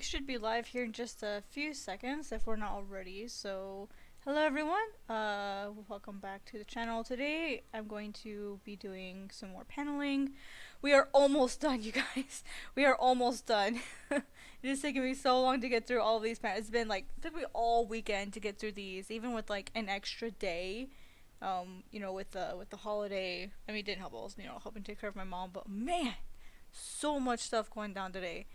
We should be live here in just a few seconds if we're not already. So, hello everyone. Welcome back to the channel. Today I'm going to be doing some more paneling. We are almost done, you guys. We are almost done. It is taking me so long to get through all of these panels. It's been like, it took me all weekend to get through these, even with like an extra day. With the holiday. I mean, it didn't help. I was, helping take care of my mom, but man, so much stuff going down today.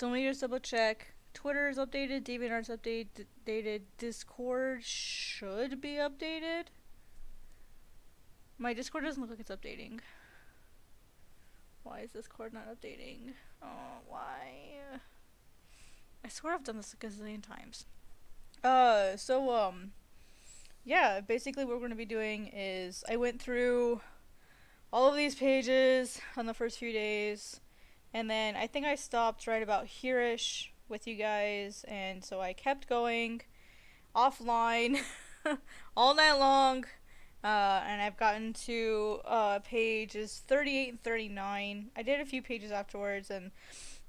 So let me just double check. Twitter is updated, DeviantArt's updated, Discord should be updated. My Discord doesn't look like it's updating. Why is Discord not updating? Oh, why? I swear I've done this a gazillion times. Yeah, basically what we're going to be doing is I went through all of these pages on the first few days. And then I think I stopped right about here-ish with you guys, and so I kept going offline all night long, and I've gotten to pages 38 and 39. I did a few pages afterwards, and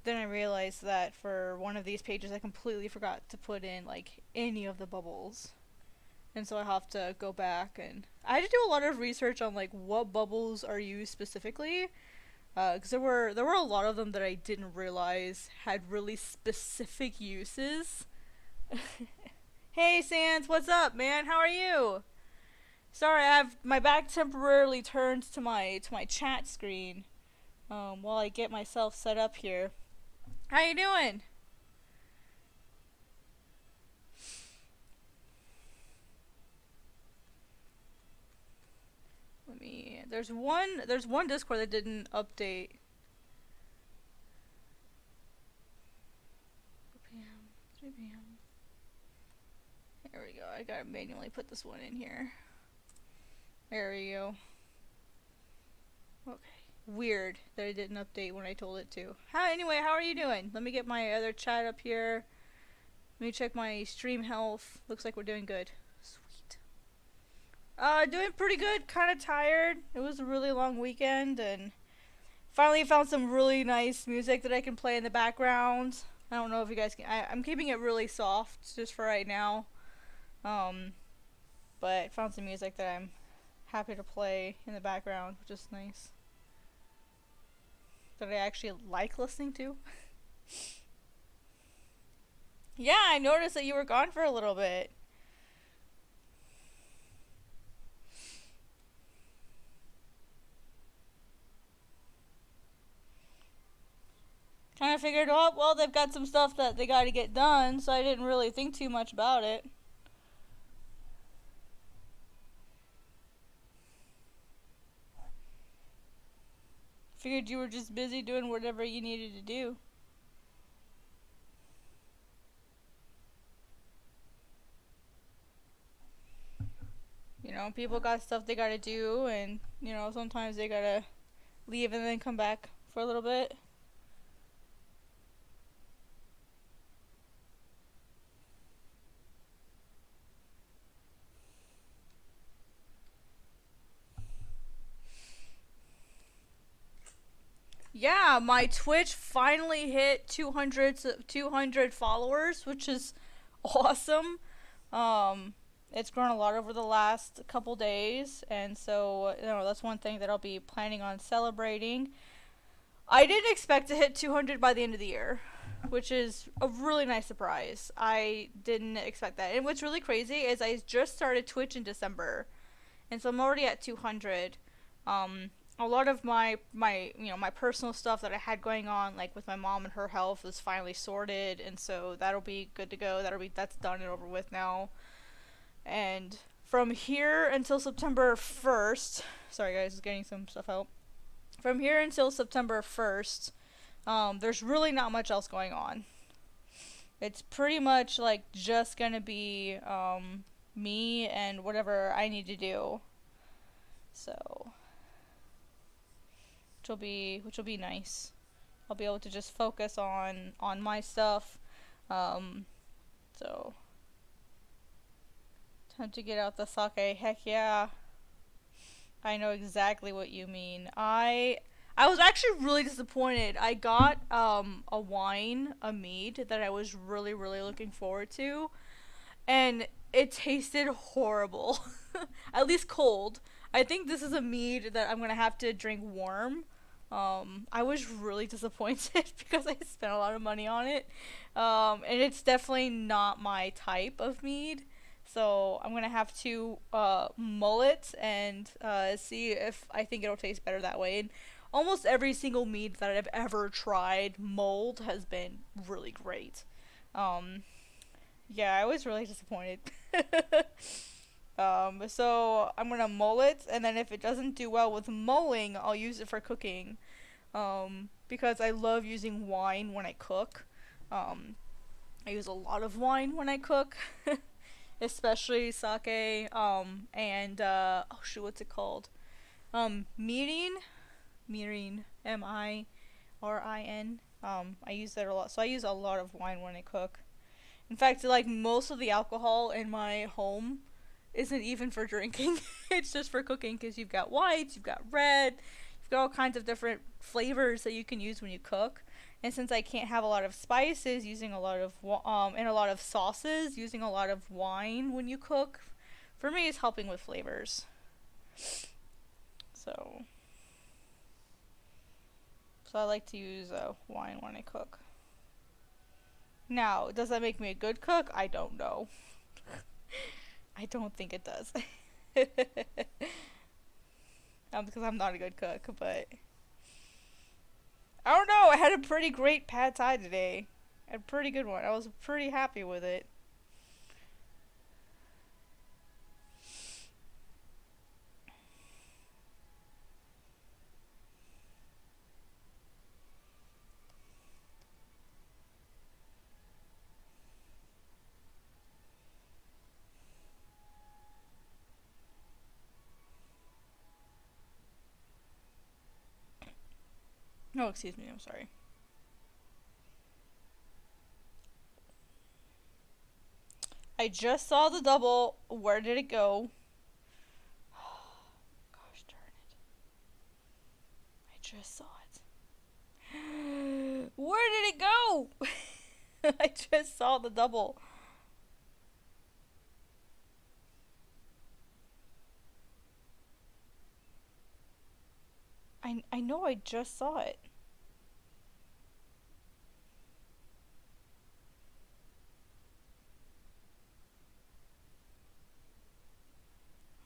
then I realized that for one of these pages I completely forgot to put in like any of the bubbles. And so I have to go back, and I had to do a lot of research on like what bubbles are used specifically. Because there were a lot of them that I didn't realize had really specific uses. Hey Sans, what's up, man? How are you? Sorry, I have my back temporarily turned to my chat screen while I get myself set up here. How you doing? There's one Discord that didn't update. 4 p.m. 3 p.m. There we go. I gotta manually put this one in here. There we go. Okay. Weird that it didn't update when I told it to. Anyway, how are you doing? Let me get my other chat up here. Let me check my stream health. Looks like we're doing good. Doing pretty good. Kind of tired. It was a really long weekend, and finally found some really nice music that I can play in the background. I don't know if you guys can. I'm keeping it really soft just for right now. But found some music that I'm happy to play in the background, which is nice. That I actually like listening to. Yeah, I noticed that you were gone for a little bit. Kind of figured, oh, well, they've got some stuff that they got to get done, so I didn't really think too much about it. Figured you were just busy doing whatever you needed to do. You know, people got stuff they gotta do, and, sometimes they gotta leave and then come back for a little bit. Yeah, my Twitch finally hit 200 followers, which is awesome. It's grown a lot over the last couple days, and so that's one thing that I'll be planning on celebrating. I didn't expect to hit 200 by the end of the year, which is a really nice surprise. I didn't expect that. And what's really crazy is I just started Twitch in December, and so I'm already at 200. A lot of my personal stuff that I had going on, like with my mom and her health, is finally sorted, and so that'll be good to go. That's done and over with now. And from here until September 1st, sorry guys, just getting some stuff out. From here until September 1st, there's really not much else going on. It's pretty much like just gonna be me and whatever I need to do. So, which will be nice. I'll be able to just focus on my stuff. So time to get out the sake. Heck yeah. I know exactly what you mean. I I was actually really disappointed. I got a wine, a mead that I was really really looking forward to, and it tasted horrible. At least cold. I think this is a mead that I'm gonna have to drink warm. I was really disappointed because I spent a lot of money on it. And it's definitely not my type of mead. So I'm gonna have to mull it and see if I think it'll taste better that way. And almost every single mead that I've ever tried mulled has been really great. Um, yeah, I was really disappointed. So I'm gonna mull it, and then if it doesn't do well with mulling, I'll use it for cooking. Because I love using wine when I cook. Um, I use a lot of wine when I cook, especially sake. And oh shoot, what's it called? Mirin, mirin, mirin. I use that a lot, so I use a lot of wine when I cook. In fact, like most of the alcohol in my home isn't even for drinking. It's just for cooking because you've got whites, you've got red, you've got all kinds of different flavors that you can use when you cook. And since I can't have a lot of spices, using a lot of and a lot of sauces, using a lot of wine when you cook, for me is helping with flavors. So, so I like to use wine when I cook. Now, does that make me a good cook? I don't know. I don't think it does. Because I'm not a good cook, but I don't know. I had a pretty great pad thai today. A pretty good one. I was pretty happy with it. No, excuse me. I'm sorry. I just saw the double. Where did it go? Gosh darn it. I just saw it. Where did it go? I just saw the double. I know I just saw it.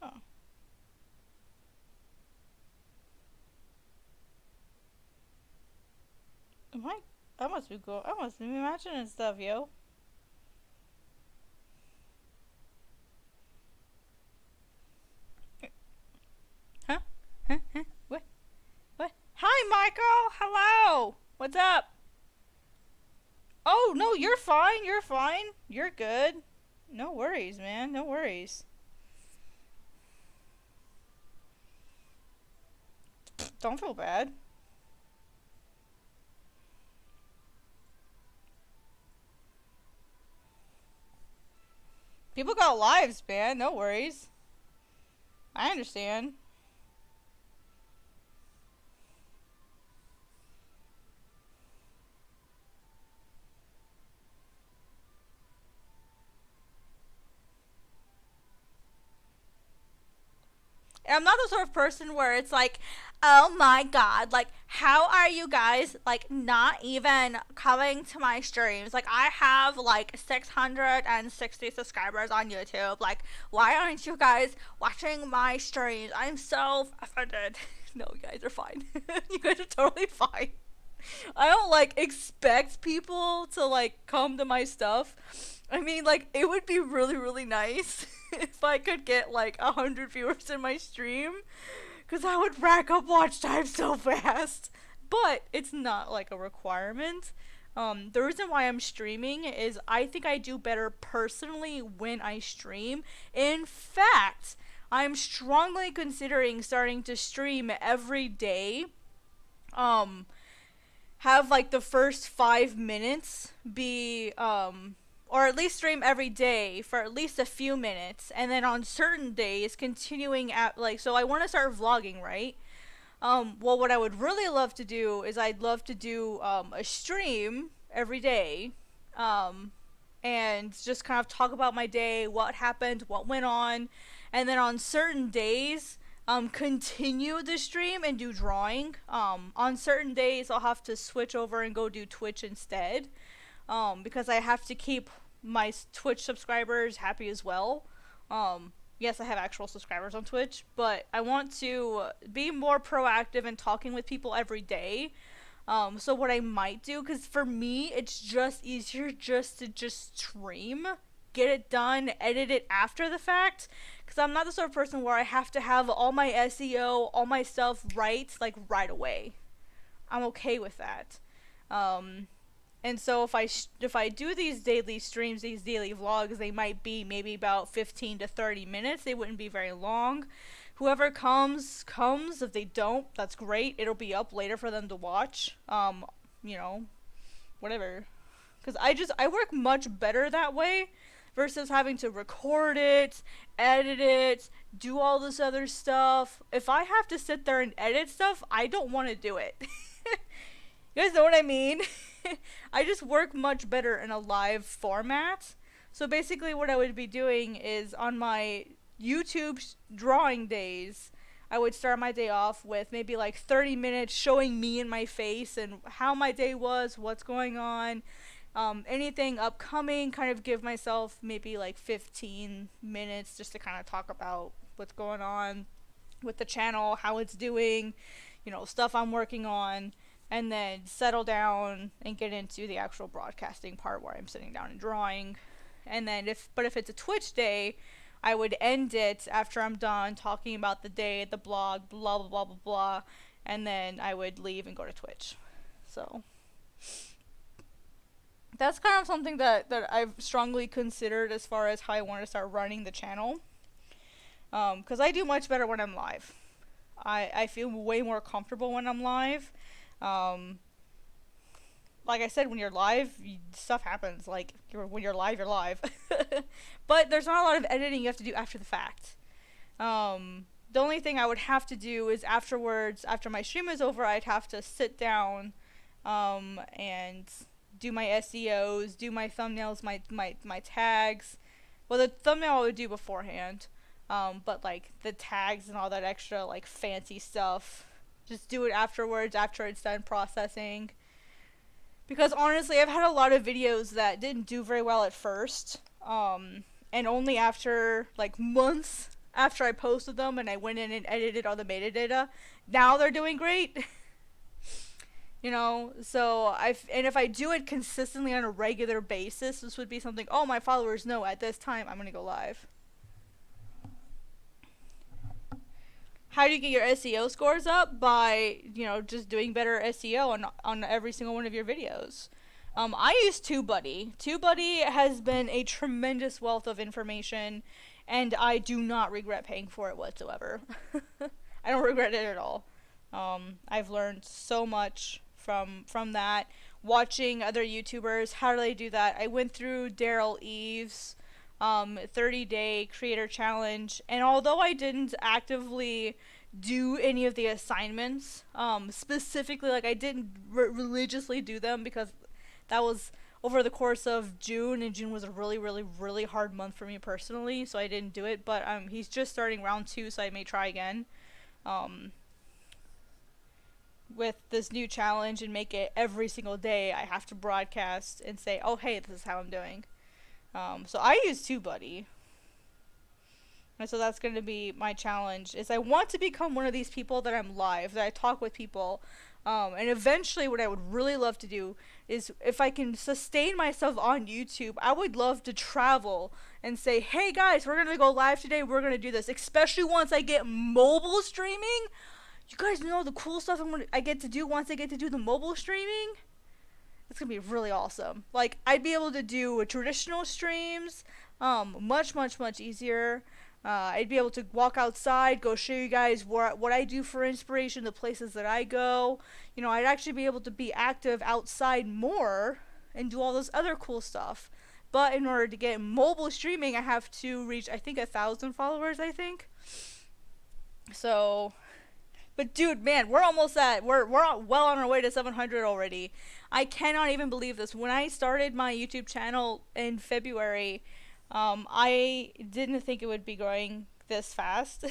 Huh. Am I must be go. I must be imagining stuff, yo. Huh? Huh? Huh? What? What? Hi, Michael. Hello. What's up? Oh no, you're fine. You're fine. You're good. No worries, man. No worries. Don't feel bad. People got lives, man. No worries. I understand. And I'm not the sort of person where it's like, oh my god, like, how are you guys, like, not even coming to my streams? Like, I have, like, 660 subscribers on YouTube. Like, why aren't you guys watching my streams? I'm so offended. No, you guys are fine. You guys are totally fine. I don't like expect people to like come to my stuff. I mean, like it would be really really nice if I could get like 100 viewers in my stream, because I would rack up watch time so fast. But it's not like a requirement. The reason why I'm streaming is I think I do better personally when I stream. In fact, I'm strongly considering starting to stream every day. Um, have like the first 5 minutes be or at least stream every day for at least a few minutes, and then on certain days continuing at like, so I want to start vlogging, right? Well, what I would really love to do is I'd love to do a stream every day, um, and just kind of talk about my day, what happened, what went on, then on certain days, continue the stream and do drawing. On certain days, I'll have to switch over and go do Twitch instead, because I have to keep my Twitch subscribers happy as well. Yes, I have actual subscribers on Twitch, but I want to be more proactive in talking with people every day. So what I might do, because for me, it's just easier just to just stream, get it done, edit it after the fact, because I'm not the sort of person where I have to have all my SEO, all my stuff right, like, right away. I'm okay with that. And so if I do these daily streams, these daily vlogs, they might be maybe about 15 to 30 minutes. They wouldn't be very long. Whoever comes. If they don't, that's great. It'll be up later for them to watch. You know, whatever. Because I work much better that way versus having to record it, edit it, do all this other stuff. If I have to sit there and edit stuff, I don't want to do it. You guys know what I mean? I just work much better in a live format. So basically what I would be doing is on my YouTube drawing days, I would start my day off with maybe like 30 minutes showing me and my face and how my day was, what's going on, anything upcoming, kind of give myself maybe like 15 minutes just to kind of talk about what's going on with the channel, how it's doing, stuff I'm working on, and then settle down and get into the actual broadcasting part where I'm sitting down and drawing. And then if it's a Twitch day, I would end it after I'm done talking about the day, the blog, blah, blah, blah, blah, blah, and then I would leave and go to Twitch. So that's kind of something that I've strongly considered as far as how I want to start running the channel. Because I do much better when I'm live. I feel way more comfortable when I'm live. Like I said, when you're live, stuff happens. Like, when you're live, you're live. But there's not a lot of editing you have to do after the fact. The only thing I would have to do is afterwards, after my stream is over, I'd have to sit down, and do my SEOs, do my thumbnails, my tags. Well, the thumbnail I would do beforehand. But like the tags and all that extra like fancy stuff, just do it afterwards, after it's done processing. Because honestly, I've had a lot of videos that didn't do very well at first, and only after like months after I posted them and I went in and edited all the metadata, now they're doing great. So if I do it consistently on a regular basis, this would be something, oh, my followers know at this time I'm gonna go live. How do you get your SEO scores up? By, just doing better SEO on every single one of your videos. I use TubeBuddy. TubeBuddy has been a tremendous wealth of information, and I do not regret paying for it whatsoever. I don't regret it at all. I've learned so much from that. Watching other YouTubers, how do they do that? I went through Daryl Eves' 30-day creator challenge, and although I didn't actively do any of the assignments, specifically, like, I didn't religiously do them because that was over the course of June, and June was a really, really, really hard month for me personally, so I didn't do it. But he's just starting round 2, so I may try again with this new challenge and make it every single day. I have to broadcast and say, oh, hey, this is how I'm doing. So I use TubeBuddy. And so that's going to be my challenge, is I want to become one of these people that I'm live, that I talk with people. And eventually what I would really love to do is, if I can sustain myself on YouTube, I would love to travel and say, hey guys, we're going to go live today, we're going to do this. Especially once I get mobile streaming. You guys know the cool stuff I get to do once I get to do the mobile streaming? It's gonna be really awesome. Like, I'd be able to do traditional streams, much, much, much easier. I'd be able to walk outside, go show you guys what I do for inspiration, the places that I go. I'd actually be able to be active outside more and do all this other cool stuff. But in order to get mobile streaming, I have to reach, I think, 1,000 followers, I think. So But dude, man, we're well on our way to 700 already. I cannot even believe this. When I started my YouTube channel in February, I didn't think it would be growing this fast.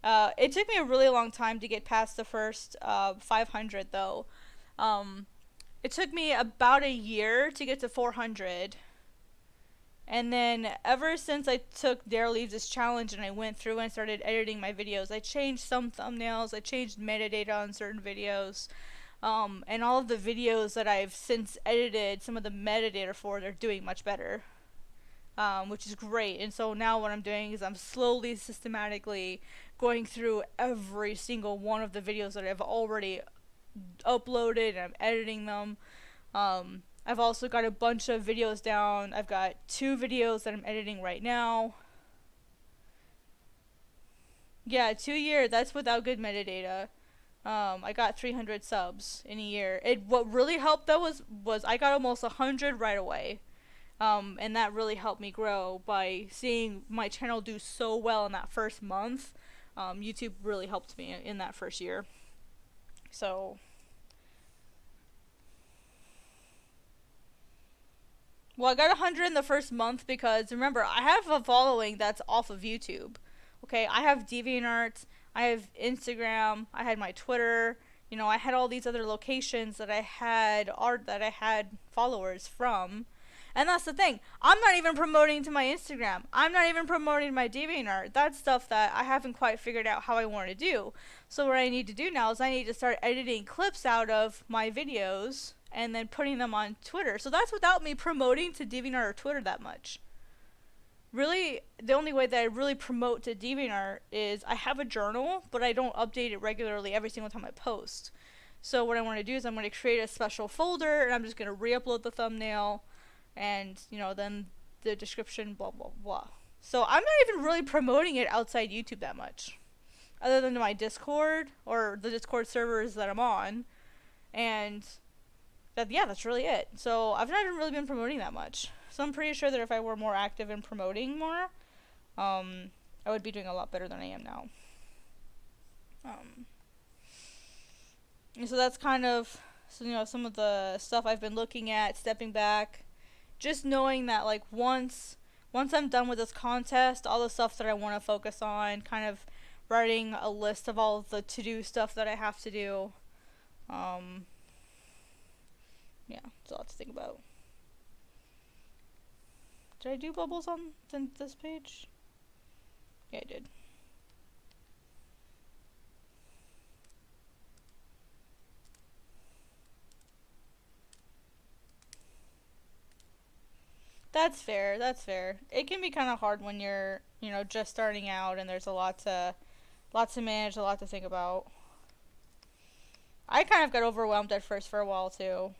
It took me a really long time to get past the first 500 though. It took me about a year to get to 400. And then ever since I took Dare Leaves this challenge and I went through and started editing my videos, I changed some thumbnails, I changed metadata on certain videos, and all of the videos that I've since edited, some of the metadata for, they're doing much better, which is great. And so now what I'm doing is I'm slowly, systematically going through every single one of the videos that I've already uploaded, and I'm editing them. I've also got a bunch of videos down. I've got 2 videos that I'm editing right now. Yeah, 2 years. That's without good metadata. I got 300 subs in a year. What really helped though was I got almost 100 right away. And that really helped me grow by seeing my channel do so well in that first month. YouTube really helped me in that first year. So well, I got 100 in the first month because, remember, I have a following that's off of YouTube. Okay, I have DeviantArt, I have Instagram, I had my Twitter, I had all these other locations that I had followers from. And that's the thing, I'm not even promoting to my Instagram. I'm not even promoting my DeviantArt. That's stuff that I haven't quite figured out how I want to do. So what I need to do now is I need to start editing clips out of my videos and then putting them on Twitter. So that's without me promoting to DeviantArt or Twitter that much. Really, the only way that I really promote to DeviantArt is I have a journal, but I don't update it regularly every single time I post. So what I want to do is I'm going to create a special folder, and I'm just going to re-upload the thumbnail, and, then the description, blah, blah, blah. So I'm not even really promoting it outside YouTube that much. Other than my Discord, or the Discord servers that I'm on, and that's really it. So I've not even really been promoting that much. So I'm pretty sure that if I were more active in promoting more, I would be doing a lot better than I am now. And so that's kind of, some of the stuff I've been looking at, stepping back, just knowing that like once I'm done with this contest, all the stuff that I want to focus on, kind of writing a list of all of the to-do stuff that I have to do. Yeah, it's a lot to think about. Did I do bubbles on this page? Yeah, I did. That's fair, that's fair. It can be kind of hard when you're, just starting out and there's a lot to manage, a lot to think about. I kind of got overwhelmed at first for a while too.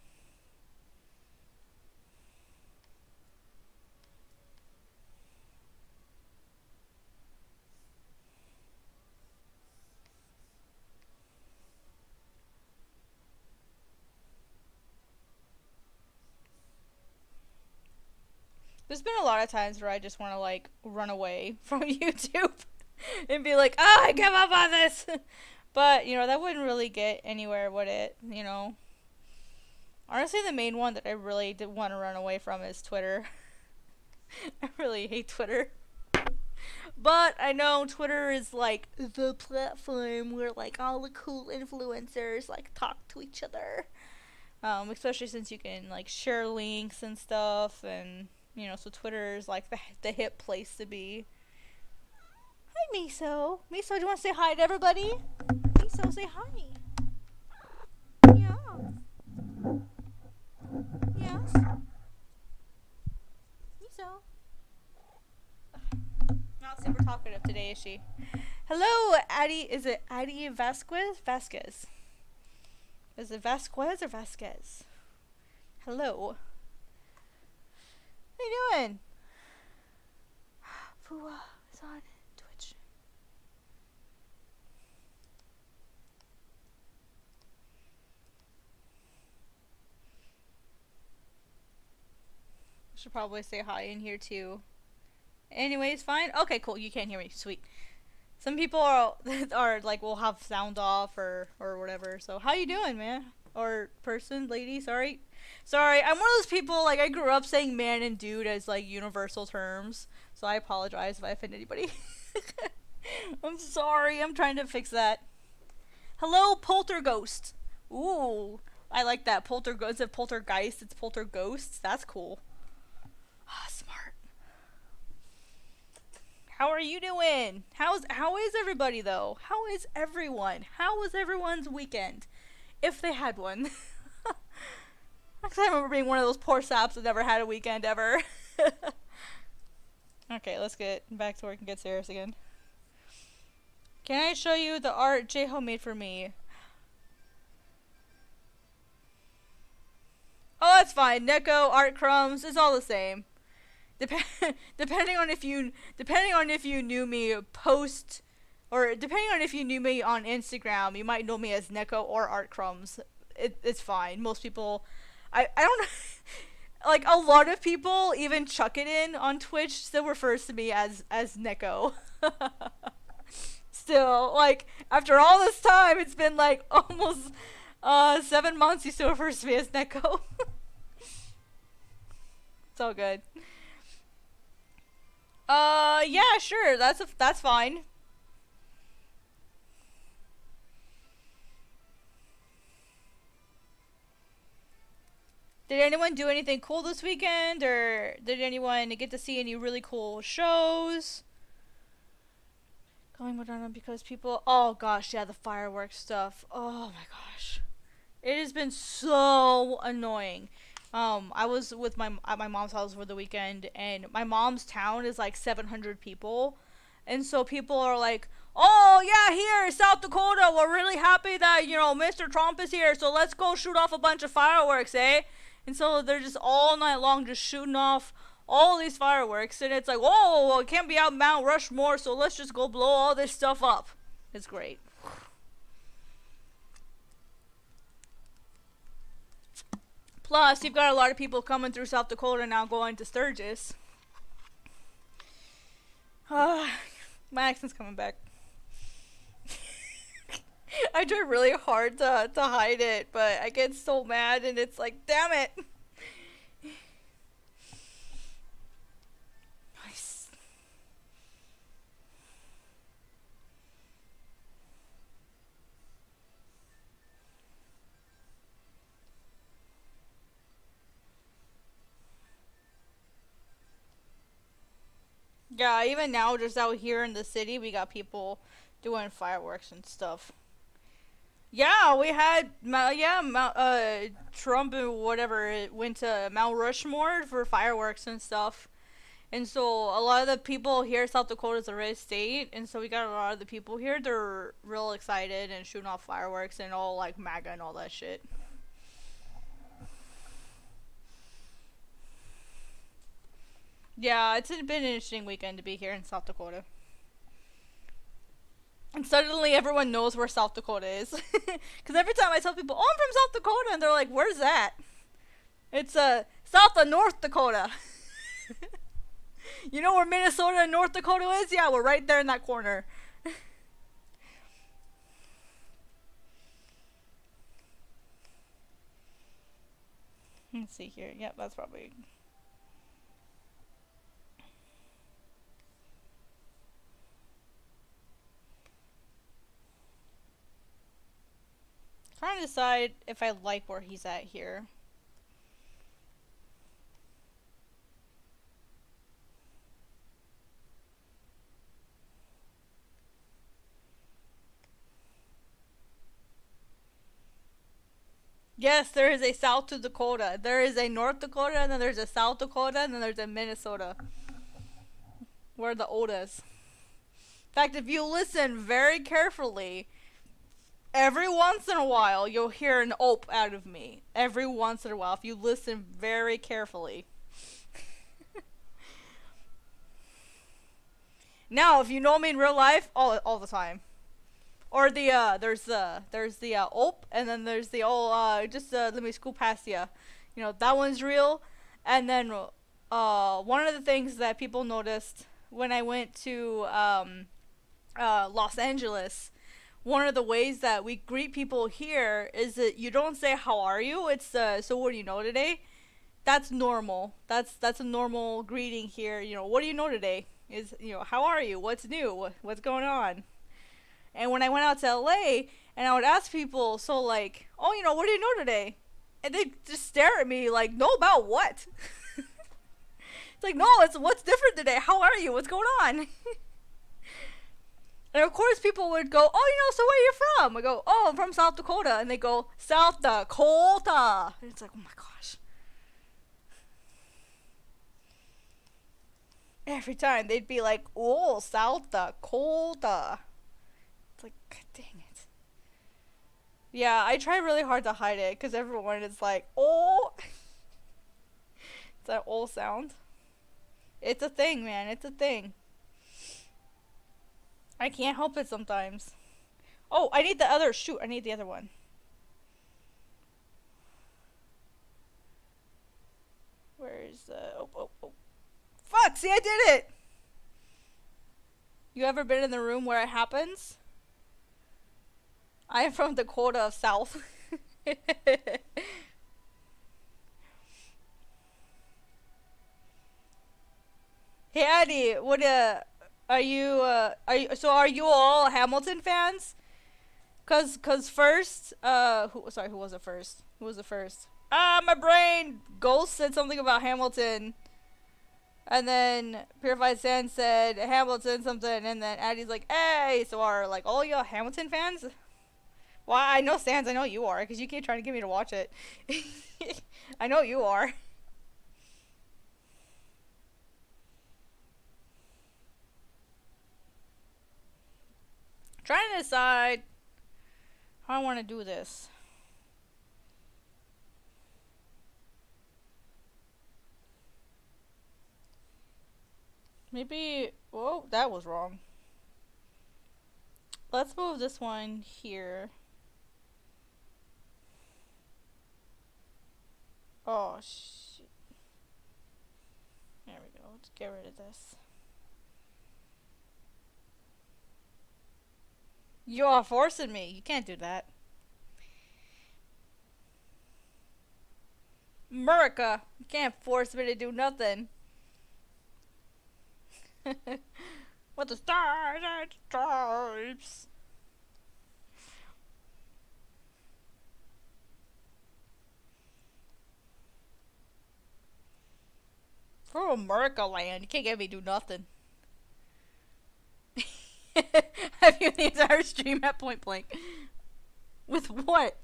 There's been a lot of times where I just want to like run away from YouTube and be like, oh, I give up on this. But, that wouldn't really get anywhere, would it? Honestly, the main one that I really did want to run away from is Twitter. I really hate Twitter. But I know Twitter is like the platform where like all the cool influencers like talk to each other. Especially since you can like share links and stuff, and so Twitter is like the hip place to be. Hi, Miso. Miso, do you want to say hi to everybody? Miso, say hi. Yeah. Yes. Miso. Not super talkative today, is she? Hello, Addie. Is it Addie Vasquez? Vasquez. Is it Vasquez or Vasquez? Hello. How you doing? Fua is on Twitch. I should probably say hi in here too. Anyways, fine. Okay, cool. You can't hear me. Sweet. Some people are are like will have sound off or whatever. So how you doing, man? Or person, lady? Sorry. I'm one of those people, like, I grew up saying man and dude as like universal terms. So I apologize if I offend anybody. I'm sorry. I'm trying to fix that. Hello, polterghost. Ooh, I like that. Polterghost. Instead of poltergeist, it's polterghosts. That's cool. Ah, smart. How are you doing? How is everybody though? How is everyone? How was everyone's weekend? If they had one. Because I remember being one of those poor saps that never had a weekend ever. Okay, let's get back to work and get serious again. Can I show you the art J-Ho made for me? Oh, that's fine. Neko, art crumbs, it's all the same. Depending on if you knew me post, or depending on if you knew me on Instagram, you might know me as Neko or art crumbs. It's fine. Most people, I don't know. Like, a lot of people, even chuck it in on Twitch, still refers to me as Neko. Still, like, after all this time, it's been like almost 7 months, he still refers to me as Neko. It's all good. Yeah, sure, that's fine. Did anyone do anything cool this weekend, or did anyone get to see any really cool shows? Going Madonna because people, oh gosh, yeah, the fireworks stuff. Oh my gosh. It has been so annoying. I was with at my mom's house for the weekend, and my mom's town is like 700 people. And so people are like, oh yeah, here, South Dakota, we're really happy that, Mr. Trump is here, so let's go shoot off a bunch of fireworks, eh? And so they're just all night long just shooting off all these fireworks, and it's like, whoa, well, it can't be out Mount Rushmore, so let's just go blow all this stuff up. It's great. Plus, you've got a lot of people coming through South Dakota now going to Sturgis. My accent's coming back. I try really hard to hide it, but I get so mad, and it's like, damn it. Nice. Yeah, even now, just out here in the city, we got people doing fireworks and stuff. Yeah, we had Trump and whatever it went to Mount Rushmore for fireworks and stuff, and so a lot of the people here, South Dakota is a red state, and so we got a lot of the people here. They're real excited and shooting off fireworks and all like MAGA and all that shit. Yeah, it's been an interesting weekend to be here in South Dakota. And suddenly everyone knows where South Dakota is. Because every time I tell people, oh, I'm from South Dakota, and they're like, where's that? It's south of North Dakota. You know where Minnesota and North Dakota is? Yeah, we're right there in that corner. Let's see here. Yep, that's probably... Trying to decide if I like where he's at here. Yes, there is a South Dakota. There is a North Dakota, and then there's a South Dakota, and then there's a Minnesota. Where are the Odas? In fact, if you listen very carefully, every once in a while, you'll hear an ope out of me. Every once in a while, if you listen very carefully. Now, if you know me in real life, all the time. Or there's the ope, and then there's the let me scoop past ya. That one's real. And then one of the things that people noticed when I went to Los Angeles, one of the ways that we greet people here is that you don't say how are you. It's so what do you know today? That's normal. That's a normal greeting here. You know, what do you know today? Is, you know, how are you? What's new? What's going on? And when I went out to LA and I would ask people, so like, oh, you know, what do you know today? And they just stare at me like, know about what? It's like, no, it's what's different today. How are you? What's going on? And of course people would go, oh, you know, so where are you from? I go, oh, I'm from South Dakota. And they go, South Dakota. And it's like, oh my gosh. Every time they'd be like, oh, South Dakota. It's like, God dang it. Yeah, I try really hard to hide it because everyone is like, oh. It's that old sound. It's a thing, man. It's a thing. I can't help it sometimes. Oh, I need the other. Shoot, I need the other one. Where's the... Oh. Fuck, see, I did it! You ever been in the room where it happens? I am from Dakota of South. Hey, Addy, what, are you all Hamilton fans? Cause first, who was it first? Who was the first? My brain! Ghost said something about Hamilton. And then Purified Sand said Hamilton something, and then Addy's like, hey, so are, like, all y'all Hamilton fans? Well, I know Sans, I know you are, because you keep trying to get me to watch it. I know you are. Trying to decide how I want to do this. Maybe... Whoa, that was wrong. Let's move this one here. Oh, shit. There we go. Let's get rid of this. You are forcing me. You can't do that. America, you can't force me to do nothing. What the stars and stripes. For America land, you can't get me to do nothing. Have you the entire stream at point blank? With what?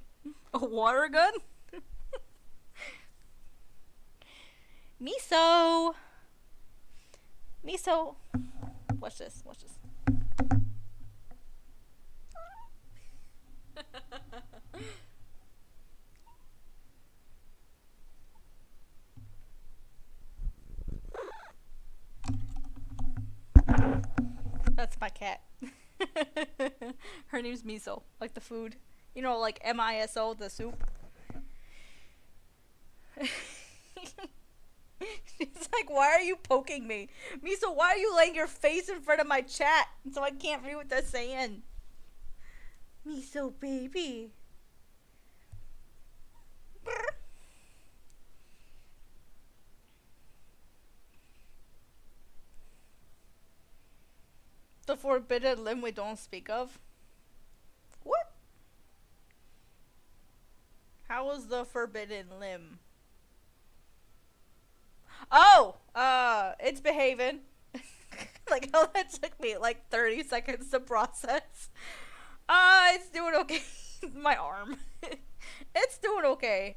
A water gun? Miso! Miso! Watch this, watch this. That's my cat. Her name's Miso, like the food. You know, like M-I-S-O, the soup. It's like, why are you poking me? Miso, why are you laying your face in front of my chat so I can't read what they're saying? Miso, baby. The forbidden limb we don't speak of? What? How was the forbidden limb? Oh! It's behaving. Like, how that took me like 30 seconds to process. It's doing okay. My arm. It's doing okay.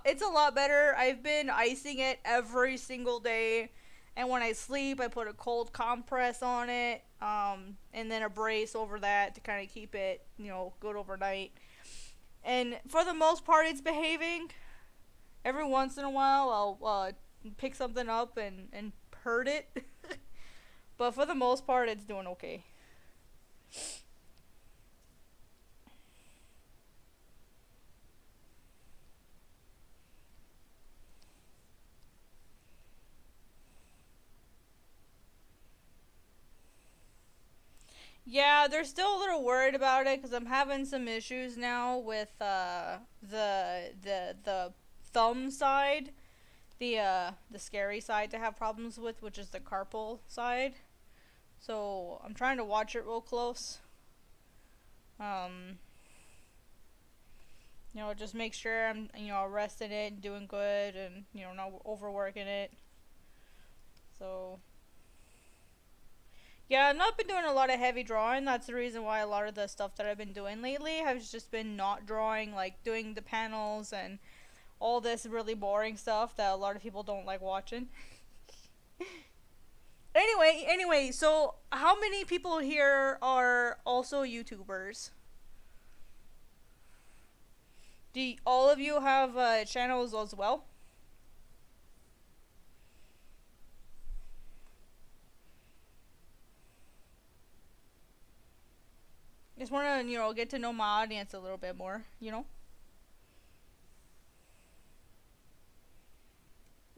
It's a lot better. I've been icing it every single day. And when I sleep, I put a cold compress on it. And then a brace over that to kind of keep it, you know, good overnight. And for the most part, it's behaving. Every once in a while, I'll pick something up and hurt it. But for the most part, it's doing okay. Yeah, they're still a little worried about it because I'm having some issues now with the thumb side, the scary side to have problems with, which is the carpal side. So I'm trying to watch it real close. Um, just make sure I'm resting it, and doing good, and not overworking it. So yeah, I've not been doing a lot of heavy drawing. That's the reason why a lot of the stuff that I've been doing lately has just been not drawing, like doing the panels and all this really boring stuff that a lot of people don't like watching. Anyway, so how many people here are also YouTubers? Do all of you have channels as well? Just want to, get to know my audience a little bit more.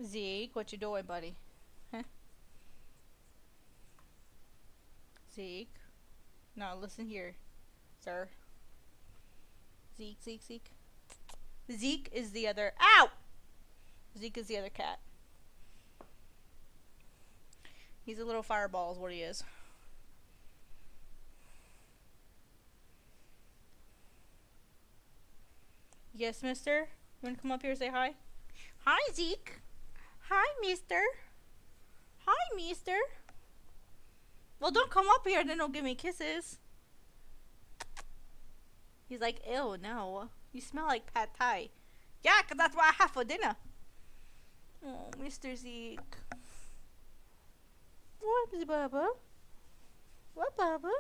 Zeke, what you doing, buddy? Huh? Zeke? No, listen here, sir. Zeke. Zeke is the other. Ow! Zeke is the other cat. He's a little fireball, is what he is. Yes, mister? You want to come up here and say hi? Hi, Zeke. Hi, mister. Hi, mister. Well, don't come up here and then don't give me kisses. He's like, ew, no. You smell like pad thai. Yeah, 'cause that's what I have for dinner. Oh, Mr. Zeke. What, Bubba? What, Bubba?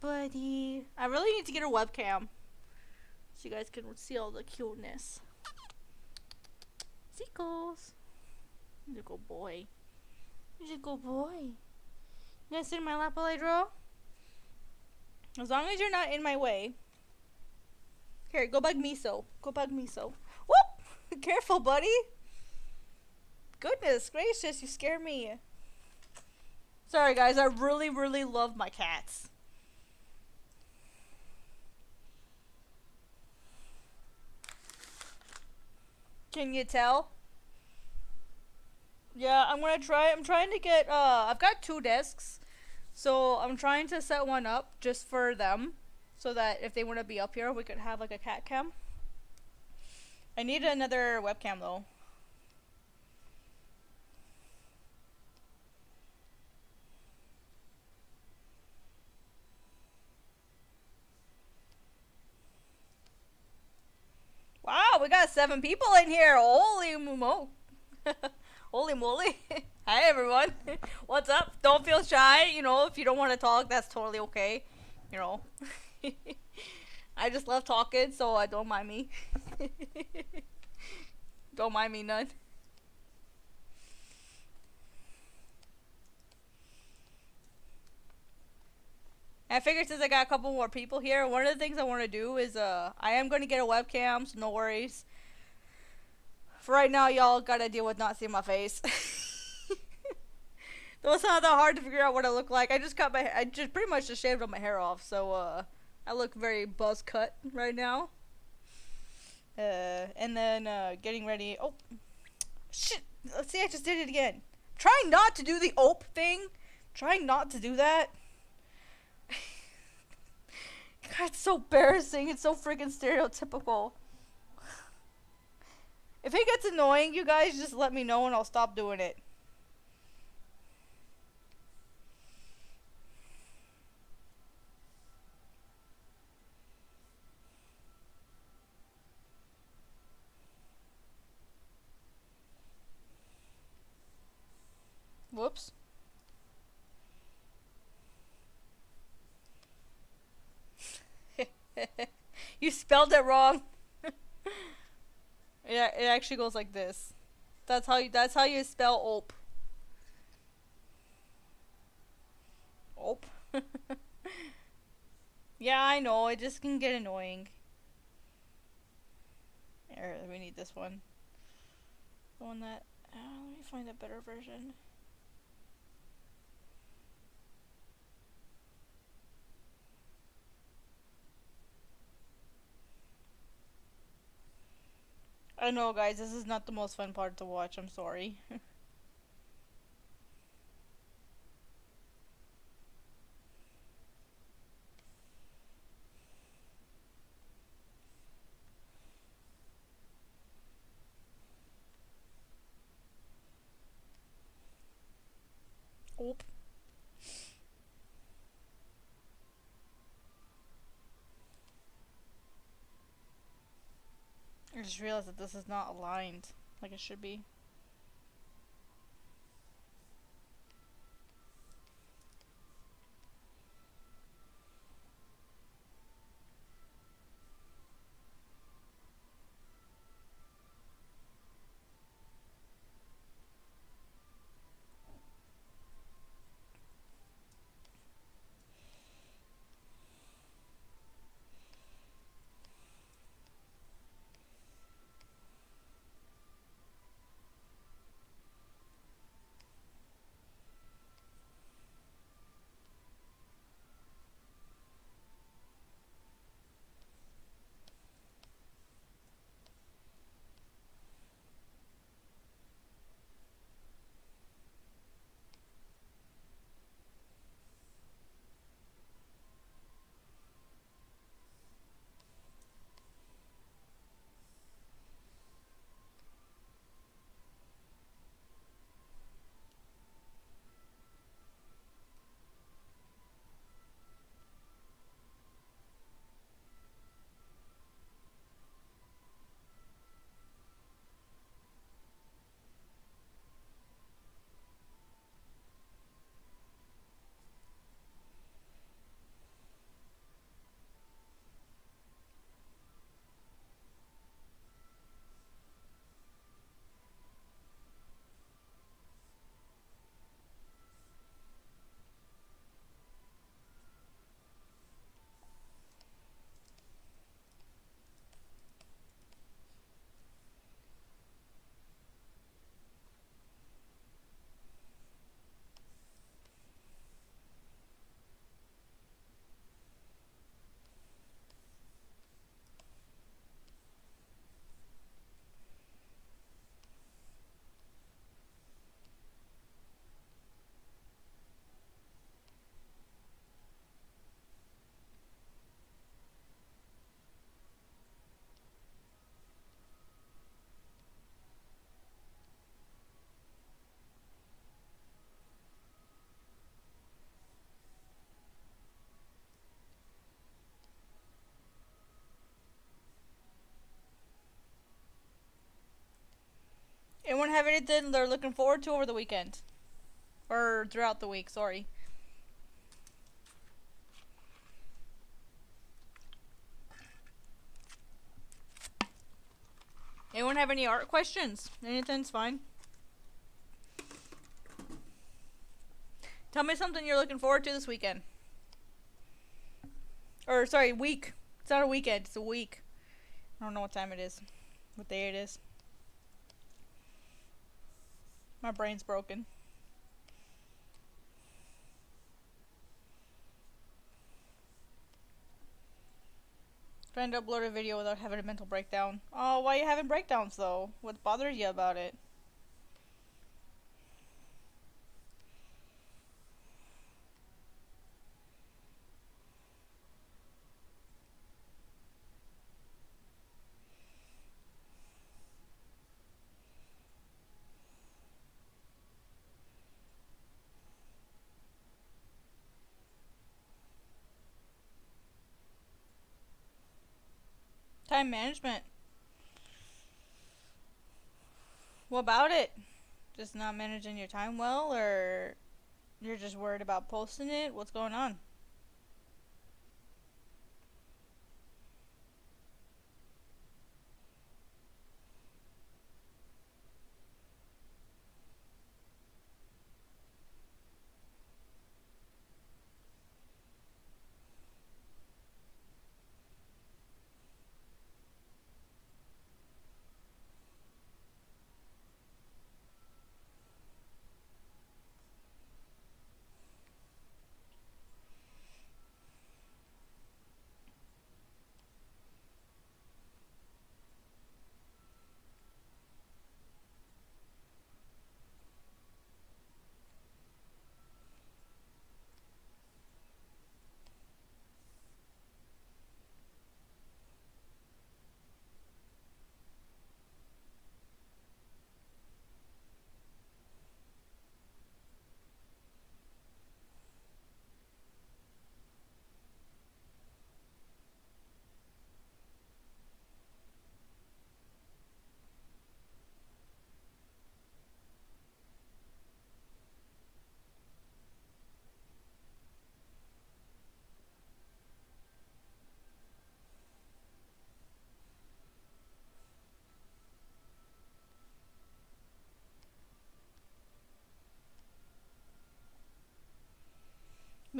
Buddy. I really need to get a webcam so you guys can see all the cuteness. Zeekles. He's a good boy. He's a good boy. You gonna sit in my lap while I draw? As long as you're not in my way. Here, go bug Miso. Whoop! Careful, buddy. Goodness gracious, you scare me. Sorry, guys. I really, really love my cats. Can you tell? Yeah, I'm trying to get, I've got 2 desks. So I'm trying to set one up just for them. So that if they want to be up here, we could have like a cat cam. I need another webcam though. Wow, we got 7 people in here. Holy mo. Holy moly. Hi everyone. What's up? Don't feel shy. If you don't want to talk, that's totally okay. I just love talking, so don't mind me. Don't mind me none. I figured since I got a couple more people here, one of the things I want to do is I am going to get a webcam, so no worries. For right now, y'all gotta deal with not seeing my face. Though it's not that hard to figure out what I look like. I just pretty much just shaved all my hair off, so I look very buzz cut right now. And then getting ready. Oh, shit! Let's see, I just did it again. Trying not to do the ope thing. Trying not to do that. God, it's so embarrassing. It's so freaking stereotypical. If it gets annoying, you guys just let me know and I'll stop doing it. Whoops. You spelled it wrong. Yeah, it actually goes like this. That's how you spell ope. Ope. Yeah, I know. It just can get annoying. Here, we need this one. The one that. Let me find a better version. I know, guys, this is not the most fun part to watch. I'm sorry. Oop. I just realized that this is not aligned like it should be. Anyone have anything they're looking forward to over the weekend? Or throughout the week, sorry. Anyone have any art questions? Anything's fine. Tell me something you're looking forward to this weekend. Or, sorry, week. It's not a weekend, it's a week. I don't know what time it is. What day it is. My brain's broken. Trying to upload a video without having a mental breakdown. Oh, why are you having breakdowns though? What bothers you about it? Time management. What about it? Just not managing your time well, or you're just worried about posting it? What's going on?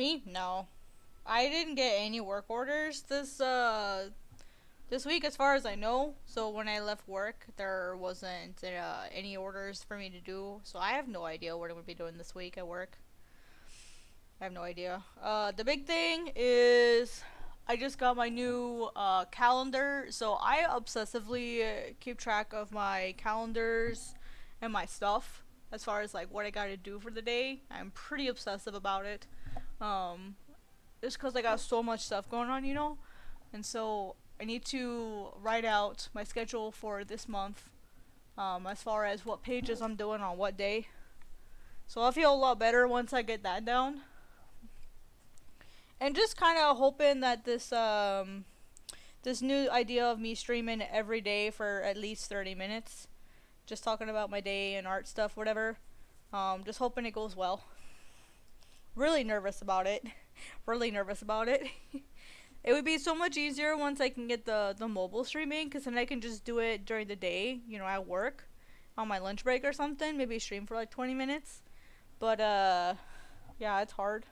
Me? No. I didn't get any work orders this week as far as I know. So when I left work, there wasn't any orders for me to do. So I have no idea what I'm going to be doing this week at work. I have no idea. The big thing is I just got my new calendar. So I obsessively keep track of my calendars and my stuff as far as like what I got to do for the day. I'm pretty obsessive about it. Um, just because I got so much stuff going on, you know? And so I need to write out my schedule for this month, as far as what pages I'm doing on what day. So I'll feel a lot better once I get that down. And just kind of hoping that this new idea of me streaming every day for at least 30 minutes, just talking about my day and art stuff, whatever. Just hoping it goes well. Really nervous about it. Really nervous about it. It would be so much easier once I can get the mobile streaming, because then I can just do it during the day, you know, at work, on my lunch break or something. Maybe stream for like 20 minutes. But, yeah, it's hard.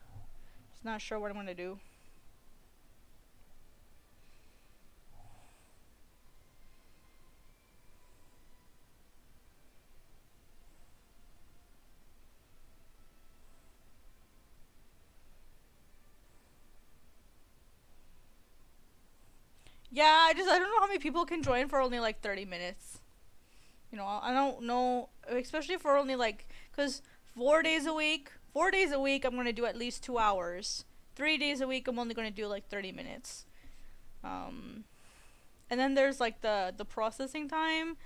Just not sure what I'm gonna do. Yeah, I don't know how many people can join for only like 30 minutes. You know, I don't know, especially for only like, cause 4 days a week, I'm gonna do at least 2 hours. 3 days a week, I'm only gonna do like 30 minutes. Um, and then there's like the processing time,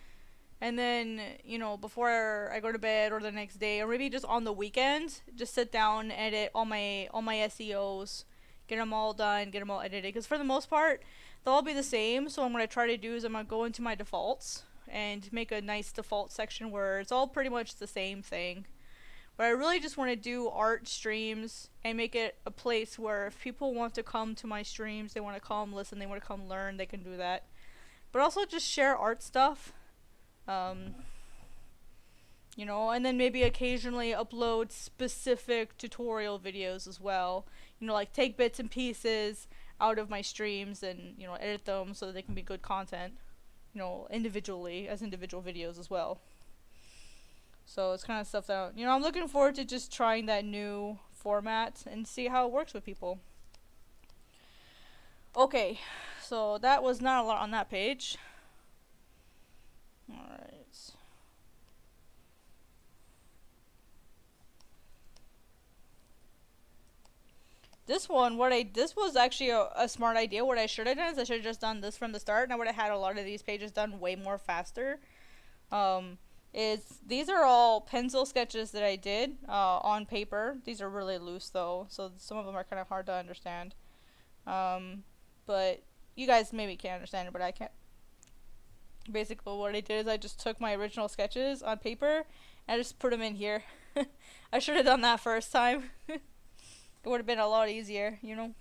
and then you know before I go to bed or the next day or maybe just on the weekend, just sit down, edit all my SEOs, get them all done, get them all edited. Because for the most part, they'll all be the same. So what I'm gonna try to do is I'm gonna go into my defaults and make a nice default section where it's all pretty much the same thing. But I really just want to do art streams and make it a place where if people want to come to my streams, they want to come listen, they want to come learn, they can do that. But also just share art stuff. Um, you know, and then maybe occasionally upload specific tutorial videos as well. You know, like take bits and pieces out of my streams and, you know, edit them so that they can be good content, you know, individually as individual videos as well. So it's kind of stuff that, you know, I'm looking forward to just trying that new format and see how it works with people. Okay, so that was not a lot on that page. Alright. This one, this was actually a smart idea. What I should have done is I should have just done this from the start, and I would have had a lot of these pages done way more faster. These are all pencil sketches that I did on paper. These are really loose though, so some of them are kind of hard to understand. But you guys maybe can't understand it, but I can't. Basically, what I did is I just took my original sketches on paper and I just put them in here. I should have done that first time. It would have been a lot easier, you know.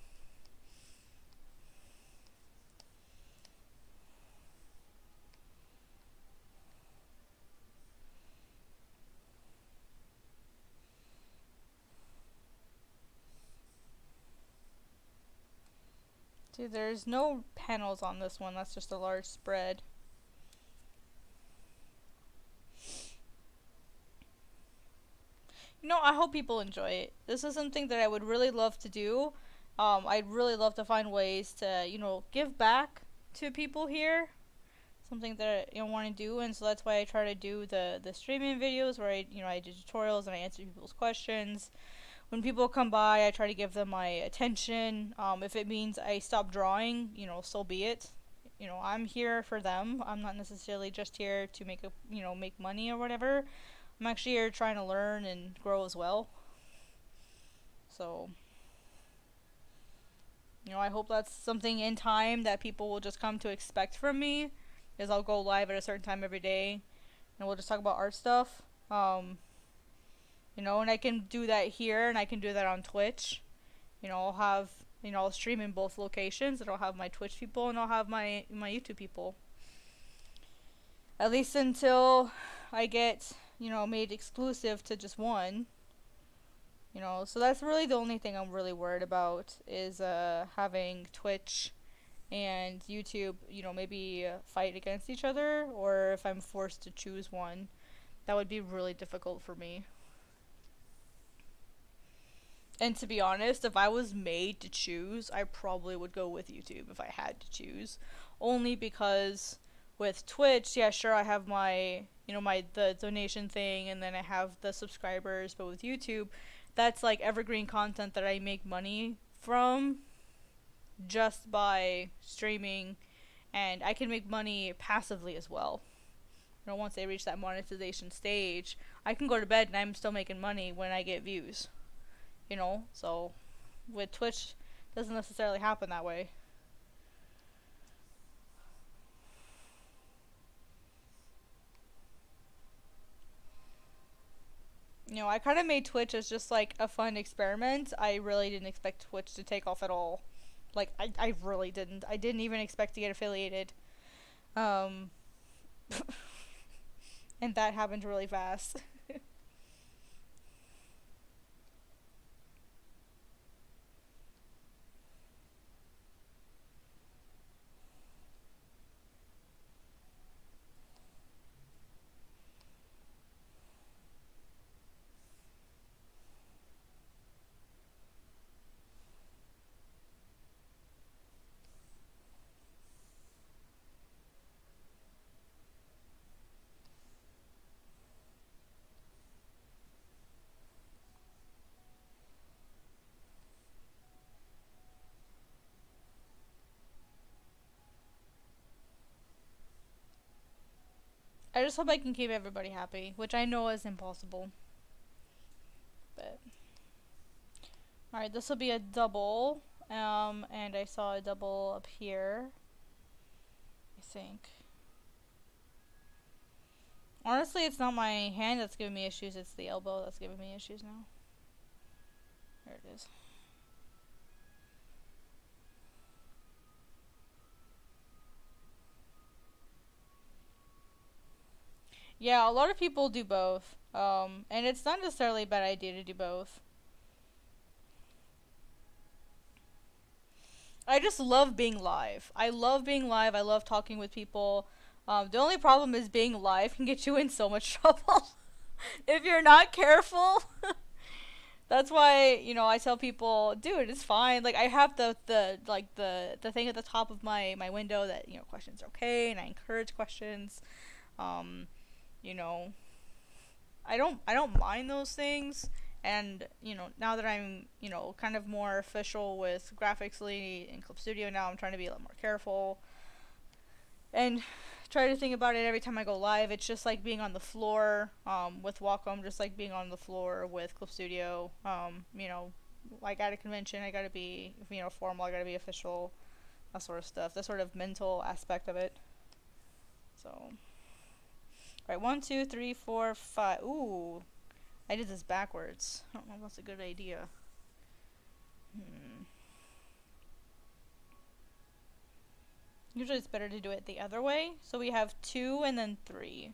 See, there's no panels on this one. That's just a large spread. You know, I hope people enjoy it. This is something that I would really love to do. I'd really love to find ways to, you know, give back to people here. Something that I want to do, and so that's why I try to do the streaming videos where I do tutorials and I answer people's questions. When people come by, I try to give them my attention. If it means I stop drawing, you know, so be it. You know, I'm here for them. I'm not necessarily just here to make money or whatever. I'm actually here trying to learn and grow as well. So, you know, I hope that's something in time that people will just come to expect from me. Is I'll go live at a certain time every day, and we'll just talk about art stuff. You know, and I can do that here, and I can do that on Twitch. You know, I'll stream in both locations, and I'll have my Twitch people, and I'll have my YouTube people. At least until I get, you know, made exclusive to just one. You know, so that's really the only thing I'm really worried about is having Twitch and YouTube, you know, maybe fight against each other, or if I'm forced to choose one, that would be really difficult for me. And to be honest, if I was made to choose, I probably would go with YouTube if I had to choose. Only because with Twitch, yeah, sure, I have my, you know, the donation thing, and then I have the subscribers, but with YouTube, that's like evergreen content that I make money from just by streaming, and I can make money passively as well. You know, once they reach that monetization stage, I can go to bed and I'm still making money when I get views. You know, so with Twitch, doesn't necessarily happen that way. You know, I kind of made Twitch as just like a fun experiment. I really didn't expect Twitch to take off at all. Like, I really didn't. I didn't even expect to get affiliated. Um, and that happened really fast. I just hope I can keep everybody happy, which I know is impossible. But alright, this will be a double. And I saw a double up here, I think. Honestly, it's not my hand that's giving me issues, it's the elbow that's giving me issues now. There it is. Yeah, a lot of people do both. And it's not necessarily a bad idea to do both. I just love being live. I love being live. I love talking with people. The only problem is being live can get you in so much trouble if you're not careful. That's why, you know, I tell people, dude, it's fine. Like, I have the thing at the top of my window that, you know, questions are okay, and I encourage questions. Um, you know, I don't mind those things. And, you know, now that I'm, you know, kind of more official with Graphicsly and Clip Studio now, I'm trying to be a lot more careful and try to think about it every time I go live. It's just like being on the floor with Wacom, just like being on the floor with Clip Studio. You know, like at a convention, I gotta be, you know, formal, I gotta be official, that sort of stuff, the sort of mental aspect of it. So, alright, 1, 2, 3, 4, 5. Ooh, I did this backwards. I don't know if that's a good idea. Usually it's better to do it the other way. So we have 2 and then 3.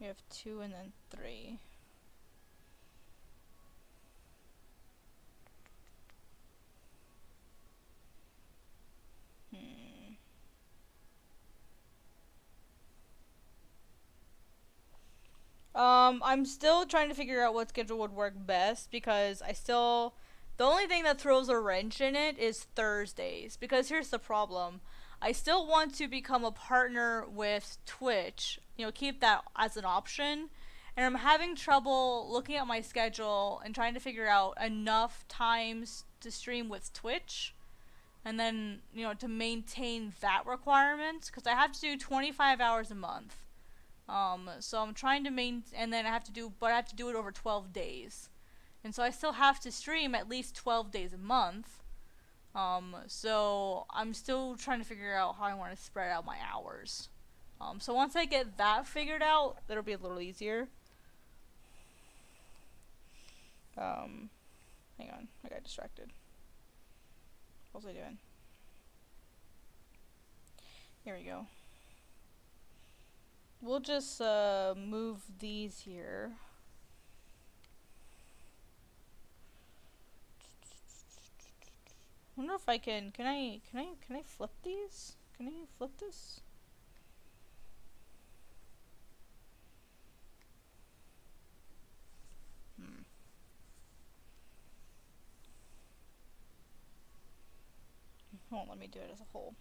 We have 2 and then 3. I'm still trying to figure out what schedule would work best because the only thing that throws a wrench in it is Thursdays. Because here's the problem. I still want to become a partner with Twitch, you know, keep that as an option. And I'm having trouble looking at my schedule and trying to figure out enough times to stream with Twitch. And then, you know, to maintain that requirement. Because I have to do 25 hours a month. So I'm trying to and then I have to do it over 12 days. And so I still have to stream at least 12 days a month. So I'm still trying to figure out how I want to spread out my hours. So once I get that figured out, that'll be a little easier. Hang on, I got distracted. What was I doing? Here we go. We'll just move these here. wonder if I can I flip these? Can I flip this? Won't let me do it as a whole.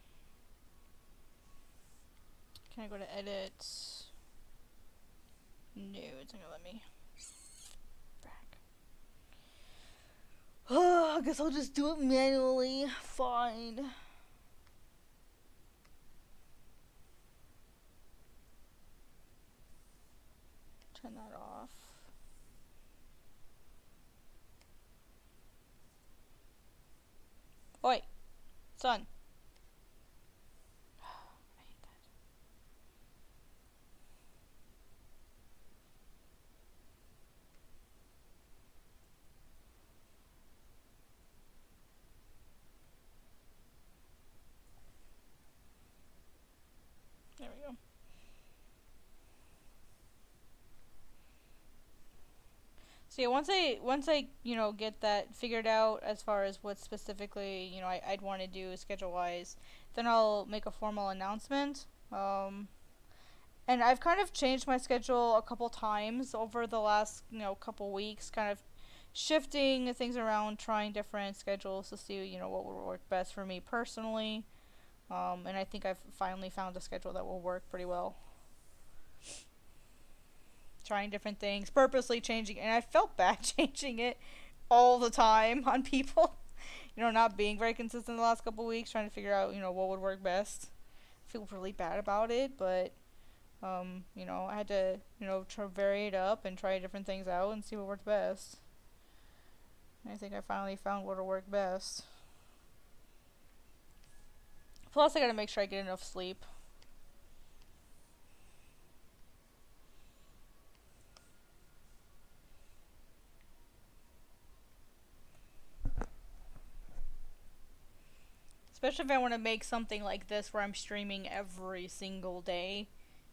Can I go to edit? No, it's not gonna let me. Back. Oh, I guess I'll just do it manually. Fine. Turn that off. Oh, wait. Son. I hate that. There we go. So yeah, once I get that figured out as far as what specifically I'd want to do schedule wise, then I'll make a formal announcement. And I've kind of changed my schedule a couple times over the last couple weeks, kind of shifting things around, trying different schedules to see what would work best for me personally. And I think I've finally found a schedule that will work pretty well. Trying different things, purposely changing, and I felt bad changing it all the time on people. Not being very consistent the last couple weeks, trying to figure out what would work best. I feel really bad about it, but I had to vary it up and try different things out and see what worked best. And I think I finally found what will work best. Plus, I gotta make sure I get enough sleep. Especially if I want to make something like this where I'm streaming every single day.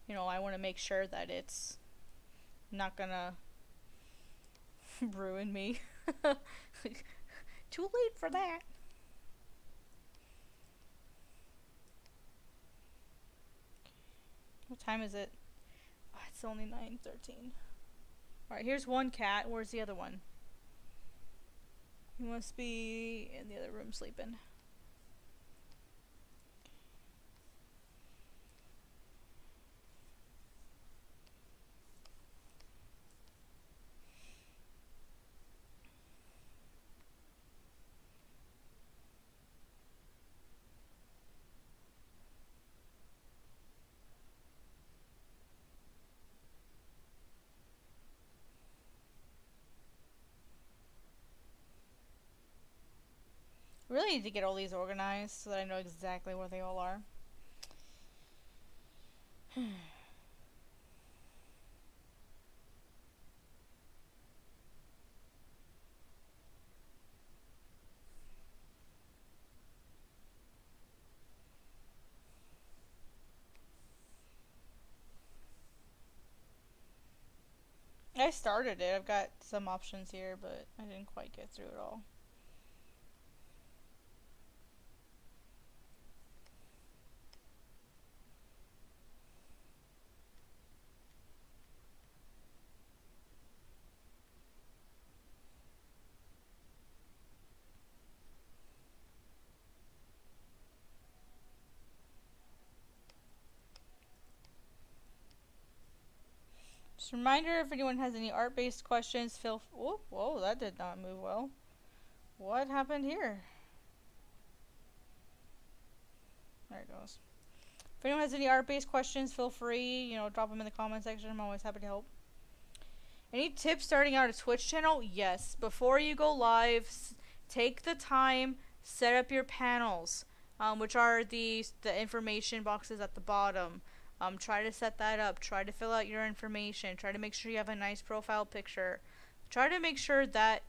I want to make sure that it's not gonna ruin me. Too late for that. What time is it? Oh, it's only 9:13. Alright, here's one cat. Where's the other one? He must be in the other room sleeping. Really need to get all these organized so that I know exactly where they all are. I started it. I've got some options here, but I didn't quite get through it all. Just a reminder, if anyone has any art-based questions, feel... Whoa, that did not move well. What happened here? There it goes. If anyone has any art-based questions, feel free, drop them in the comment section. I'm always happy to help. Any tips starting out a Twitch channel? Yes. Before you go live, take the time, set up your panels, which are the information boxes at the bottom. Try to set that up. Try to fill out your information. Try to make sure you have a nice profile picture. Try to make sure that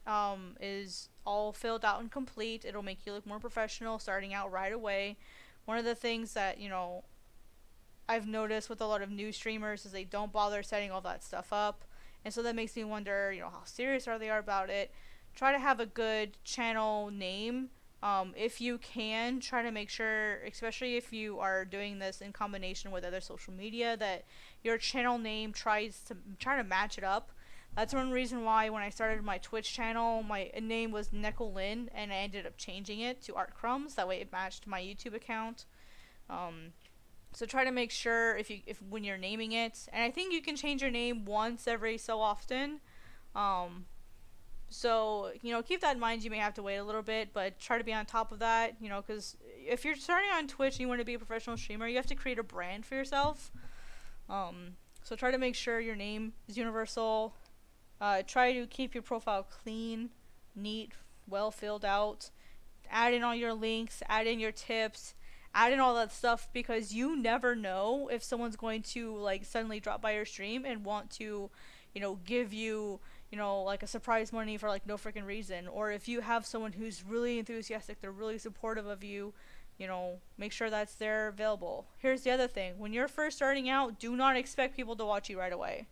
is all filled out and complete. It'll make you look more professional starting out right away. One of the things that, I've noticed with a lot of new streamers is they don't bother setting all that stuff up. And so that makes me wonder, how serious are they about it. Try to have a good channel name If you can, try to make sure, especially if you are doing this in combination with other social media, that your channel name try to match it up. That's one reason why when I started my Twitch channel, my name was Nicole-Lynn, and I ended up changing it to Art Crumbs. That way it matched my YouTube account. So try to make sure if when you're naming it, and I think you can change your name once every so often. So, keep that in mind. You may have to wait a little bit, but try to be on top of that, because if you're starting on Twitch and you want to be a professional streamer, you have to create a brand for yourself. So try to make sure your name is universal. Try to keep your profile clean, neat, well filled out. Add in all your links, add in your tips, add in all that stuff, because you never know if someone's going to suddenly drop by your stream and want to, give you, a surprise money for no freaking reason. Or if you have someone who's really enthusiastic, they're really supportive of you, make sure that's there available. Here's the other thing. When you're first starting out, do not expect people to watch you right away.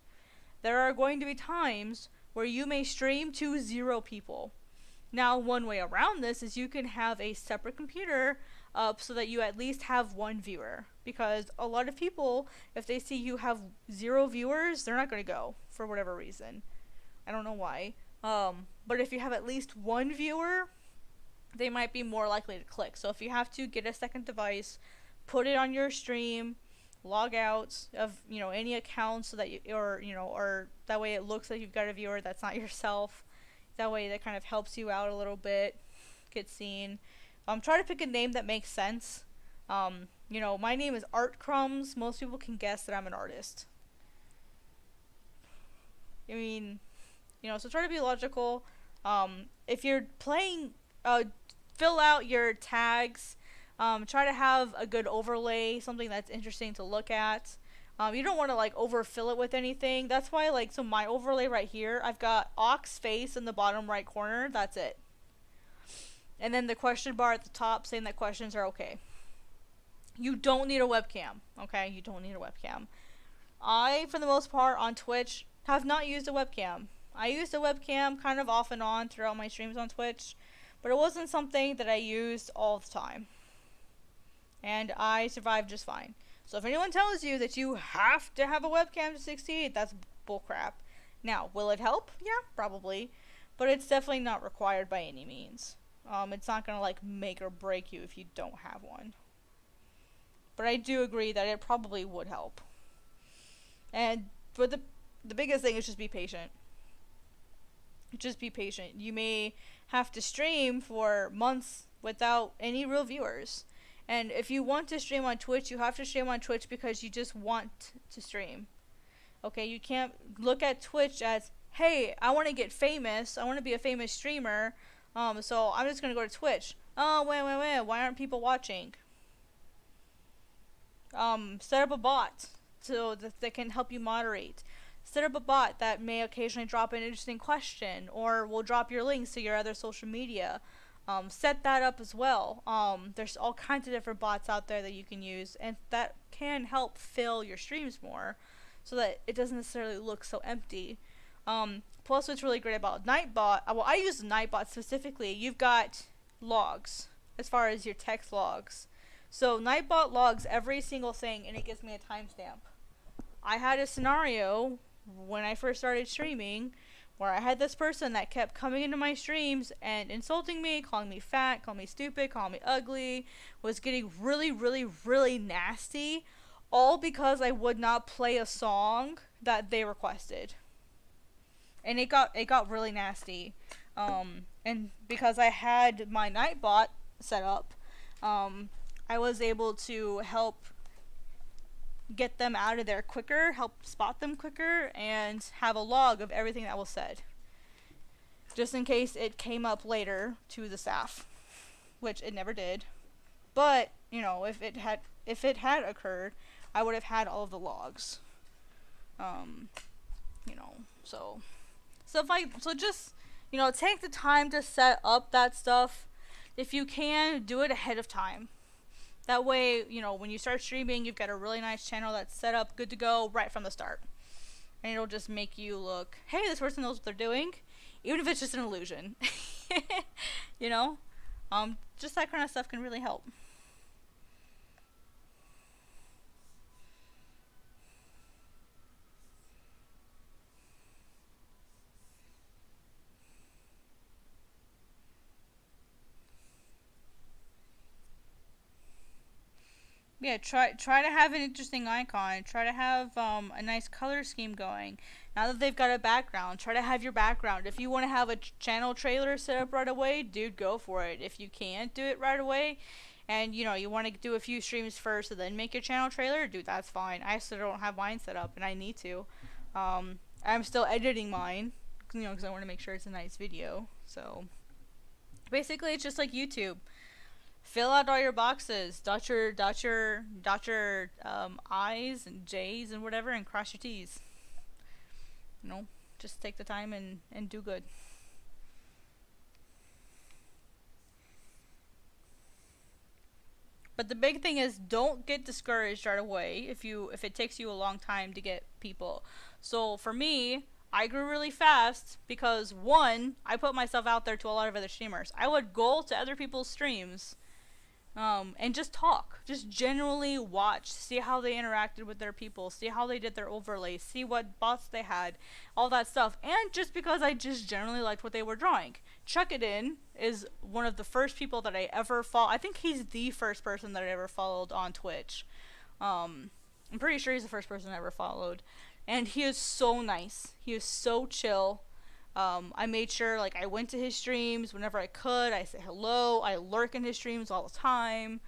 There are going to be times where you may stream to 0 people. Now, one way around this is you can have a separate computer up so that you at least have 1 viewer. Because a lot of people, if they see you have 0 viewers, they're not going to go for whatever reason. I don't know why. But if you have at least 1 viewer, they might be more likely to click. So if you have to get a second device, put it on your stream, log out of any accounts so that or that way it looks like you've got a viewer that's not yourself. That way that kind of helps you out a little bit, get seen. Try to pick a name that makes sense. My name is Art Crumbs. Most people can guess that I'm an artist. I mean, so try to be logical. If you're playing, fill out your tags. Try to have a good overlay, something that's interesting to look at. You don't want to overfill it with anything. That's why so my overlay right here, I've got Ox face in the bottom right corner. That's it. And then the question bar at the top saying that questions are okay. You don't need a webcam, okay? You don't need a webcam. I, for the most part, on Twitch, have not used a webcam. I used a webcam kind of off and on throughout my streams on Twitch, but it wasn't something that I used all the time. And I survived just fine. So if anyone tells you that you have to have a webcam to succeed, that's bullcrap. Now, will it help? Yeah, probably. But it's definitely not required by any means. It's not going to make or break you if you don't have one. But I do agree that it probably would help. But the biggest thing is just be patient. Just be patient. You may have to stream for months without any real viewers. And if you want to stream on Twitch, you have to stream on Twitch because you just want to stream. Okay, you can't look at Twitch as, hey, I want to get famous. I want to be a famous streamer. So I'm just going to go to Twitch. Oh, wait. Why aren't people watching? Set up a bot so that can help you moderate. Set up a bot that may occasionally drop an interesting question or will drop your links to your other social media. Set that up as well. There's all kinds of different bots out there that you can use, and that can help fill your streams more so that it doesn't necessarily look so empty. Plus, what's really great about Nightbot, well, I use Nightbot specifically. You've got logs as far as your text logs. So Nightbot logs every single thing, and it gives me a timestamp. I had a scenario when I first started streaming where I had this person that kept coming into my streams and insulting me, calling me fat, calling me stupid, calling me ugly, was getting really, really, really nasty, all because I would not play a song that they requested. And it got really nasty. And because I had my Nightbot set up, I was able to help get them out of there quicker, help spot them quicker, and have a log of everything that was said. Just in case it came up later to the staff, which it never did. But, if it had occurred, I would have had all of the logs. So just, take the time to set up that stuff. If you can, do it ahead of time. That way, when you start streaming, you've got a really nice channel that's set up, good to go, right from the start. And it'll just make you look, hey, this person knows what they're doing, even if it's just an illusion. Just that kind of stuff can really help. Yeah, try to have an interesting icon. Try to have a nice color scheme going. Now that they've got a background, try to have your background. If you want to have a channel trailer set up right away, dude, go for it. If you can't do it right away, and you want to do a few streams first and then make your channel trailer, dude, that's fine. I still don't have mine set up, and I need to. I'm still editing mine, because I want to make sure it's a nice video. So basically, it's just like YouTube. Fill out all your boxes. Dot your I's and J's and whatever, and cross your T's. Just take the time and do good. But the big thing is, don't get discouraged right away if it takes you a long time to get people. So for me, I grew really fast because, one, I put myself out there to a lot of other streamers. I would go to other people's streams and just talk. Just generally watch, see how they interacted with their people, see how they did their overlays, see what bots they had, all that stuff. And just because I just generally liked what they were drawing. Chuck It In is one of the first people that I ever followed. I think he's the first person that I ever followed on Twitch. I'm pretty sure he's the first person I ever followed. And he is so nice. He is so chill. I made sure, I went to his streams whenever I could. I say hello. I lurk in his streams all the time.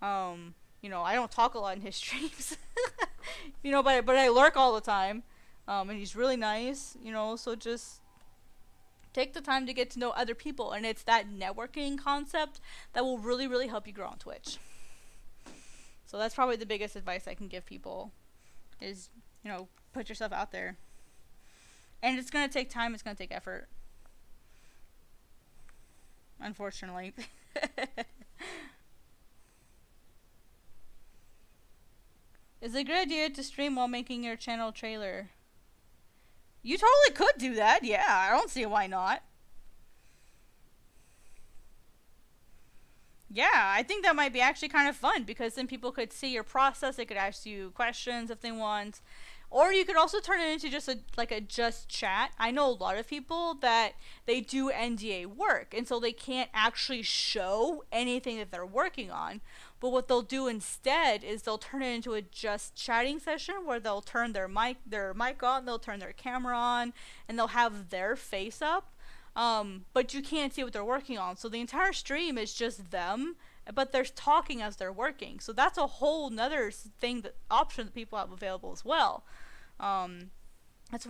I don't talk a lot in his streams. But I lurk all the time. And he's really nice, so just take the time to get to know other people. And it's that networking concept that will really, really help you grow on Twitch. So that's probably the biggest advice I can give people is, put yourself out there. And it's going to take time. It's going to take effort. Unfortunately. Is it a good idea to stream while making your channel trailer? You totally could do that. Yeah, I don't see why not. Yeah, I think that might be actually kind of fun because then people could see your process. They could ask you questions if they want. Or you could also turn it into just a just chat. I know a lot of people that they do NDA work, and so they can't actually show anything that they're working on. But what they'll do instead is they'll turn it into a just chatting session where they'll turn their mic on, they'll turn their camera on, and they'll have their face up. But you can't see what they're working on. So the entire stream is just them, but they're talking as they're working. So that's a whole nother option that people have available as well. That's,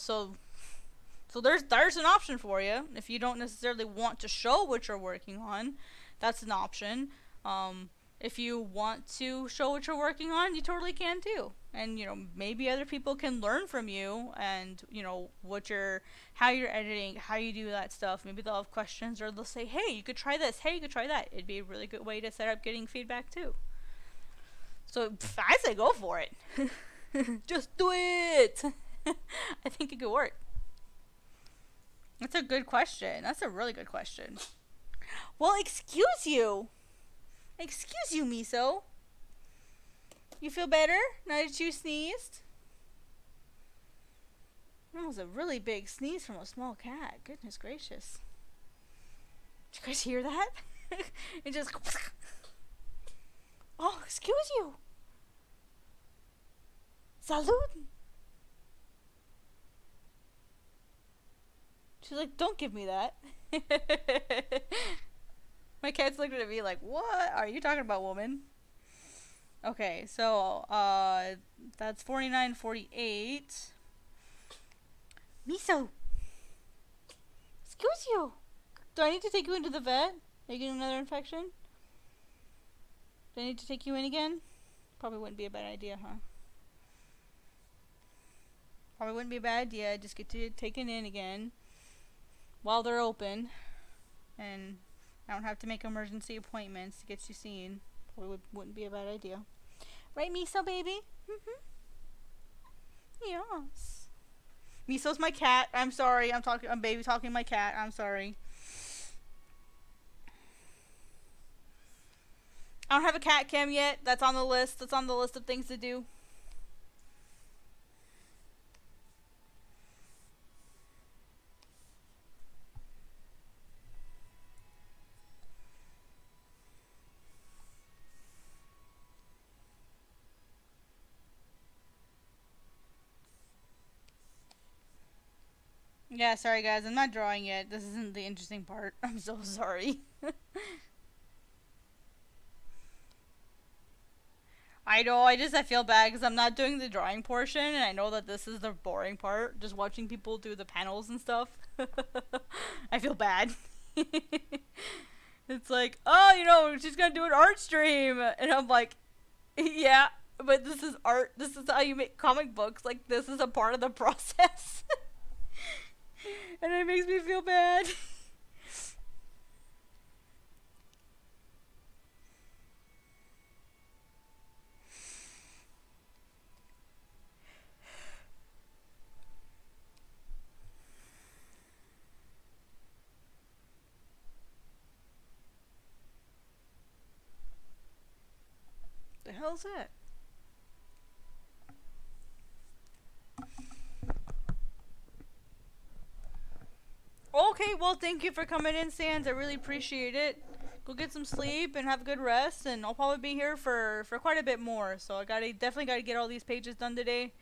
so there's an option for you. If you don't necessarily want to show what you're working on, that's an option. If you want to show what you're working on, you totally can too. And, maybe other people can learn from you and, how you're editing, how you do that stuff. Maybe they'll have questions or they'll say, hey, you could try this. Hey, you could try that. It'd be a really good way to set up getting feedback too. So I say go for it. Just do it. I think it could work. That's a good question. That's a really good question. Well, excuse you. Excuse you, Miso. You feel better now that you sneezed? That was a really big sneeze from a small cat. Goodness gracious. Did you guys hear that? It just... Oh, excuse you. Salud. She's like, don't give me that. My cat's looking at me like, what are you talking about, woman? Okay, so, that's 49.48. Miso! Excuse you! Do I need to take you into the vet? Are you getting another infection? Do I need to take you in again? Probably wouldn't be a bad idea, huh? Probably wouldn't be a bad idea. Just get you taken in again while they're open. And I don't have to make emergency appointments to get you seen. Probably wouldn't be a bad idea. Right, Miso, baby? Mm-hmm. Yes. Miso's my cat. I'm sorry. I'm baby talking my cat. I'm sorry. I don't have a cat cam yet. That's on the list. That's on the list of things to do. Yeah, sorry guys, I'm not drawing yet. This isn't the interesting part. I'm so sorry. I know, I feel bad because I'm not doing the drawing portion, and I know that this is the boring part, just watching people do the panels and stuff. I feel bad. It's like, oh, she's gonna do an art stream, and I'm like, yeah, but this is art. This is how you make comic books. Like, this is a part of the process. And it makes me feel bad. The hell's that? Okay, well, thank you for coming in, Sans. I really appreciate it. Go get some sleep and have a good rest, and I'll probably be here for quite a bit more. So I definitely gotta get all these pages done today.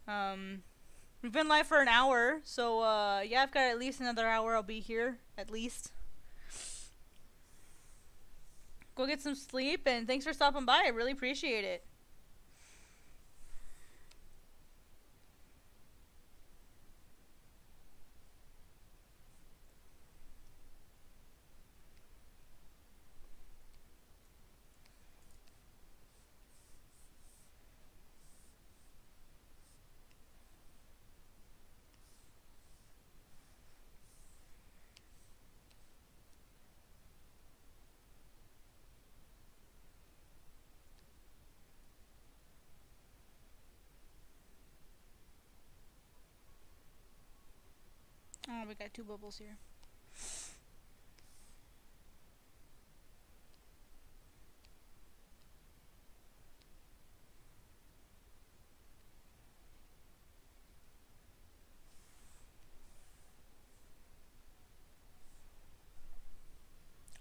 We've been live for an hour, so yeah, I've got at least another hour. I'll be here at least. Go get some sleep, and thanks for stopping by. I really appreciate it. Oh, we got 2 bubbles here.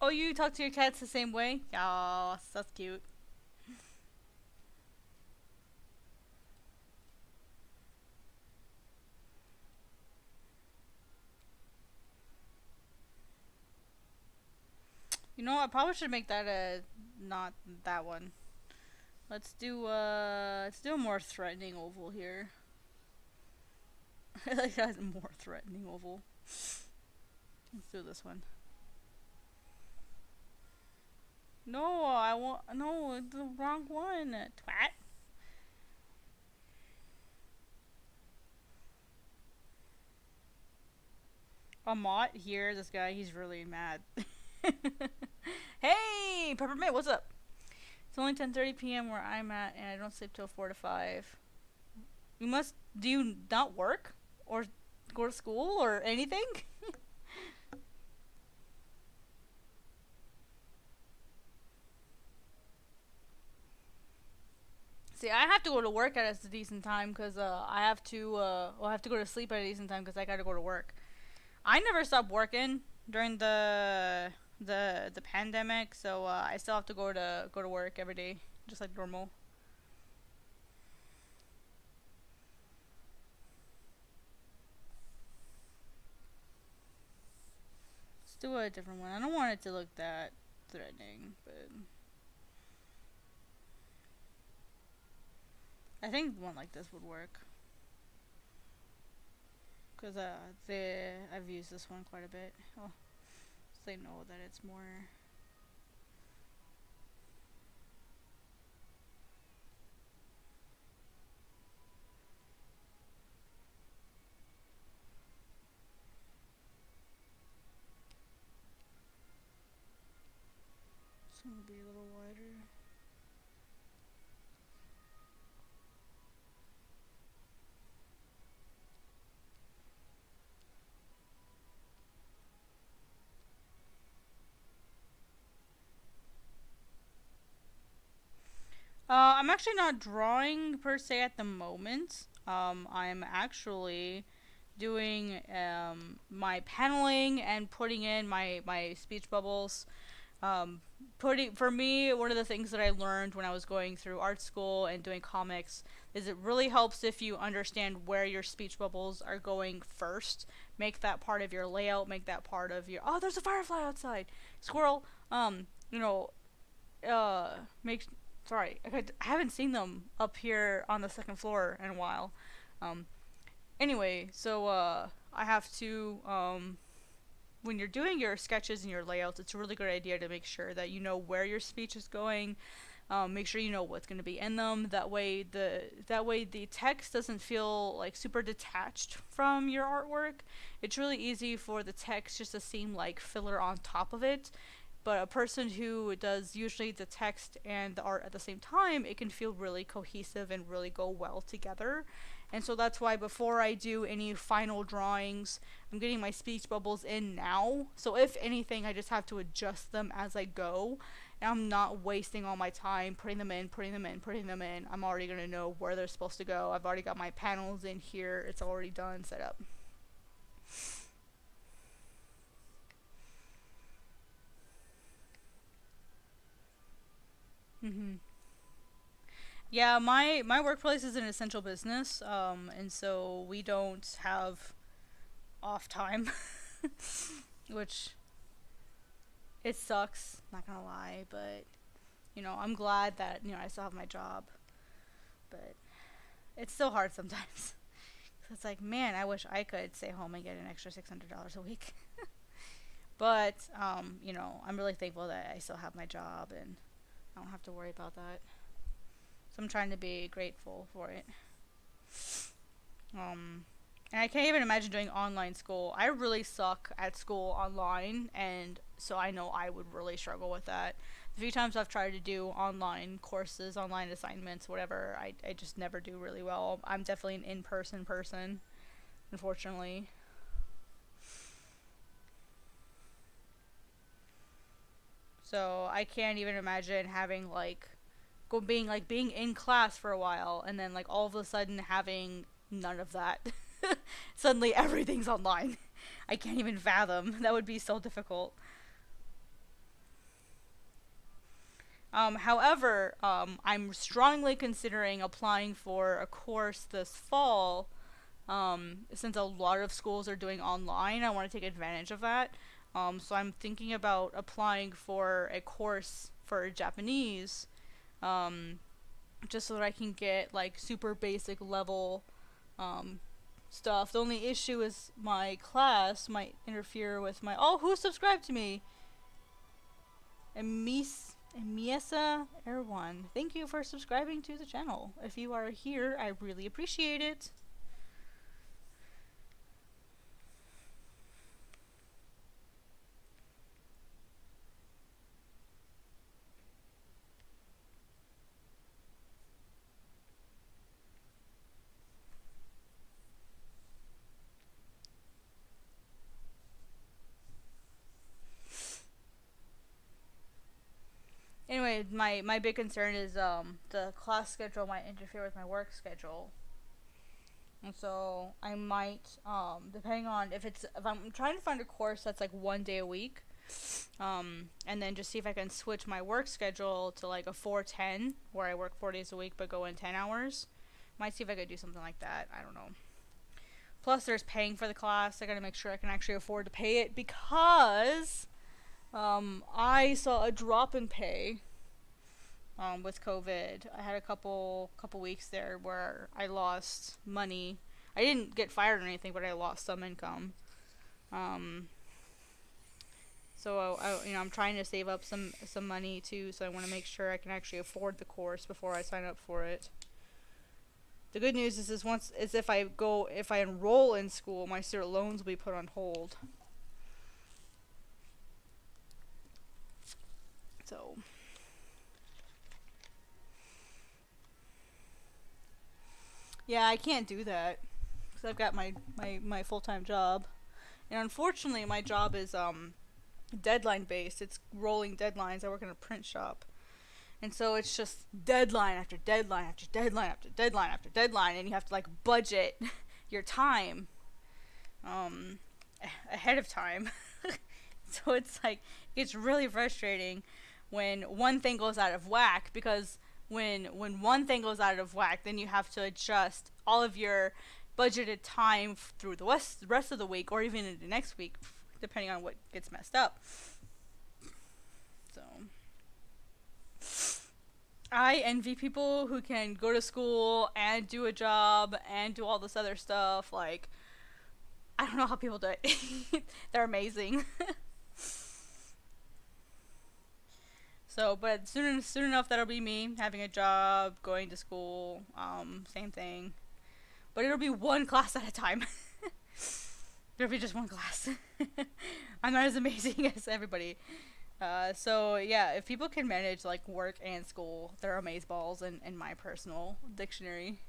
Oh, you talk to your cats the same way? Oh, that's cute. You know, I probably should make that not that one. Let's do a more threatening oval here. I like that more threatening oval. Let's do this one. No, no, the wrong one. Twat. Amat here, this guy, he's really mad. Hey, Peppermint, what's up? It's only 10:30 p.m. where I'm at, and I don't sleep till 4 to 5. Do you not work? Or go to school? Or anything? See, I have to go to work at a decent time, because I have to go to sleep at a decent time, because I gotta go to work. I never stopped working during the pandemic, so I still have to go to work every day, just like normal. Let's do a different one. I don't want it to look that threatening, but I think one like this would work. Because I've used this one quite a bit. Oh, so they know that it's more. It's gonna be a little wider. I'm actually not drawing per se at the moment. I'm actually doing my paneling and putting in my speech bubbles. Um, putting for me, one of the things that I learned when I was going through art school and doing comics is it really helps if you understand where your speech bubbles are going first. Make that part of your layout. Make that part of your. Oh, there's a firefly outside. Squirrel. You know, make. Sorry, I haven't seen them up here on the second floor in a while. Um, anyway, so I have to when you're doing your sketches and your layouts, it's a really good idea to make sure that you know where your speech is going. Make sure you know what's going to be in them. That way the text doesn't feel like super detached from your artwork. It's really easy for the text just to seem like filler on top of it. But a person who does usually the text and the art at the same time, it can feel really cohesive and really go well together. And so that's why before I do any final drawings, I'm getting my speech bubbles in now. So if anything, I just have to adjust them as I go. And I'm not wasting all my time putting them in, putting them in, putting them in. I'm already going to know where they're supposed to go. I've already got my panels in here. It's already done, set up. Mm-hmm. Yeah, my workplace is an essential business, and so we don't have off time, which it sucks. Not gonna lie, but I'm glad that I still have my job, but it's still hard sometimes. It's like, man, I wish I could stay home and get an extra $600 a week. But I'm really thankful that I still have my job and I don't have to worry about that. So I'm trying to be grateful for it. Um, and I can't even imagine doing online school. I really suck at school online, and so I know I would really struggle with that. The few times I've tried to do online courses, online assignments, whatever, I just never do really well. I'm definitely an in-person person, unfortunately. So I can't even imagine having being in class for a while and then like all of a sudden having none of that. Suddenly everything's online. I can't even fathom. That would be so difficult. However, I'm strongly considering applying for a course this fall. Since a lot of schools are doing online, I want to take advantage of that. So I'm thinking about applying for a course for Japanese, um, just so that I can get like super basic level um, stuff. The only issue is my class might interfere with my. Oh, who subscribed to me? Emiesa Erwan. Thank you for subscribing to the channel. If you are here, I really appreciate it. Anyway, my big concern is the class schedule might interfere with my work schedule. And so I might, depending on if I'm trying to find a course that's like 1 day a week, and then just see if I can switch my work schedule to like a 4-10, where I work 4 days a week but go in 10 hours. Might see if I could do something like that. I don't know. Plus, there's paying for the class. I gotta make sure I can actually afford to pay it because I saw a drop in pay with COVID. I had a couple weeks there where I lost money. I didn't get fired or anything, but I lost some income. Um, so I'm trying to save up some money too. So I want to make sure I can actually afford the course before I sign up for it. The good news is if I enroll in school, my student loans will be put on hold. So. Yeah, I can't do that because I've got my full-time job, and unfortunately, my job is deadline based. It's rolling deadlines. I work in a print shop, And so it's just deadline after deadline after deadline after deadline after deadline, and you have to like budget your time um ahead of time. So it's like it's really frustrating when one thing goes out of whack, because when one thing goes out of whack, then you have to adjust all of your budgeted time through the rest of the week, or even into next week, depending on what gets messed up. So I envy people who can go to school and do a job and do all this other stuff. Like, I don't know how people do it. They're amazing. So, but soon enough, that'll be me having a job, going to school, same thing. But it'll be one class at a time. It'll be just one class. I'm not as amazing as everybody. So yeah, if people can manage like work and school, they're amazeballs in my personal dictionary.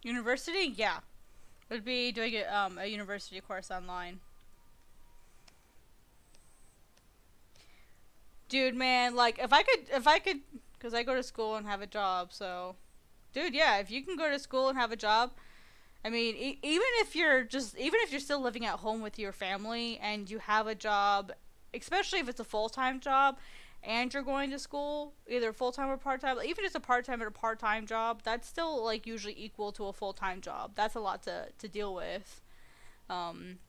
University, yeah, would be doing a university course online. Dude, man, like if I could, because I go to school and have a job, so, dude, yeah, if you can go to school and have a job, I mean, even if you're still living at home with your family and you have a job, especially if it's a full time job, and you're going to school, either full time or part time, even just a part time or a part time job, that's still like usually equal to a full time job. That's a lot to deal with.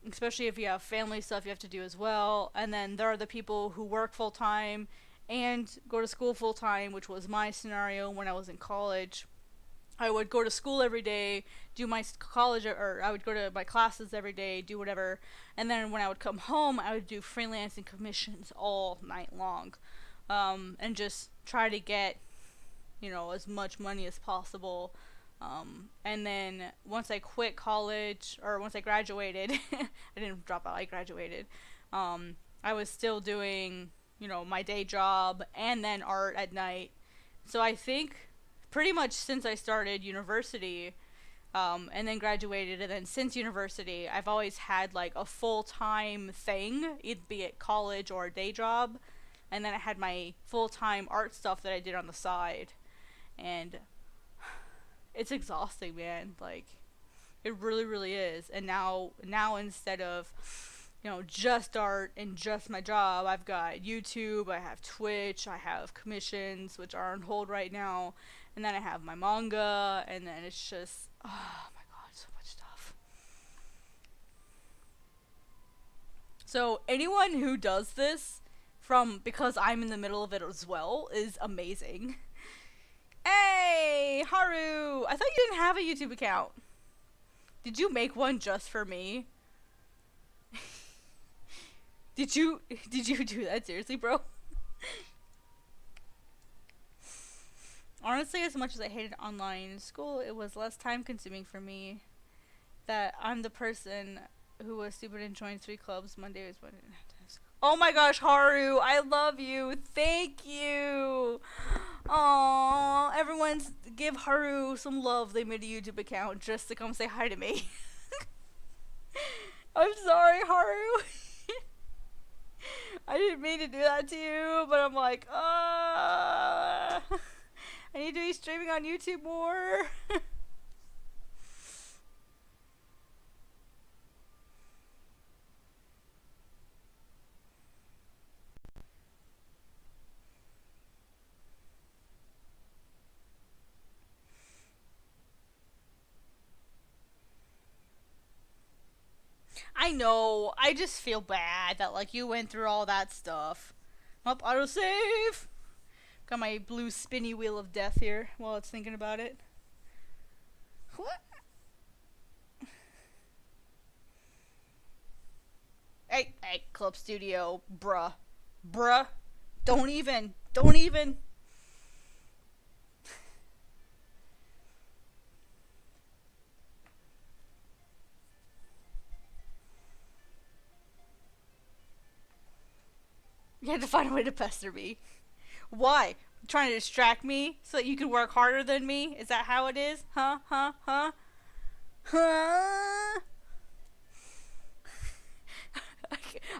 Especially if you have family stuff you have to do as well. And then there are the people who work full time and go to school full time, which was my scenario when I was in college. I would go to school every day, do my college, or I would go to my classes every day, do whatever, and then when I would come home, I would do freelancing commissions all night long, and just try to get, as much money as possible. And then once I quit college, or once I graduated, I didn't drop out, I graduated, I was still doing, my day job and then art at night. So I think pretty much since I started university, and then graduated, and then since university, I've always had like a full-time thing, either be it college or a day job, and then I had my full-time art stuff that I did on the side, and it's exhausting, man. Like, it really, really is. And now instead of, just art and just my job, I've got YouTube, I have Twitch, I have commissions, which are on hold right now, and then I have my manga, and then it's just, oh my god, so much stuff. So anyone who does this because I'm in the middle of it as well is amazing. Hey, Haru! I thought you didn't have a YouTube account. Did you make one just for me? Did you do that seriously, bro? Honestly, as much as I hated online school, it was less time consuming for me. That I'm the person who was stupid and joined 3 clubs. Monday was Monday. Oh my gosh, Haru, I love you. Thank you. Aww, everyone's give Haru some love. They made a YouTube account just to come say hi to me. I'm sorry, Haru. I didn't mean to do that to you, but I'm like, I need to be streaming on YouTube more. I know. I just feel bad that like you went through all that stuff. Up, autosave. Got my blue spinny wheel of death here while it's thinking about it. What? Hey, Club Studio, bruh. Don't even. You had to find a way to pester me. Why? Trying to distract me so that you can work harder than me? Is that how it is? Huh?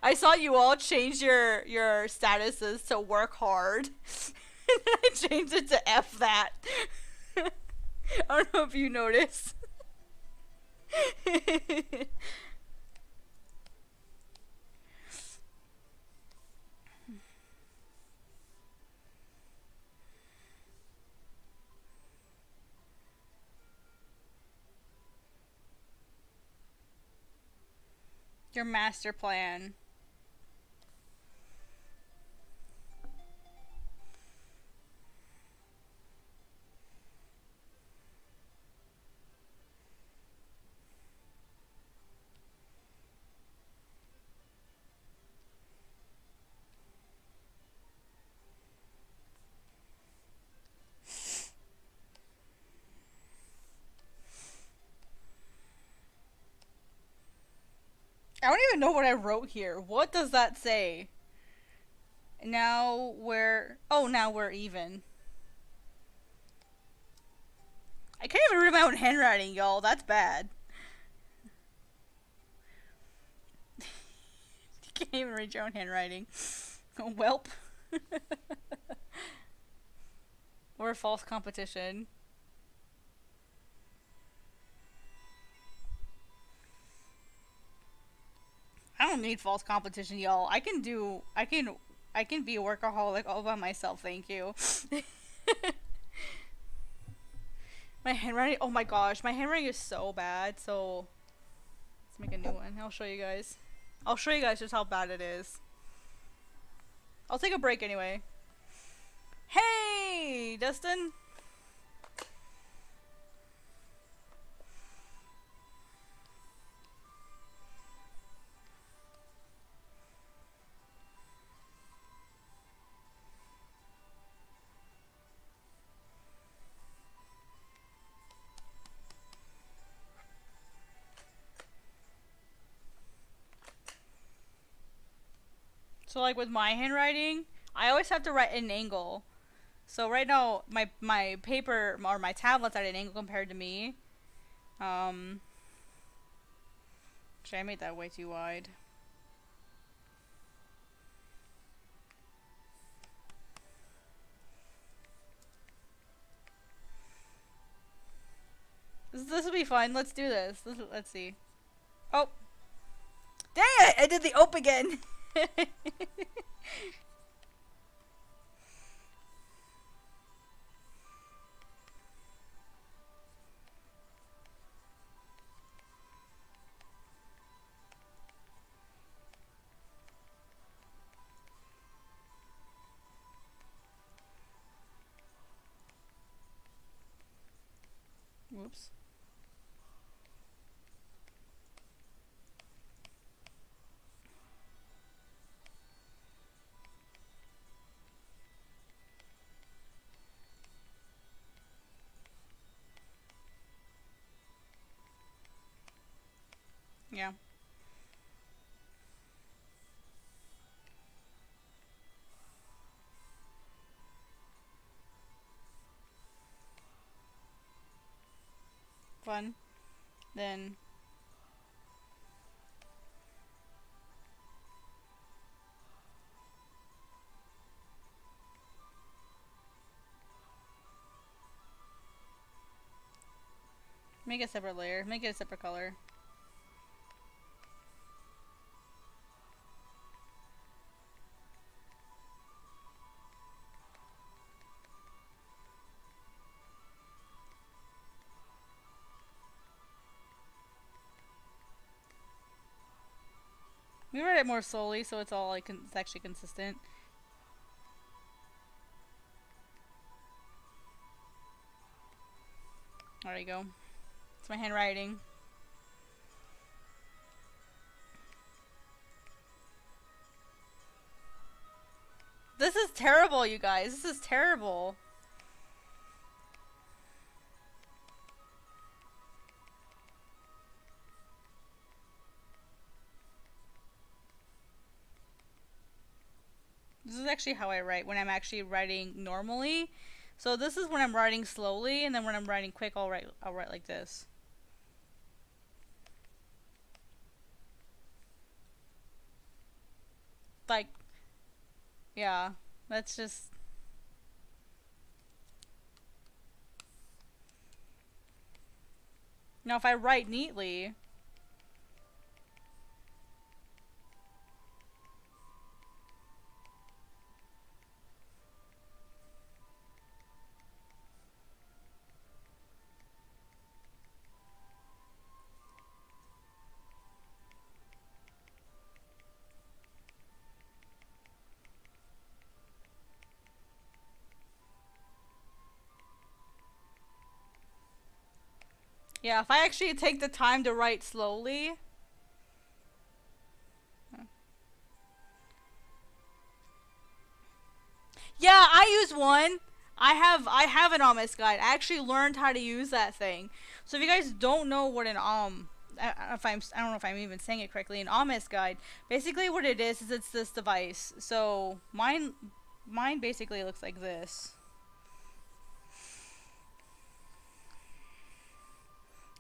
I saw you all change your statuses to work hard. And then I changed it to F that. I don't know if you noticed. Your master plan. I don't even know what I wrote here. What does that say? Now we're even. I can't even read my own handwriting, y'all. That's bad. You can't even read your own handwriting. Oh, welp. Or a false competition. I don't need false competition, y'all. I can be a workaholic all by myself, thank you. My handwriting, oh my gosh, my handwriting is so bad, so let's make a new one. I'll show you guys. I'll show you guys just how bad it is. I'll take a break anyway. Hey, Dustin. So like with my handwriting, I always have to write at an angle. So right now, my paper or my tablet's at an angle compared to me. Actually, I made that way too wide. This will be fun. Let's do this. Let's see. Oh, dang it! I did the ope again. Whoops. Yeah. Fun. Then make a separate layer. Make it a separate color. We read it more slowly, so it's all like it's actually consistent. There you go. It's my handwriting. This is terrible, you guys. This is terrible. This is actually how I write when I'm actually writing normally. So this is when I'm writing slowly, and then when I'm writing quick, I'll write like this. Like, yeah, that's just. Now, if I write neatly, yeah, if I actually take the time to write slowly. Yeah, I use one. I have an Amish guide. I actually learned how to use that thing. So if you guys don't know what an I don't know if I'm even saying it correctly, an Amish guide. Basically what it is it's this device. So mine basically looks like this.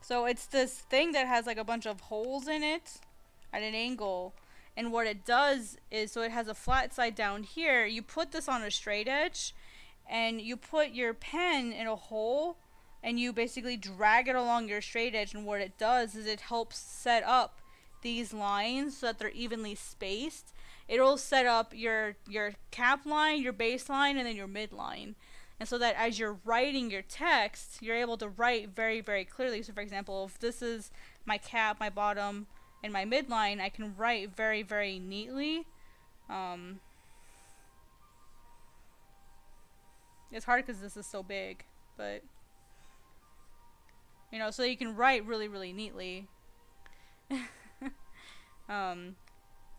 So it's this thing that has like a bunch of holes in it at an angle. And what it does is, so it has a flat side down here. You put this on a straight edge, and you put your pen in a hole, and you basically drag it along your straight edge. And what it does is it helps set up these lines so that they're evenly spaced. It'll set up your cap line, your base line, and then your midline. And so that as you're writing your text, you're able to write very, very clearly. So for example, if this is my cap, my bottom, and my midline, I can write very, very neatly. It's hard because this is so big, but you know, so you can write really, really neatly.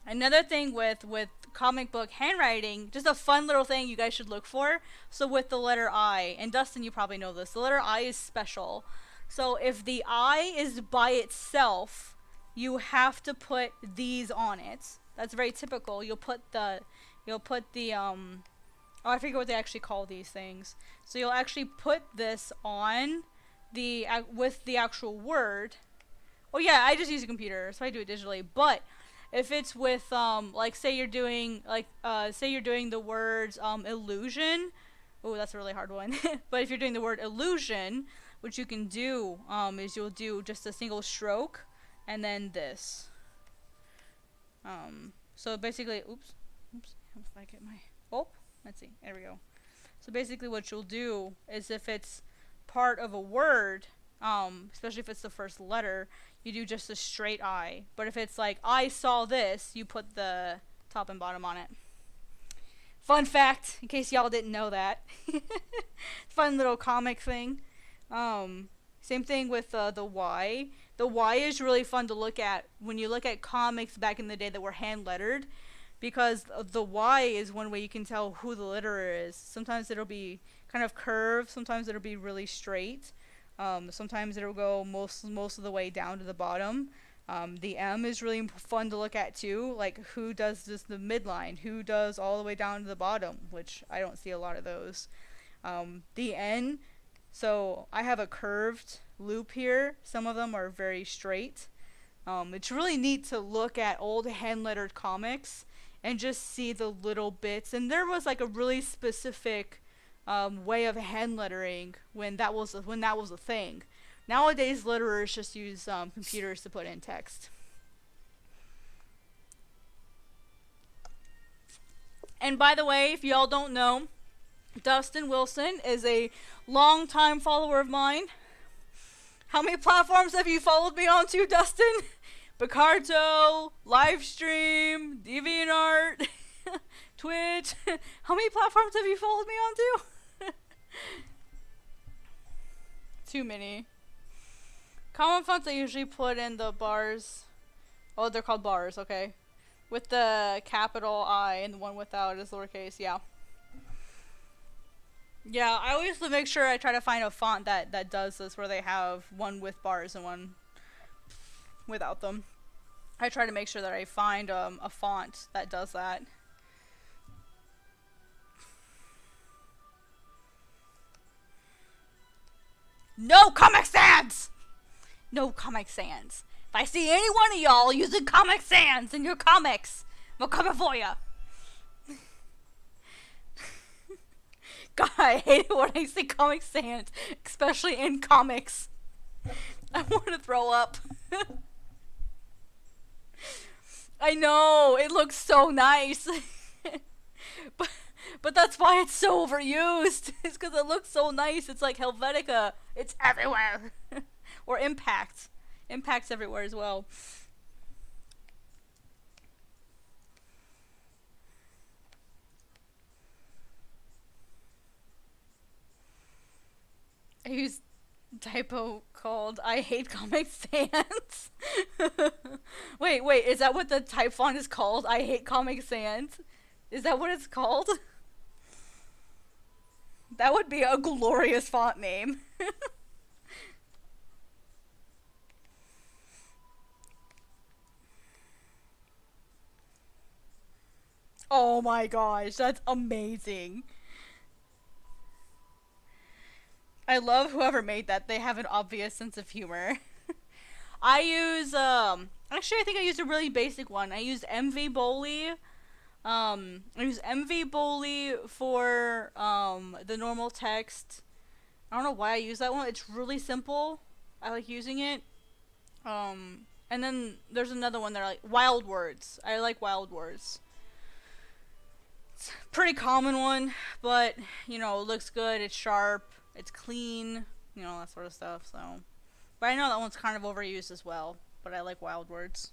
Another thing with comic book handwriting, just a fun little thing you guys should look for. So with the letter I, and Dustin, you probably know this, the letter I is special. So if the I is by itself, you have to put these on it. That's very typical. You'll put the oh, I forget what they actually call these things. So you'll actually put this on the with the actual word. Oh yeah, I just use a computer, so I do it digitally. But if it's with like say you're doing the words illusion. Oh, that's a really hard one. But if you're doing the word illusion, what you can do is you'll do just a single stroke and then this. So basically, oops, if I get my, oh, let's see, there we go. So basically what you'll do is if it's part of a word, especially if it's the first letter, you do just a straight I. But if it's like, I saw this, you put the top and bottom on it. Fun fact, in case y'all didn't know that. Fun little comic thing. Same thing with the Y. The Y is really fun to look at when you look at comics back in the day that were hand lettered, because the Y is one way you can tell who the letterer is. Sometimes it'll be kind of curved, sometimes it'll be really straight. Sometimes it'll go most of the way down to the bottom. The M is really fun to look at too, like who does just the midline, who does all the way down to the bottom, which I don't see a lot of those. The N, so I have a curved loop here. Some of them are very straight. It's really neat to look at old hand lettered comics and just see the little bits. And there was like a really specific way of hand lettering when that was a thing. Nowadays, letterers just use computers to put in text. And by the way, if y'all don't know, Dustin Wilson is a longtime follower of mine. How many platforms have you followed me onto, Dustin? Picarto, Livestream, DeviantArt, Twitch. How many platforms have you followed me onto? Too many. Common fonts I usually put in the bars. Oh, they're called bars, okay. With the capital I and the one without is lowercase, yeah. Yeah, I always make sure I try to find a font that does this, where they have one with bars and one without them. I try to make sure that I find a font that does that. No Comic Sans! No Comic Sans. If I see any one of y'all using Comic Sans in your comics, I'm coming for ya. God, I hate it when I see Comic Sans, especially in comics. I want to throw up. I know, it looks so nice. but that's why it's so overused. It's because it looks so nice. It's like Helvetica. It's everywhere. Or Impact. Impact's everywhere as well. I use typo called I hate Comic Sans. wait, is that what the type font is called? I hate Comic Sans? Is that what it's called? That would be a glorious font name. Oh my gosh, that's amazing. I love whoever made that. They have an obvious sense of humor. I use, actually I think I used a really basic one. I used MV Bully. I use MV Bully for, the normal text. I don't know why I use that one. It's really simple. I like using it. And then there's another one that I like, Wild Words. I like Wild Words. It's a pretty common one, but, you know, it looks good, it's sharp, it's clean, you know, that sort of stuff, so. But I know that one's kind of overused as well, but I like Wild Words.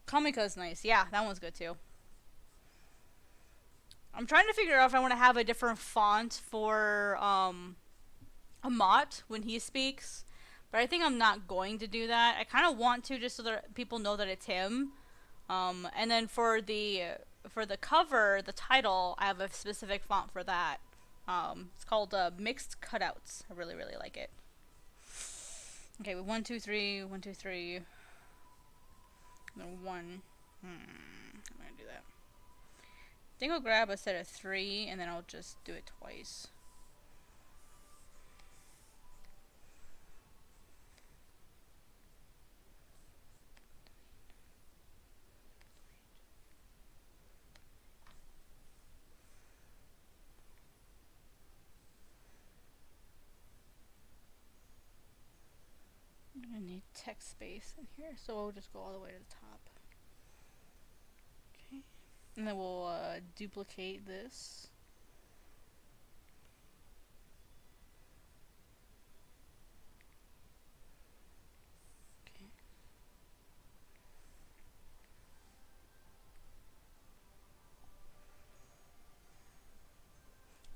Comica's nice, yeah, that one's good too. I'm trying to figure out if I want to have a different font for, Amat when he speaks. But I think I'm not going to do that. I kind of want to, just so that people know that it's him. And then for the cover, the title, I have a specific font for that. It's called Mixed Cutouts. I really, really like it. Okay, 1, 2, 3, 1, 2, 3. No, 1. I'm gonna do that. I think I'll grab a set of 3, and then I'll just do it twice. I need text space in here, so we'll just go all the way to the top. Okay, and then we'll duplicate this. Okay.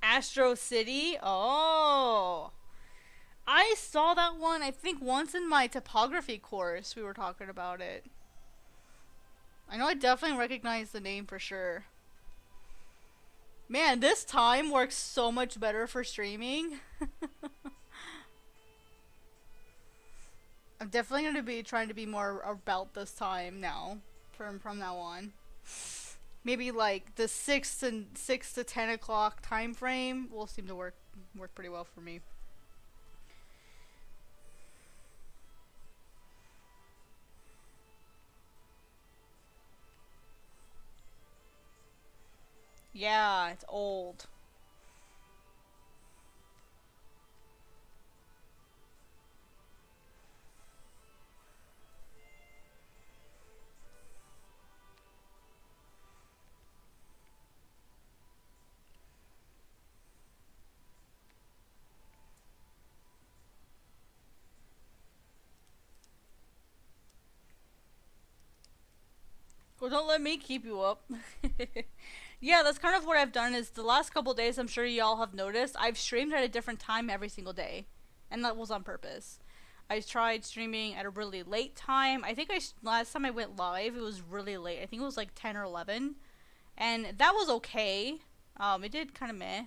Astro City? Oh! I saw that one, I think, once in my topography course. We were talking about it. I know I definitely recognize the name for sure. Man, this time works so much better for streaming. I'm definitely going to be trying to be more about this time now. From now on. Maybe like the 6 to 10 o'clock time frame will seem to work pretty well for me. Yeah, it's old. don't let me keep you up. Yeah, that's kind of what I've done is the last couple days, I'm sure y'all have noticed, I've streamed at a different time every single day. And that was on purpose. I tried streaming at a really late time. I think last time I went live, it was really late. I think it was like 10 or 11. And that was okay. It did kind of meh.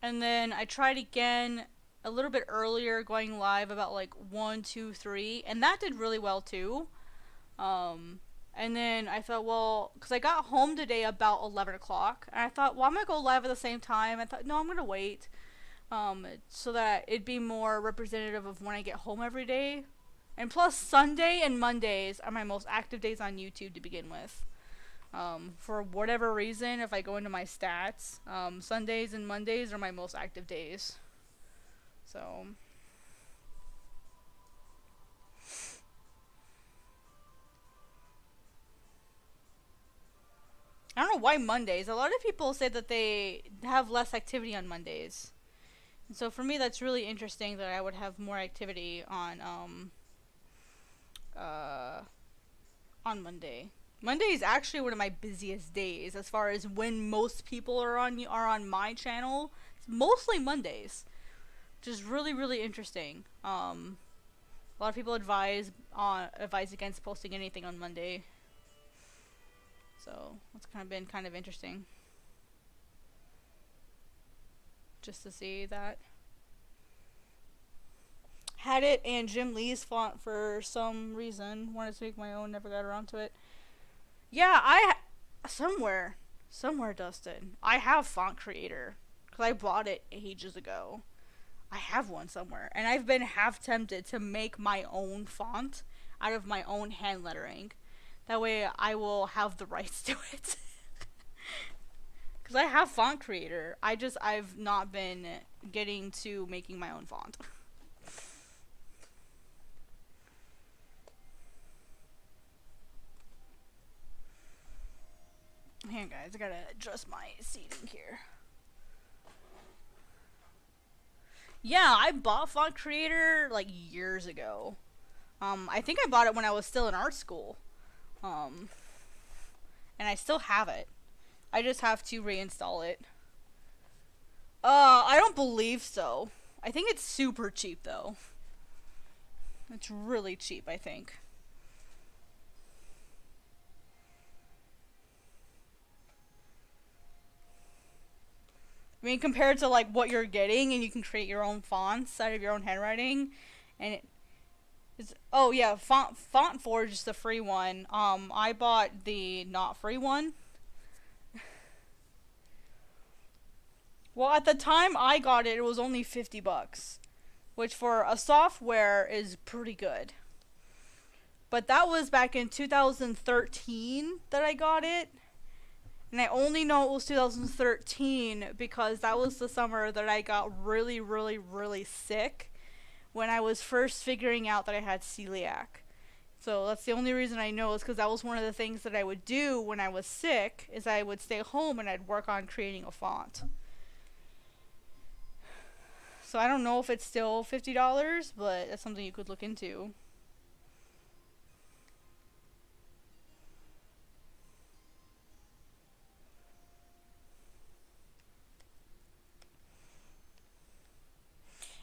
And then I tried again a little bit earlier, going live about like 1, 2, 3. And that did really well too. And then I thought, well, because I got home today about 11 o'clock. And I thought, well, I'm going to go live at the same time. I thought, no, I'm going to wait. So that it'd be more representative of when I get home every day. And plus, Sunday and Mondays are my most active days on YouTube to begin with. For whatever reason, if I go into my stats, Sundays and Mondays are my most active days. So... I don't know why Mondays. A lot of people say that they have less activity on Mondays. And so for me, that's really interesting that I would have more activity on Monday. Monday is actually one of my busiest days as far as when most people are on my channel. It's mostly Mondays, which is really, really interesting. A lot of people advise against posting anything on Monday. So that's been kind of interesting. Just to see that. Had it and Jim Lee's font for some reason. Wanted to make my own, never got around to it. Yeah, somewhere, Dustin. I have Font Creator. Because I bought it ages ago. I have one somewhere. And I've been half tempted to make my own font out of my own hand lettering. That way I will have the rights to it. Because I have Font Creator. I've not been getting to making my own font. Hang on, guys. I gotta adjust my seating here. Yeah, I bought Font Creator like years ago. I think I bought it when I was still in art school. And I still have it. I just have to reinstall it. I don't believe so. I think it's super cheap though. It's really cheap, I think. I mean, compared to like what you're getting, and you can create your own fonts out of your own handwriting, and oh yeah, Font Forge is the free one. I bought the not free one. Well, at the time I got it, it was only $50, which for a software is pretty good. But that was back in 2013 that I got it. And I only know it was 2013 because that was the summer that I got really, really, really sick when I was first figuring out that I had celiac. So that's the only reason I know is because that was one of the things that I would do when I was sick is I would stay home and I'd work on creating a font. So I don't know if it's still $50, but that's something you could look into.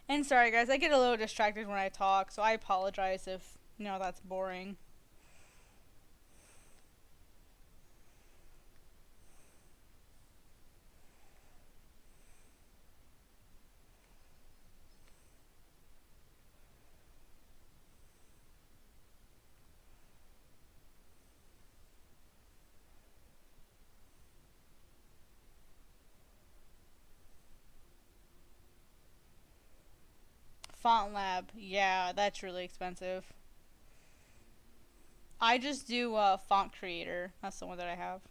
And sorry guys, I get a little distracted when I talk, so I apologize if, that's boring. Font Lab, yeah, that's really expensive. I just do Font Creator. That's the one that I have.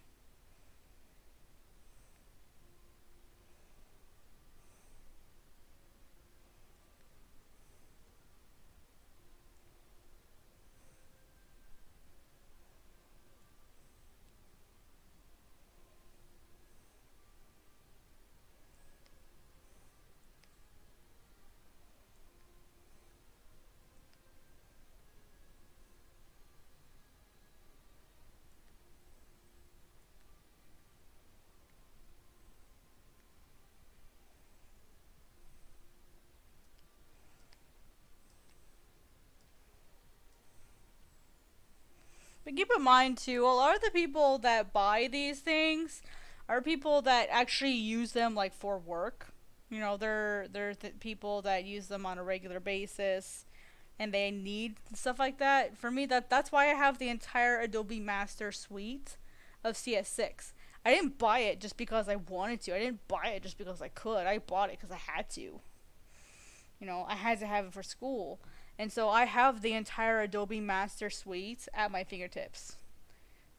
But keep in mind too, a lot of the people that buy these things are people that actually use them like for work. You know, they're people that use them on a regular basis, and they need stuff like that. For me, that's why I have the entire Adobe Master suite of CS6. I didn't buy it just because I wanted to. I didn't buy it just because I could. I bought it because I had to. You know, I had to have it for school. And so I have the entire Adobe Master suite at my fingertips.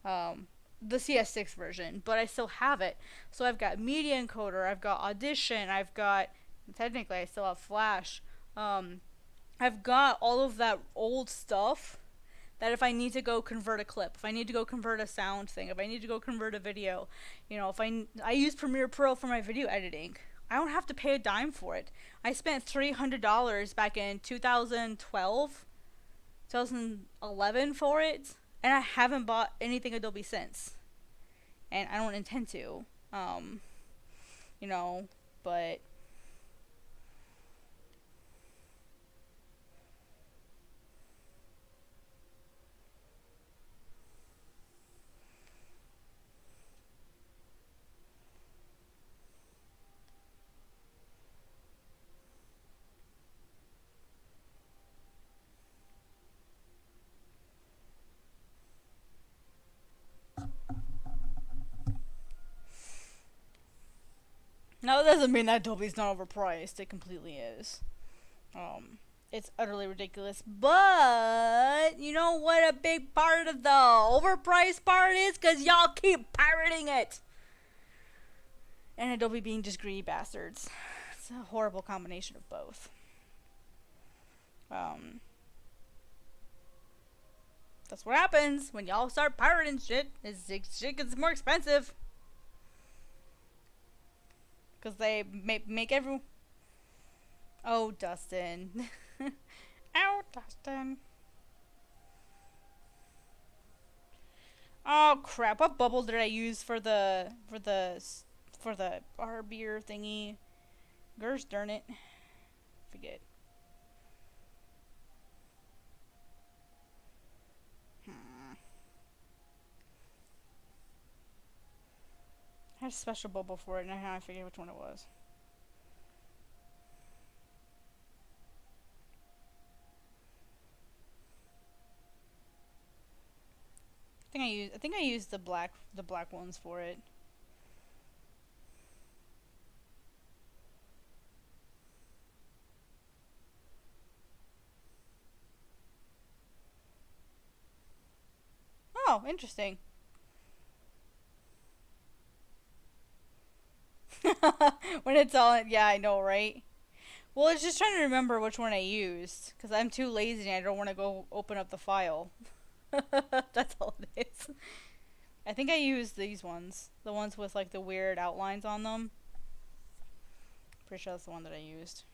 The CS6 version, but I still have it. So I've got Media Encoder, I've got Audition, I've got, technically I still have Flash. I've got all of that old stuff that if I need to go convert a clip, if I need to go convert a sound thing, if I need to go convert a video, you know, if I use Premiere Pro for my video editing, I don't have to pay a dime for it. I spent $300 back in 2012, 2011 for it, and I haven't bought anything Adobe since. And I don't intend to. You know, but now that doesn't mean that Adobe's not overpriced. It completely is. It's utterly ridiculous. But you know what a big part of the overpriced part is? Because y'all keep pirating it. And Adobe being just greedy bastards. It's a horrible combination of both. That's what happens when y'all start pirating shit. Shit gets more expensive. Because they make everyone... Oh, Dustin. Oh, Dustin. Oh, crap. What bubble did I use for the our beer thingy? Gosh darn it. Forget. I had a special bubble for it, and now I forget which one it was. I think I used the black ones for it. Oh, interesting. When it's all, yeah, I know, right? Well, it's just trying to remember which one I used, because I'm too lazy and I don't want to go open up the file. That's all it is. I think I used these ones. The ones with, like, the weird outlines on them. Pretty sure that's the one that I used.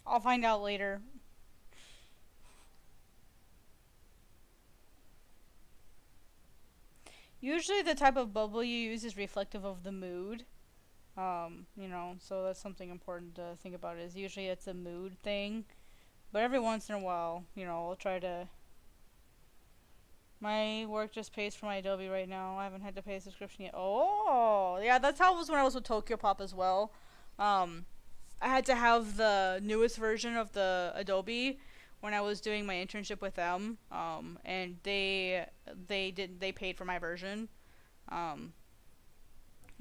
I'll find out later. Usually the type of bubble you use is reflective of the mood. You know, so that's something important to think about, is usually it's a mood thing. But every once in a while, you know, I'll try to... My work just pays for my Adobe right now. I haven't had to pay a subscription yet. Oh, yeah, that's how it was when I was with Tokyo Pop as well. I had to have the newest version of the Adobe when I was doing my internship with them, and they paid for my version, and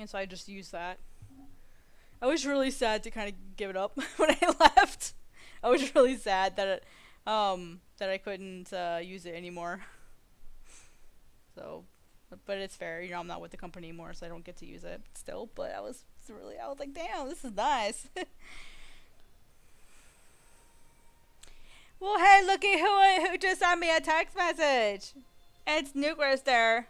so I just used that. I was really sad to kind of give it up when I left. I was really sad that I couldn't use it anymore. So, but it's fair, you know, I'm not with the company anymore, so I don't get to use it still. But I was like, damn, this is nice. Well, hey, looky who just sent me a text message. It's Nucleus there.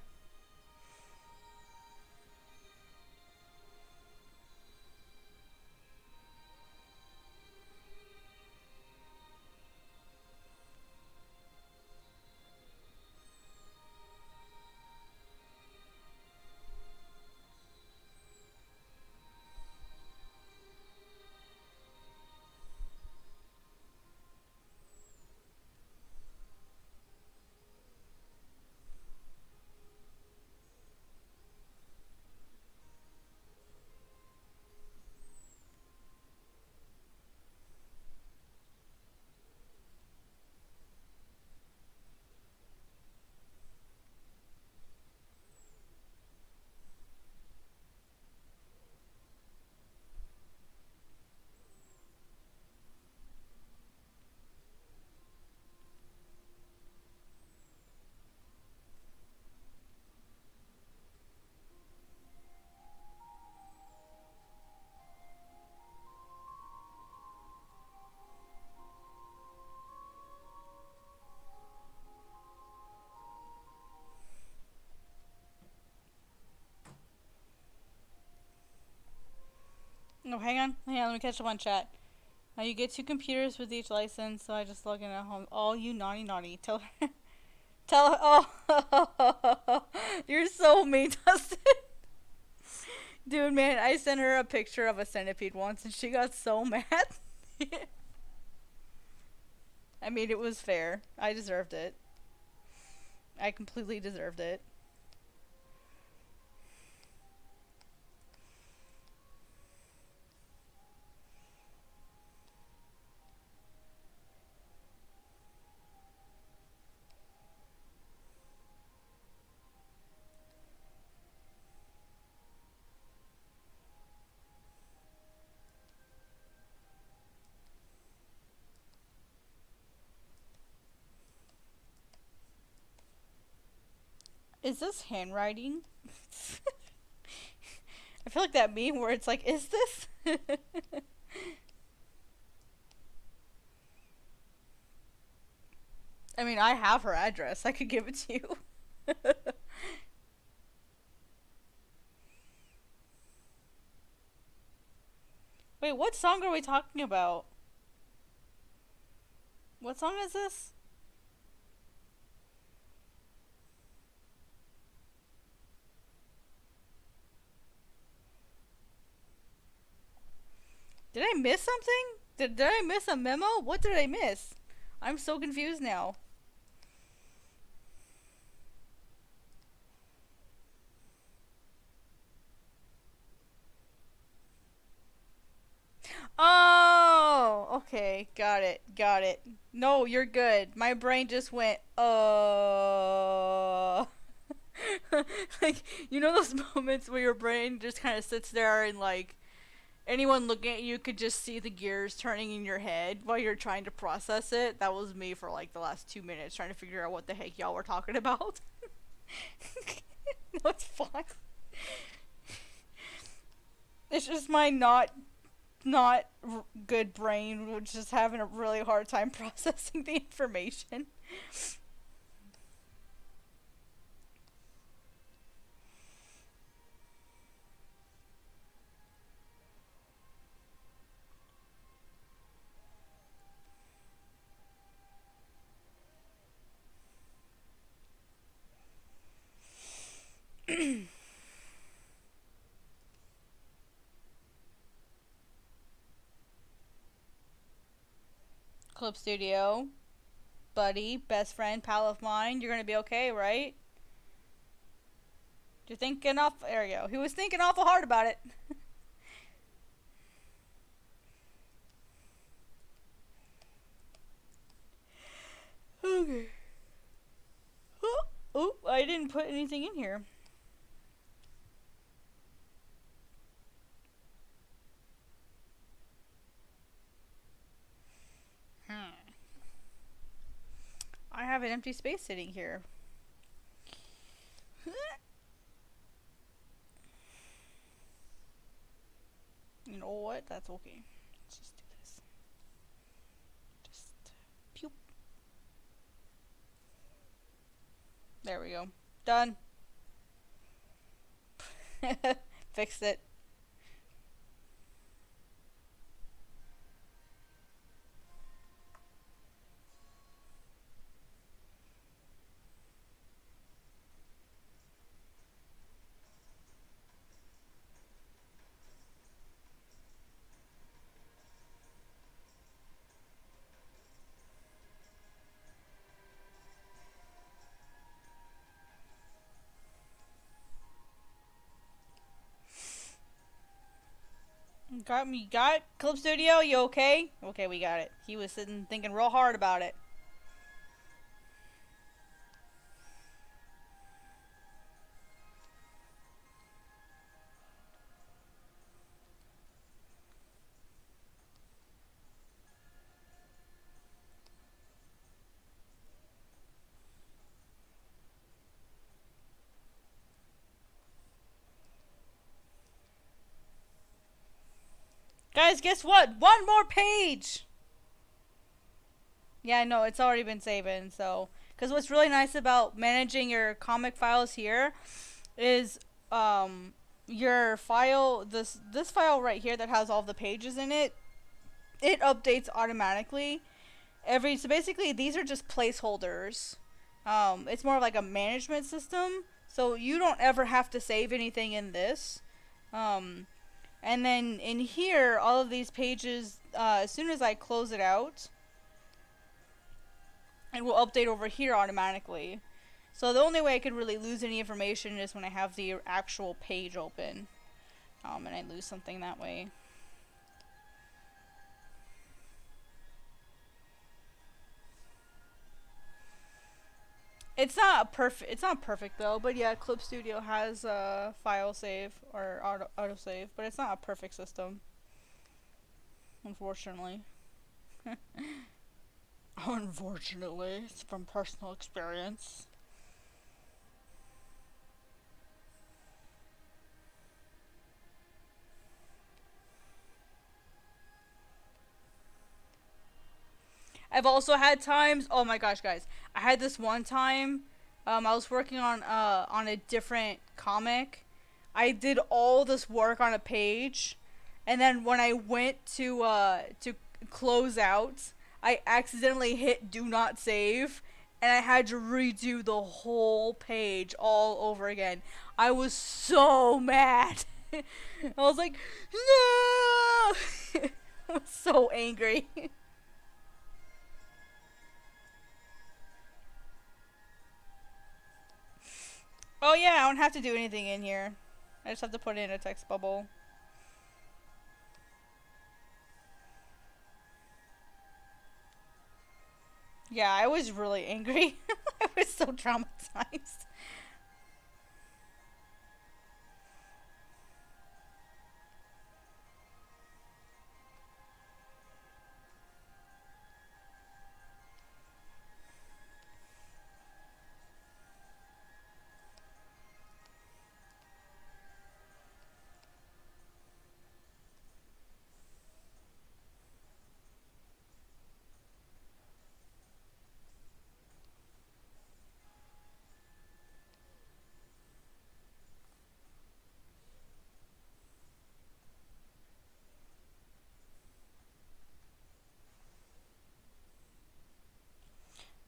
No, hang on, let me catch up on chat. Now you get two computers with each license, so I just log in at home. Oh, you naughty. Tell her. Tell her. Oh, you're so mean, Dustin. Dude, man, I sent her a picture of a centipede once, and she got so mad. I mean, it was fair. I deserved it. I completely deserved it. Is this handwriting? I feel like that meme where it's like, is this? I mean, I have her address. I could give it to you. Wait, what song are we talking about? What song is this? Did I miss something? Did I miss a memo? What did I miss? I'm so confused now. Oh, okay. Got it. Got it. No, you're good. My brain just went, like, you know those moments where your brain just kind of sits there and, like, anyone looking at you could just see the gears turning in your head while you're trying to process it? That was me for, like, the last 2 minutes trying to figure out what the heck y'all were talking about. No, it's fine. It's just my not good brain was just having a really hard time processing the information. Clip Studio, buddy, best friend, pal of mine, you're gonna be okay, right? You're thinking off. There you go. He was thinking awful hard about it. Okay. Oh, I didn't put anything in here. I have an empty space sitting here. You know what? That's okay. Let's just do this. Just pew. There we go. Done. Fixed it. Got it? Clip Studio, you okay? Okay, we got it. He was sitting thinking real hard about it. Guys, guess what? One more page! Yeah, I know, it's already been saving, so... Because what's really nice about managing your comic files here is, your file, this file right here that has all the pages in it, it updates automatically. So basically these are just placeholders. It's more like a management system, so you don't ever have to save anything in this. Um, and then in here, all of these pages, as soon as I close it out, it will update over here automatically. So the only way I could really lose any information is when I have the actual page open, and I lose something that way. It's not perfect. It's not perfect though. But yeah, Clip Studio has a file save or auto save, but it's not a perfect system, unfortunately. Unfortunately, it's from personal experience. I've also had times. Oh my gosh, guys! I had this one time. I was working on a different comic. I did all this work on a page, and then when I went to close out, I accidentally hit do not save, and I had to redo the whole page all over again. I was so mad. I was like, no! I was so angry. Oh yeah, I don't have to do anything in here. I just have to put in a text bubble. Yeah, I was really angry. I was so traumatized.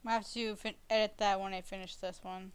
I have to edit that when I finish this one.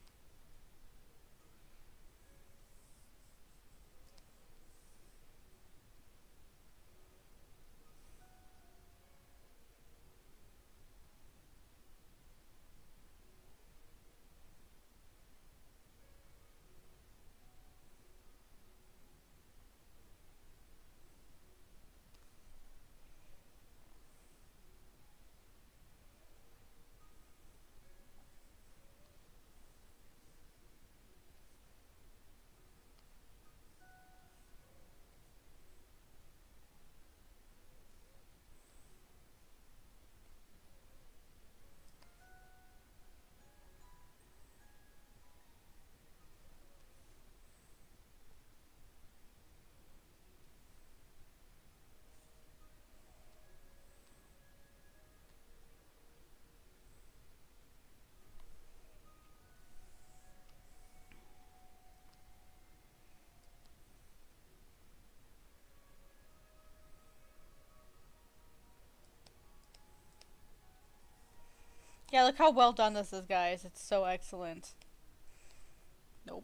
Yeah, look how well done this is, guys. It's so excellent. Nope.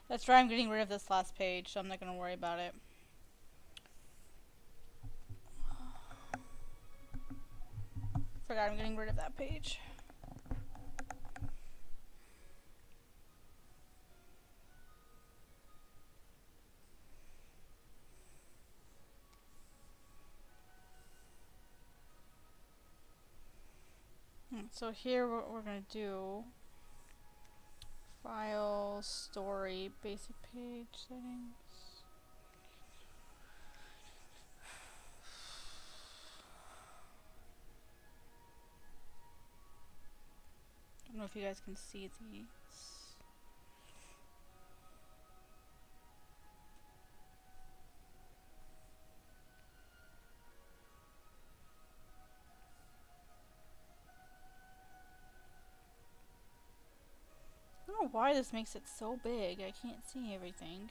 That's right, I'm getting rid of this last page, so I'm not gonna worry about it. Forgot I'm getting rid of that page. So here what we're gonna do, file, story, basic page settings. know if you guys can see these. I don't know why this makes it so big. I can't see everything.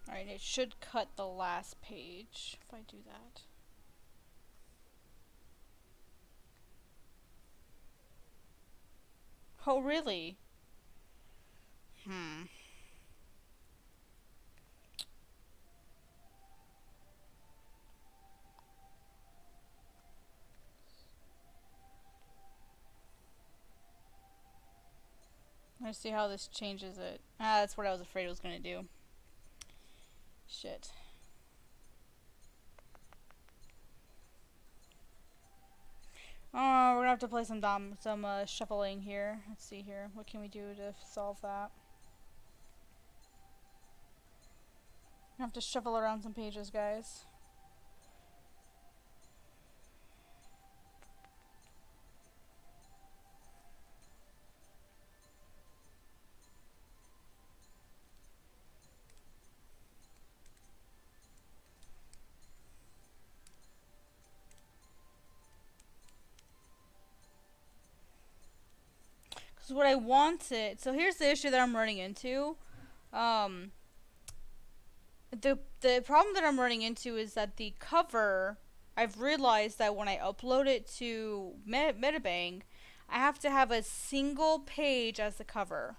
Alright, it should cut the last page if I do that. Oh, really? Let's see how this changes it. Ah, that's what I was afraid it was gonna do. Shit. Oh, we're gonna have to play some shuffling here. Let's see here. What can we do to solve that? I have to shuffle around some pages, guys. Because what I wanted... So here's the issue that I'm running into. The problem that I'm running into is that the cover... I've realized that when I upload it to Metabang, I have to have a single page as the cover.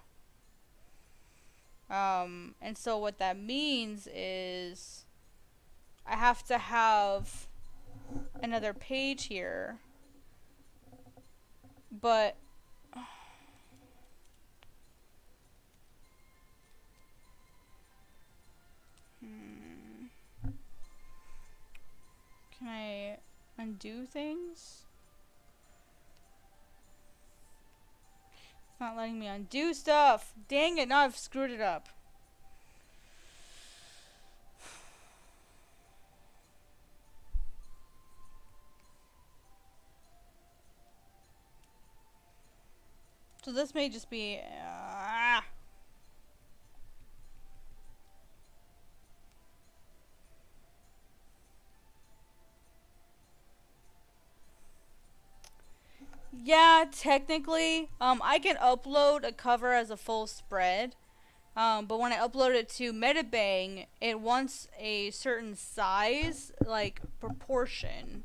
And so what that means is I have to have another page here. But can I undo things? It's not letting me undo stuff. Dang it, now I've screwed it up. So this may just be... Yeah, technically, I can upload a cover as a full spread, but when I upload it to Metabang, it wants a certain size, like, proportion,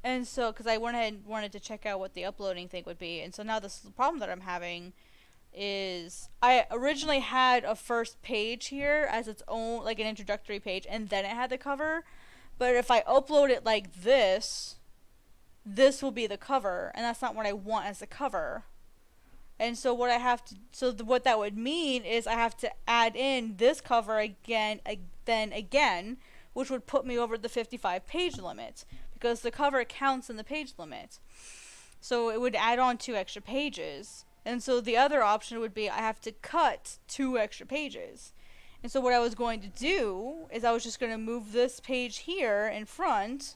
and so, because I went ahead and wanted to check out what the uploading thing would be, and so now this is the problem that I'm having, is, I originally had a first page here as its own, like, an introductory page, and then it had the cover, but if I upload it like this will be the cover, and that's not what I want as the cover. And so what I have to, what that would mean is I have to add in this cover again, then again, which would put me over the 55 page limit, because the cover counts in the page limit. So it would add on 2 extra pages. And so the other option would be I have to cut 2 extra pages. And so what I was going to do is I was just going to move this page here in front.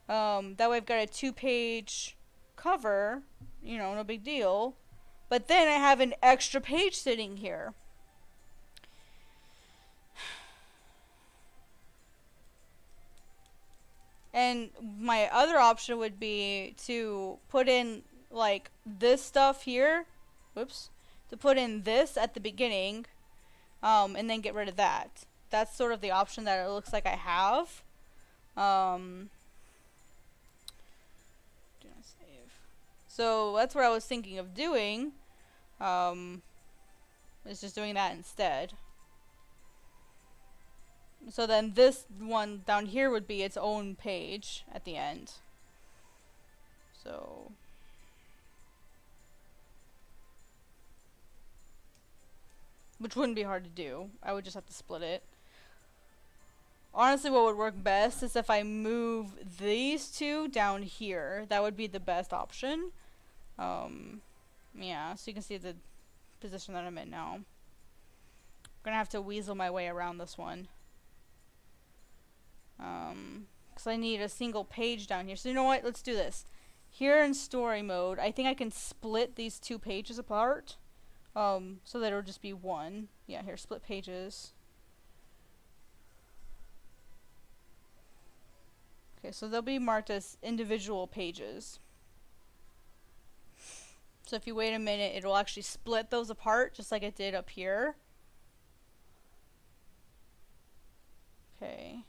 That way I've got a 2-page cover, you know, no big deal. But then I have an extra page sitting here. And my other option would be to put in, like, this stuff here. Whoops. To put in this at the beginning, and then get rid of that. That's sort of the option that it looks like I have. So that's what I was thinking of doing, is just doing that instead. So then this one down here would be its own page at the end. So which wouldn't be hard to do. I would just have to split it. Honestly, what would work best is if I move these two down here. That would be the best option. Yeah, so you can see the position that I'm in now. I'm gonna have to weasel my way around this one. Because I need a single page down here. So you know what? Let's do this. Here in story mode, I think I can split these two pages apart. So that it'll just be one. Yeah, here, split pages. Okay, so they'll be marked as individual pages. So if you wait a minute, it'll actually split those apart, just like it did up here. Okay.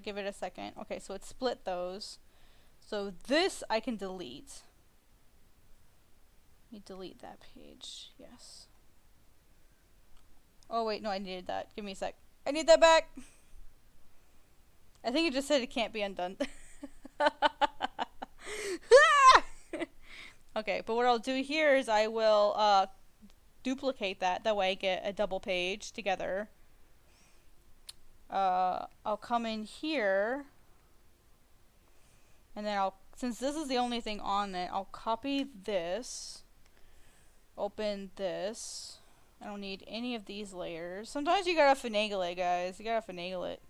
Give it a second. Okay, so it split those. So this I can delete. Let me delete that page. Yes. Oh wait, no, I needed that. Give me a sec. I need that back! I think it just said it can't be undone. Okay, but what I'll do here is I will duplicate that. That way I get a double page together. I'll come in here, and then since this is the only thing on it, I'll copy this, open this. I don't need any of these layers. Sometimes you gotta finagle it, guys. You gotta finagle it.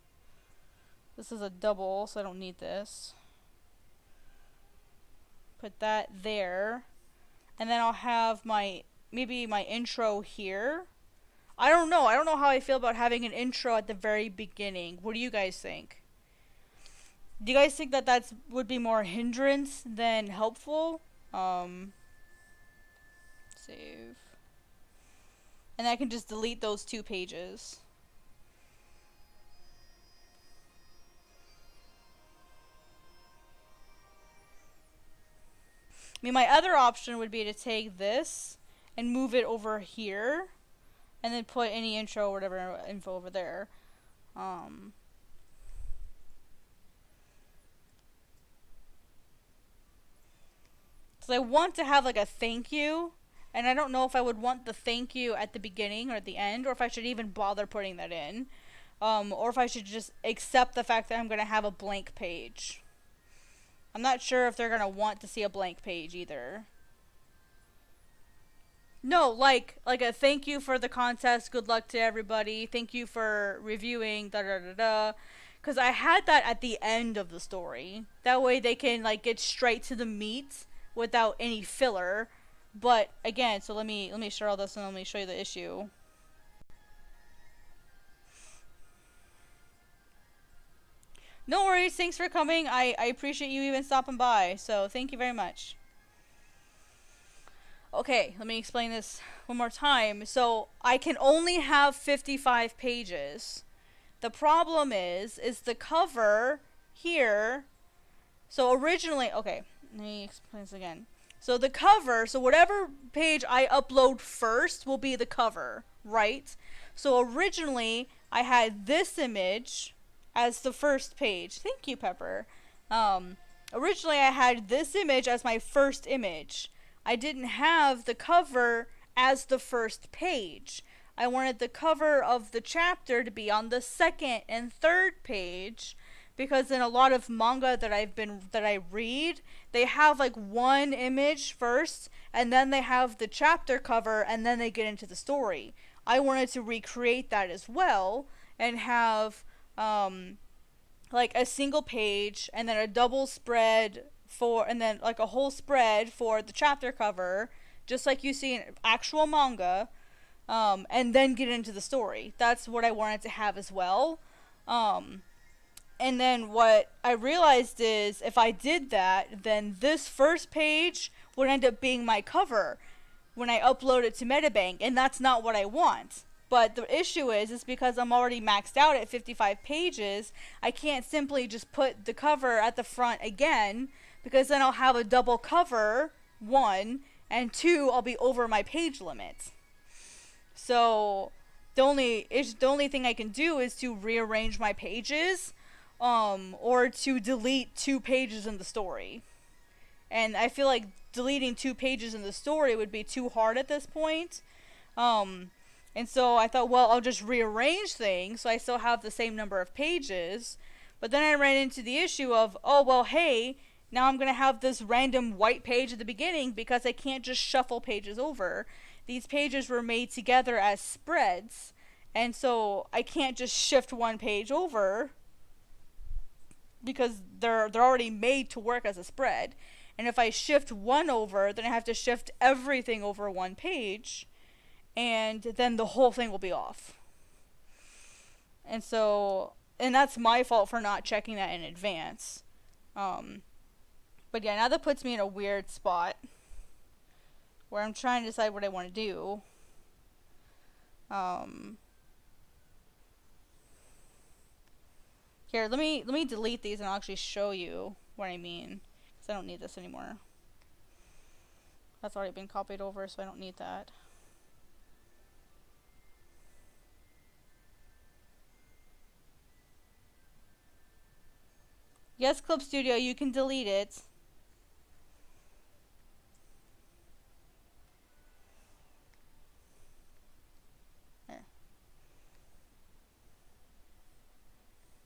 This is a double, so I don't need this. Put that there, and then I'll have maybe my intro here. I don't know how I feel about having an intro at the very beginning. What do you guys think? Do you guys think that would be more hindrance than helpful? Save. And I can just delete those two pages. I mean, my other option would be to take this and move it over here, and then put any intro or whatever info over there. So I want to have like a thank you, and I don't know if I would want the thank you at the beginning or at the end, or if I should even bother putting that in, or if I should just accept the fact that I'm going to have a blank page. I'm not sure if they're going to want to see a blank page either. No, like a thank you for the contest, good luck to everybody, thank you for reviewing, da da da da. Because I had that at the end of the story. That way they can like get straight to the meat without any filler. But again, so let me share all this and let me show you the issue. No worries, thanks for coming. I appreciate you even stopping by. So thank you very much. Okay, let me explain this one more time. So I can only have 55 pages. The problem is the cover here. So originally, okay, let me explain this again. So the cover, so whatever page I upload first will be the cover, right? So originally I had this image as the first page. Thank you, Pepper. Originally I had this image as my first image. I didn't have the cover as the first page. I wanted the cover of the chapter to be on the second and third page, because in a lot of manga that I read, they have like one image first, and then they have the chapter cover, and then they get into the story. I wanted to recreate that as well, and have like a single page, and then a double spread and then like a whole spread for the chapter cover, just like you see in actual manga, and then get into the story. That's what I wanted to have as well. And then what I realized is if I did that, then this first page would end up being my cover when I upload it to Metabank, and that's not what I want. But the issue is because I'm already maxed out at 55 pages, I can't simply just put the cover at the front again, because then I'll have a double cover, 1, and 2, I'll be over my page limit. So the only thing I can do is to rearrange my pages, or to delete 2 pages in the story. And I feel like deleting 2 pages in the story would be too hard at this point. Um, and so I thought, well, I'll just rearrange things so I still have the same number of pages. But then I ran into the issue of, oh, well, hey, now I'm going to have this random white page at the beginning because I can't just shuffle pages over. These pages were made together as spreads. And so I can't just shift one page over because they're already made to work as a spread. And if I shift one over, then I have to shift everything over one page, and then the whole thing will be off. And so, and that's my fault for not checking that in advance. But yeah, now that puts me in a weird spot where I'm trying to decide what I want to do. Here, let me delete these and I'll actually show you what I mean. Because I don't need this anymore. That's already been copied over, so I don't need that. Yes, Club Studio, you can delete it.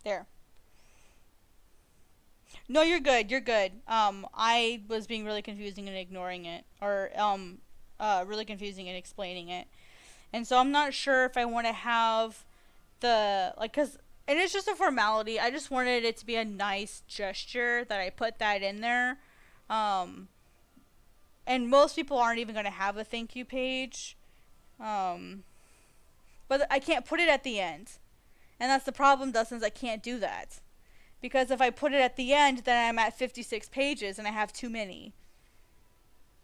There. No, you're good. You're good. I was being really confusing and ignoring it, or really confusing and explaining it, and so I'm not sure if I want to have the and it's just a formality. I just wanted it to be a nice gesture that I put that in there, and most people aren't even going to have a thank you page, but I can't put it at the end, and that's the problem, Dustin. I can't do that. Because if I put it at the end, then I'm at 56 pages and I have too many.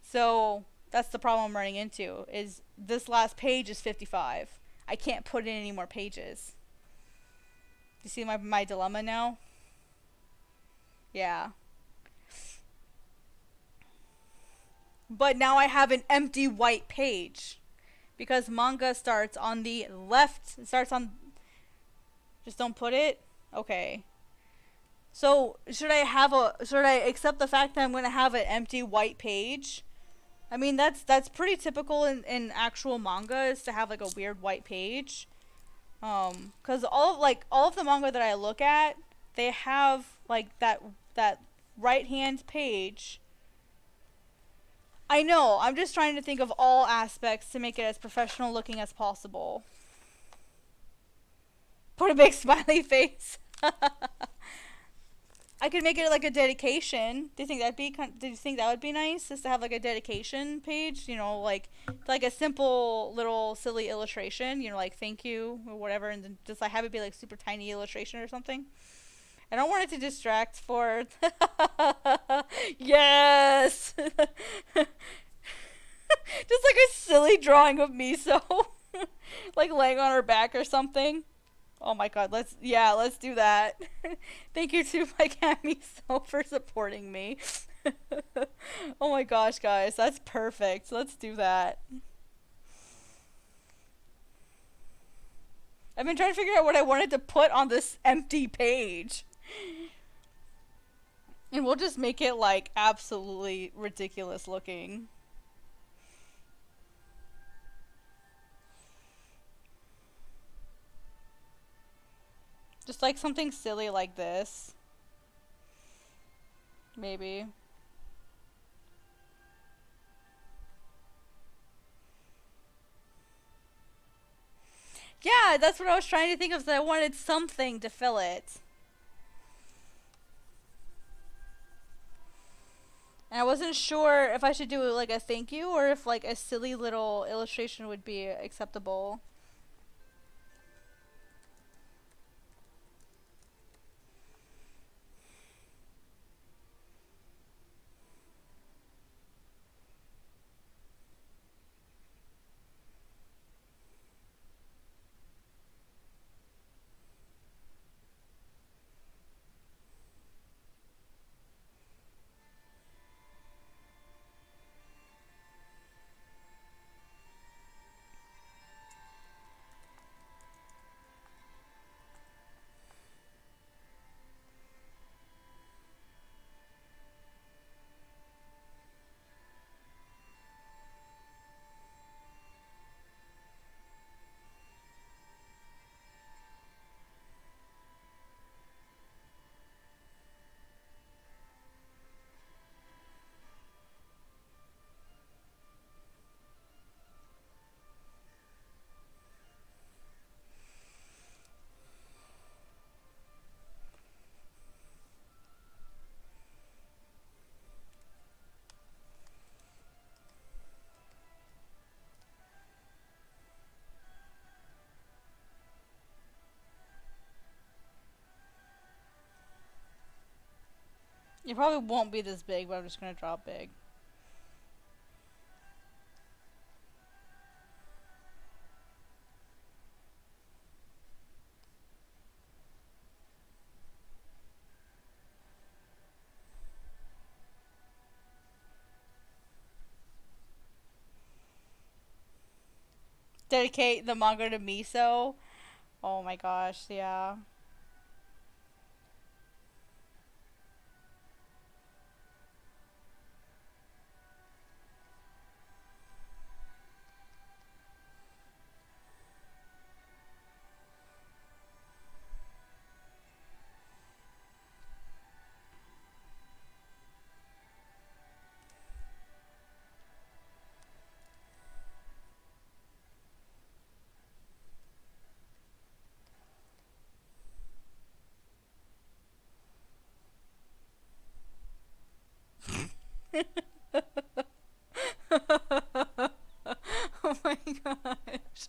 So that's the problem I'm running into, is this last page is 55. I can't put in any more pages. You see my dilemma now? Yeah. But now I have an empty white page. Because manga starts on the left. It starts on... Just don't put it? Okay. So, should I accept the fact that I'm going to have an empty white page? I mean, that's pretty typical in actual manga, is to have like a weird white page. Cuz all of the manga that I look at, they have like that right-hand page. I know, I'm just trying to think of all aspects to make it as professional looking as possible. Put a big smiley face. I could make it like a dedication. Do you think that would be nice? Just to have like a dedication page, you know, like a simple little silly illustration, you know, like thank you or whatever, and then just like have it be like super tiny illustration or something. I don't want it to distract for yes. Just like a silly drawing of Miso like laying on her back or something. Oh my god, let's do that. Thank you to my cat Miso for supporting me. Oh my gosh, guys, that's perfect. Let's do that. I've been trying to figure out what I wanted to put on this empty page. And we'll just make it like absolutely ridiculous looking. Just like something silly like this. Maybe. Yeah, that's what I was trying to think of. So I wanted something to fill it. And I wasn't sure if I should do like a thank you or if like a silly little illustration would be acceptable. It probably won't be this big, but I'm just gonna draw big. Dedicate the manga to Miso. Oh my gosh, yeah. Oh my gosh.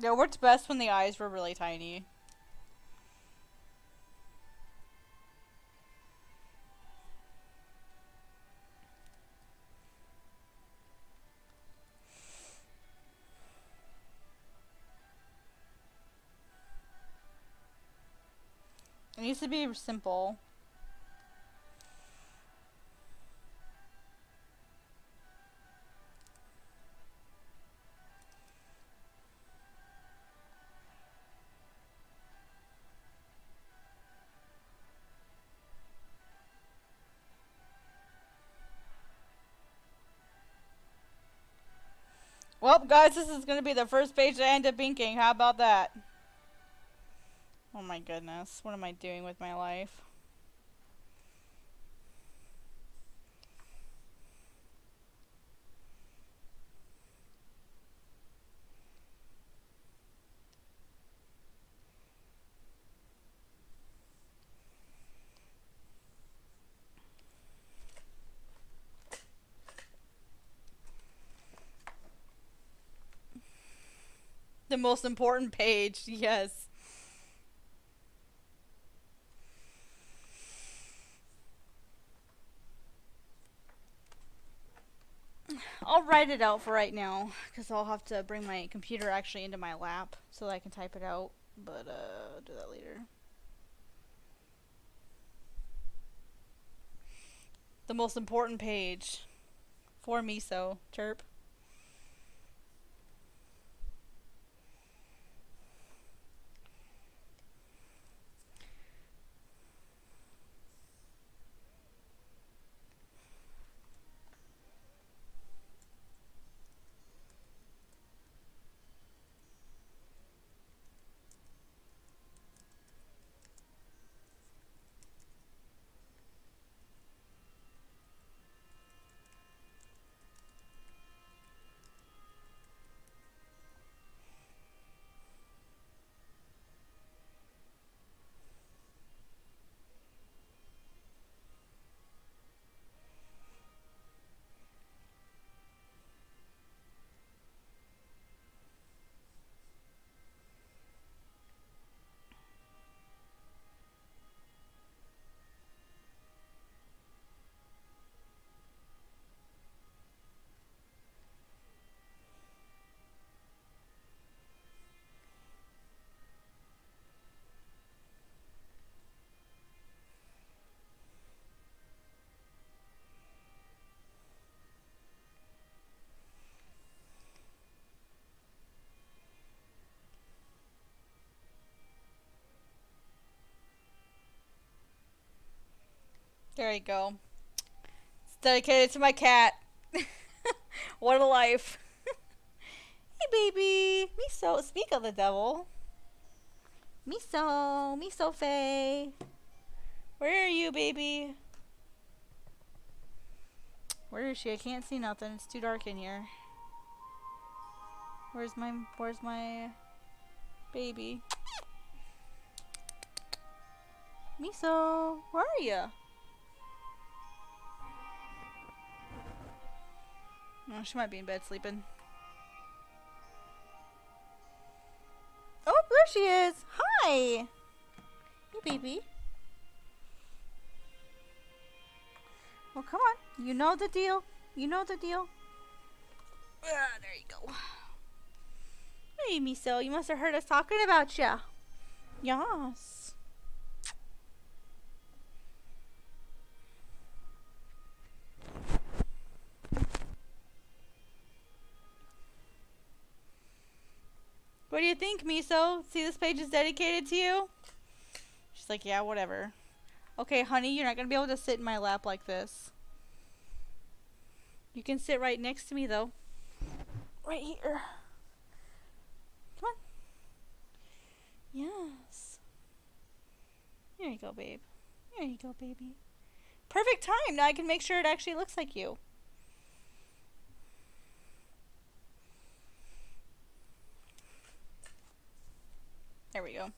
It worked best when the eyes were really tiny. It needs to be simple. Well, guys, this is going to be the first page that I end up inking. How about that? Oh my goodness. What am I doing with my life? The most important page, yes. I'll write it out for right now, because I'll have to bring my computer actually into my lap so that I can type it out, but I'll do that later. The most important page for Miso. Chirp. There you go. It's dedicated to my cat. What a life. Hey, baby. Miso. Speak of the devil. Miso. Miso Faye. Where are you, baby? Where is she? I can't see nothing. It's too dark in here. Where's my baby? Miso, where are you? Oh, she might be in bed sleeping. Oh, there she is. Hi. Hey, baby. Well, come on. You know the deal. You know the deal. Ah, there you go. Hey, Miso, you must have heard us talking about ya. Yes. What do you think, Miso? See, this page is dedicated to you? She's like, yeah, whatever. Okay, honey, you're not going to be able to sit in my lap like this. You can sit right next to me, though. Right here. Come on. Yes. There you go, babe. There you go, baby. Perfect time. Now I can make sure it actually looks like you. There we go.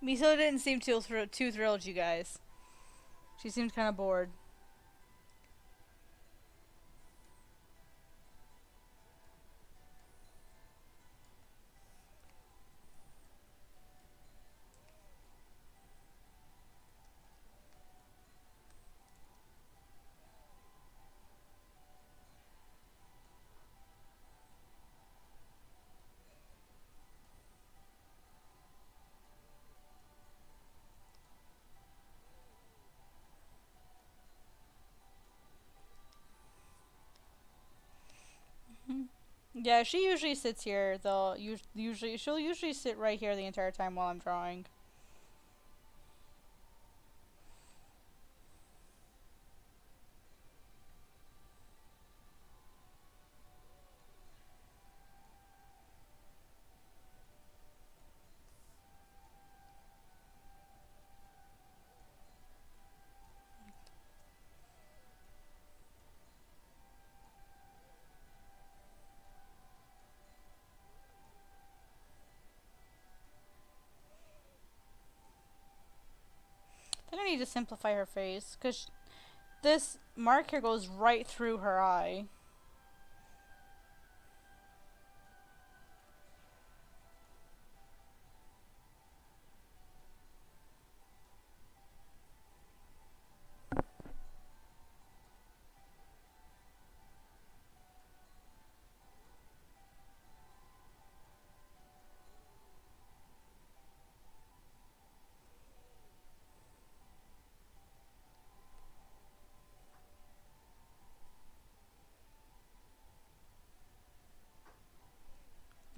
Miso didn't seem too thrilled, you guys. She seemed kind of bored. Yeah, she usually sits here, though. She'll usually sit right here the entire time while I'm drawing. I think I need to simplify her face, because this mark here goes right through her eye.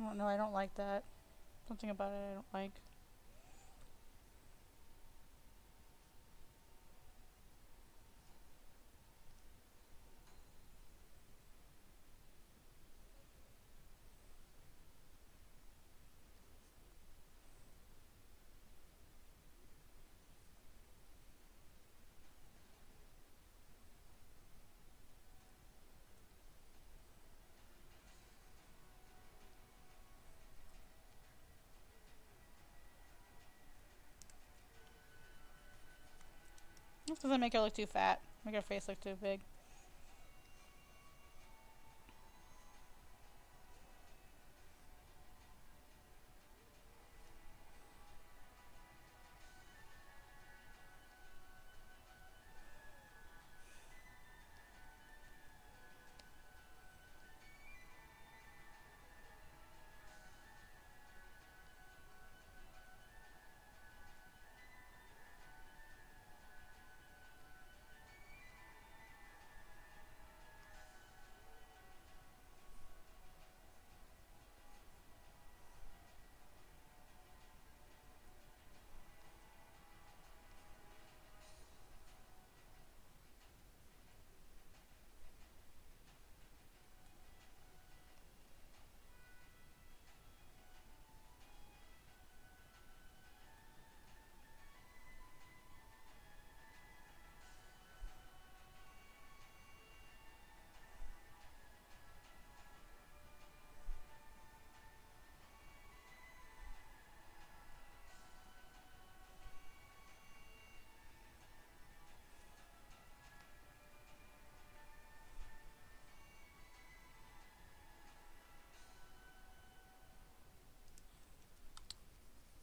Oh, no, I don't like that. Something about it I don't like. Doesn't make her look too fat. Make her face look too big.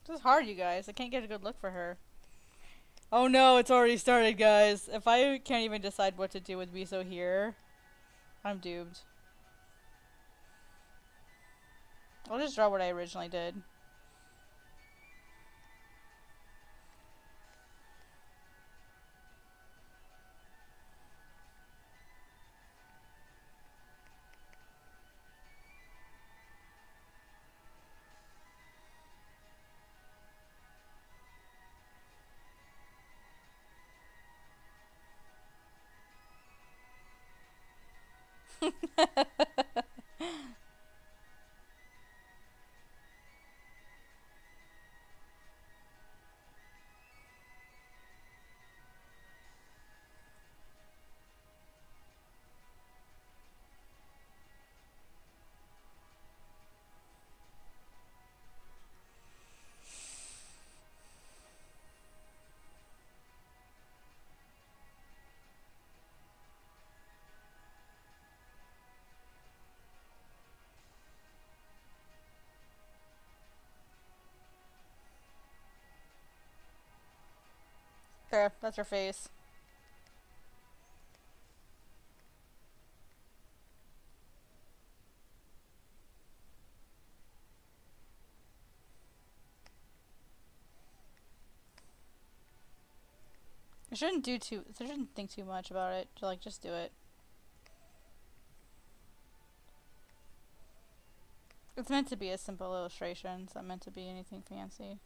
This is hard, you guys. I can't get a good look for her. Oh no, it's already started, guys. If I can't even decide what to do with Miso here, I'm doomed. I'll just draw what I originally did. There, that's her face. I shouldn't think too much about it. Like, just do it. It's meant to be a simple illustration. It's not meant to be anything fancy.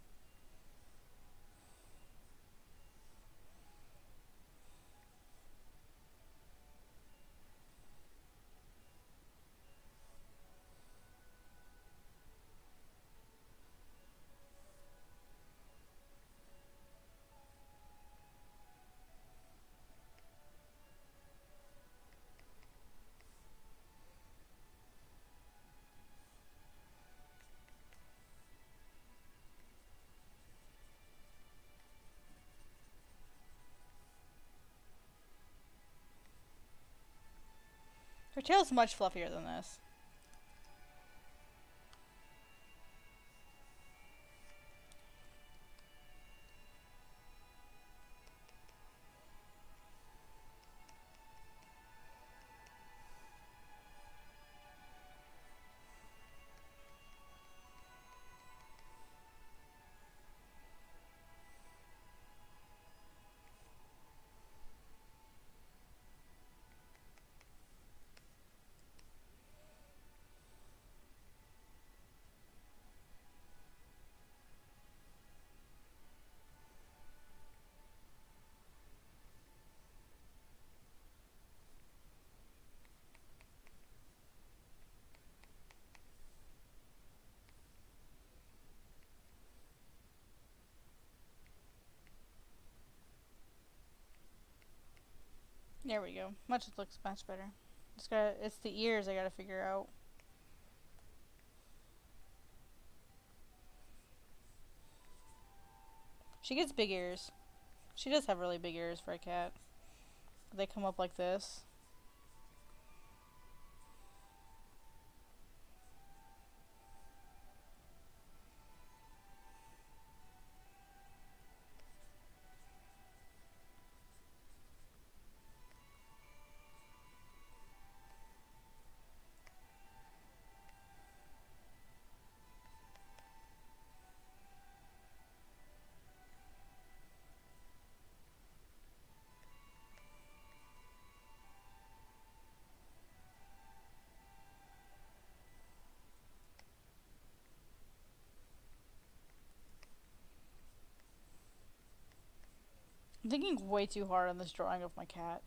Her tail's much fluffier than this. There we go. Looks much better. It's the ears I gotta figure out. She gets big ears. She does have really big ears for a cat. They come up like this. I'm thinking way too hard on this drawing of my cat.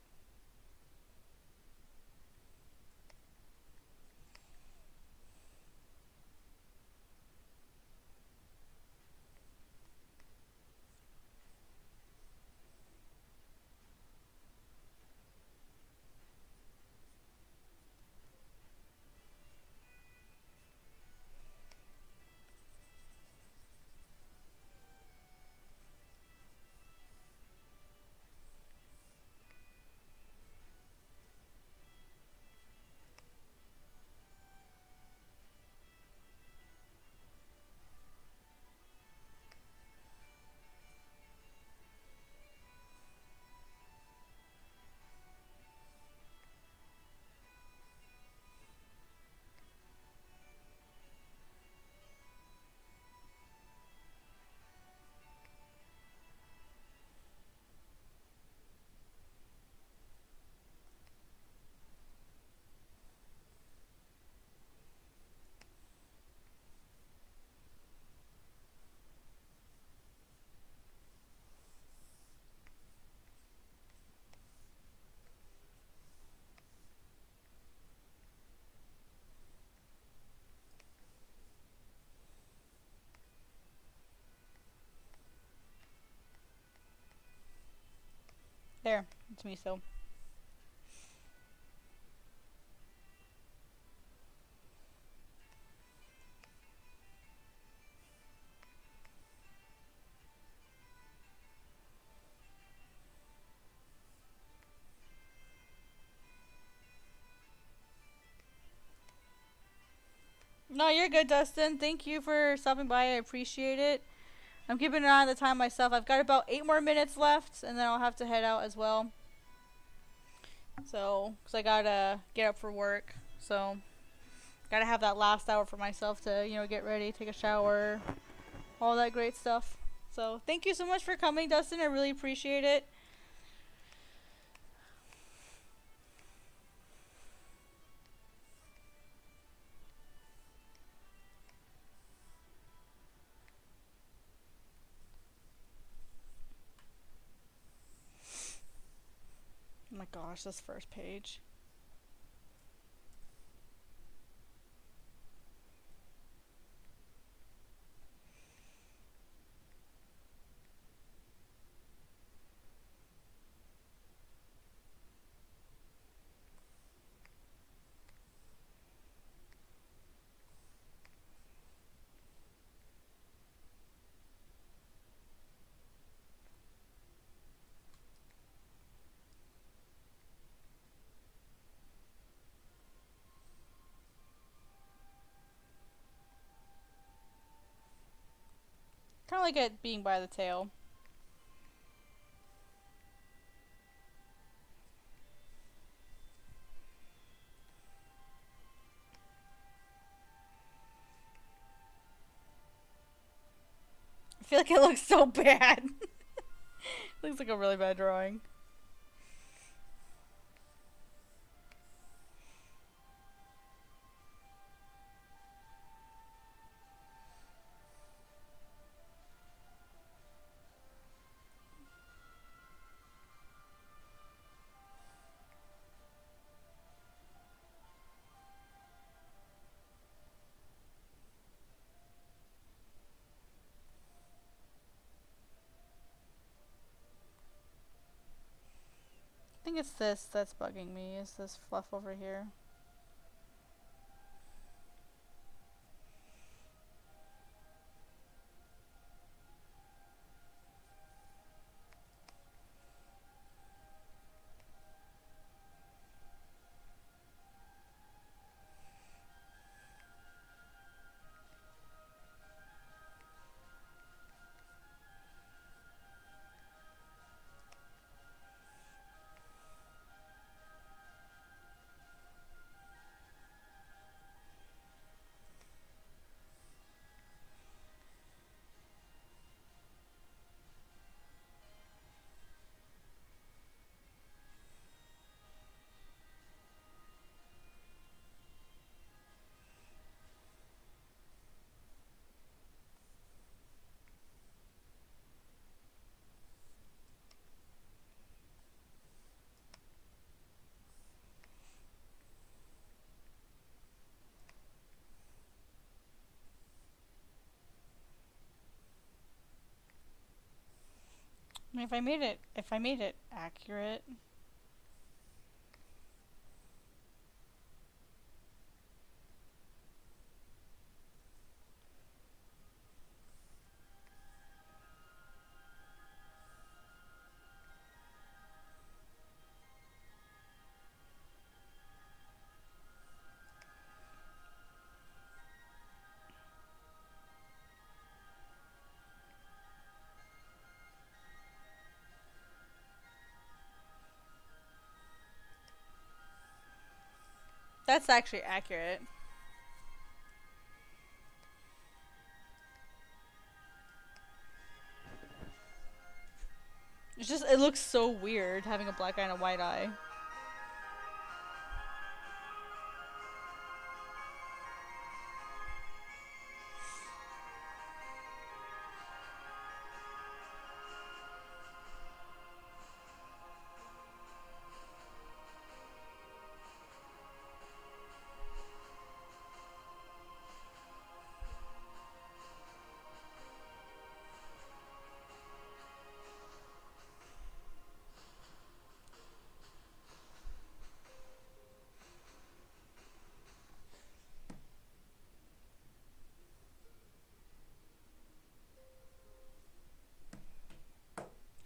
There, it's me so. No, you're good, Dustin. Thank you for stopping by. I appreciate it. I'm keeping an eye on the time myself. I've got about 8 more minutes left, and then I'll have to head out as well. So, because I gotta get up for work. So, gotta have that last hour for myself to, you know, get ready, take a shower, all that great stuff. So, thank you so much for coming, Dustin. I really appreciate it. Oh my gosh, this first page. Kind of like it being by the tail. I feel like it looks so bad. Looks like a really bad drawing. I think it's this that's bugging me, is this fluff over here. I mean, if I made it accurate. That's actually accurate. It's just, it looks so weird having a black eye and a white eye.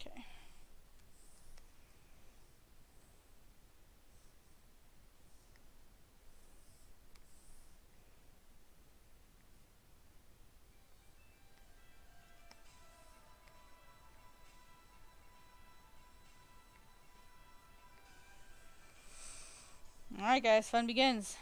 Okay. Alright, guys, fun begins.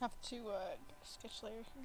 Have to sketch layer here.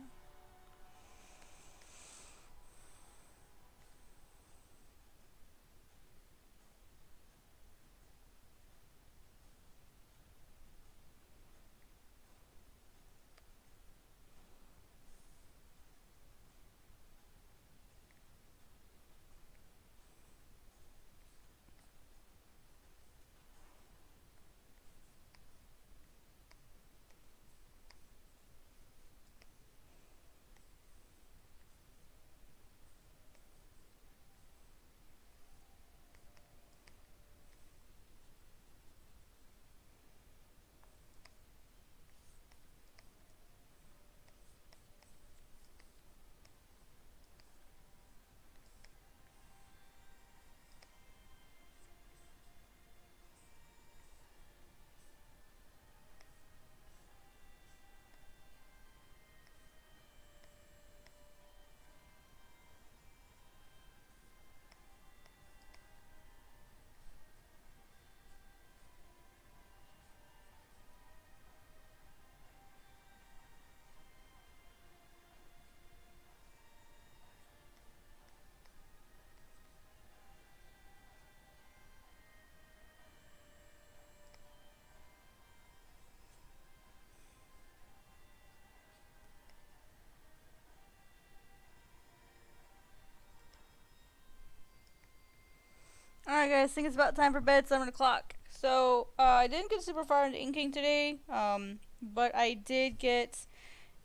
Alright guys, I think it's about time for bed, 7 o'clock. So, I didn't get super far into inking today, but I did get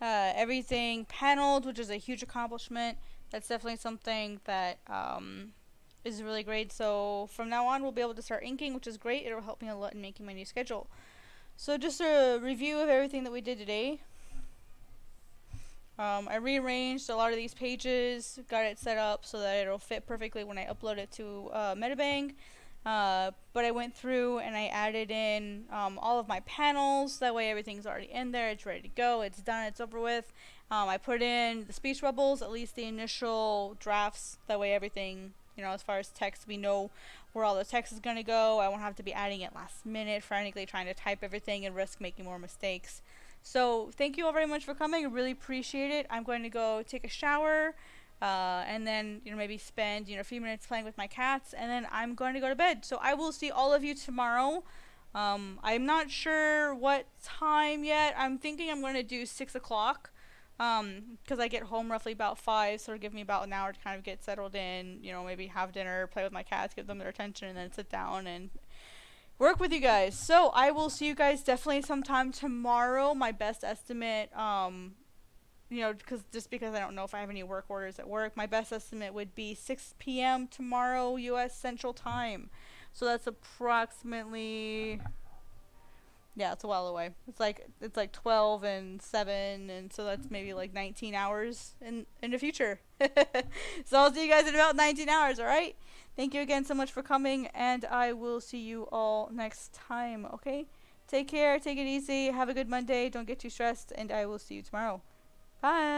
everything paneled, which is a huge accomplishment. That's definitely something that is really great. So from now on, we'll be able to start inking, which is great. It'll help me a lot in making my new schedule. So just a review of everything that we did today. I rearranged a lot of these pages, got it set up so that it'll fit perfectly when I upload it to Metabang. But I went through and I added in all of my panels. That way everything's already in there. It's ready to go. It's done. It's over with. I put in the speech bubbles, at least the initial drafts. That way everything, you know, as far as text, we know where all the text is going to go. I won't have to be adding it last minute, frantically trying to type everything and risk making more mistakes. So thank you all very much for coming. I really appreciate it. I'm going to go take a shower. And then, you know, maybe spend, you know, a few minutes playing with my cats, and then I'm going to go to bed. So I will see all of you tomorrow. I'm not sure what time yet. I'm thinking I'm going to do 6 o'clock, because I get home roughly about 5, so it'll give me about an hour to kind of get settled in, you know, maybe have dinner, play with my cats, give them their attention, and then sit down and work with you guys. So I will see you guys definitely sometime tomorrow. My best estimate, you know, because I don't know if I have any work orders at work, my best estimate would be 6 p.m. tomorrow, U.S. Central Time. So that's approximately, yeah, it's a while away. It's like 12 and 7, and so that's maybe like 19 hours in the future. So I'll see you guys in about 19 hours, all right? Thank you again so much for coming, and I will see you all next time, okay? Take care, take it easy, have a good Monday, don't get too stressed, and I will see you tomorrow. Bye!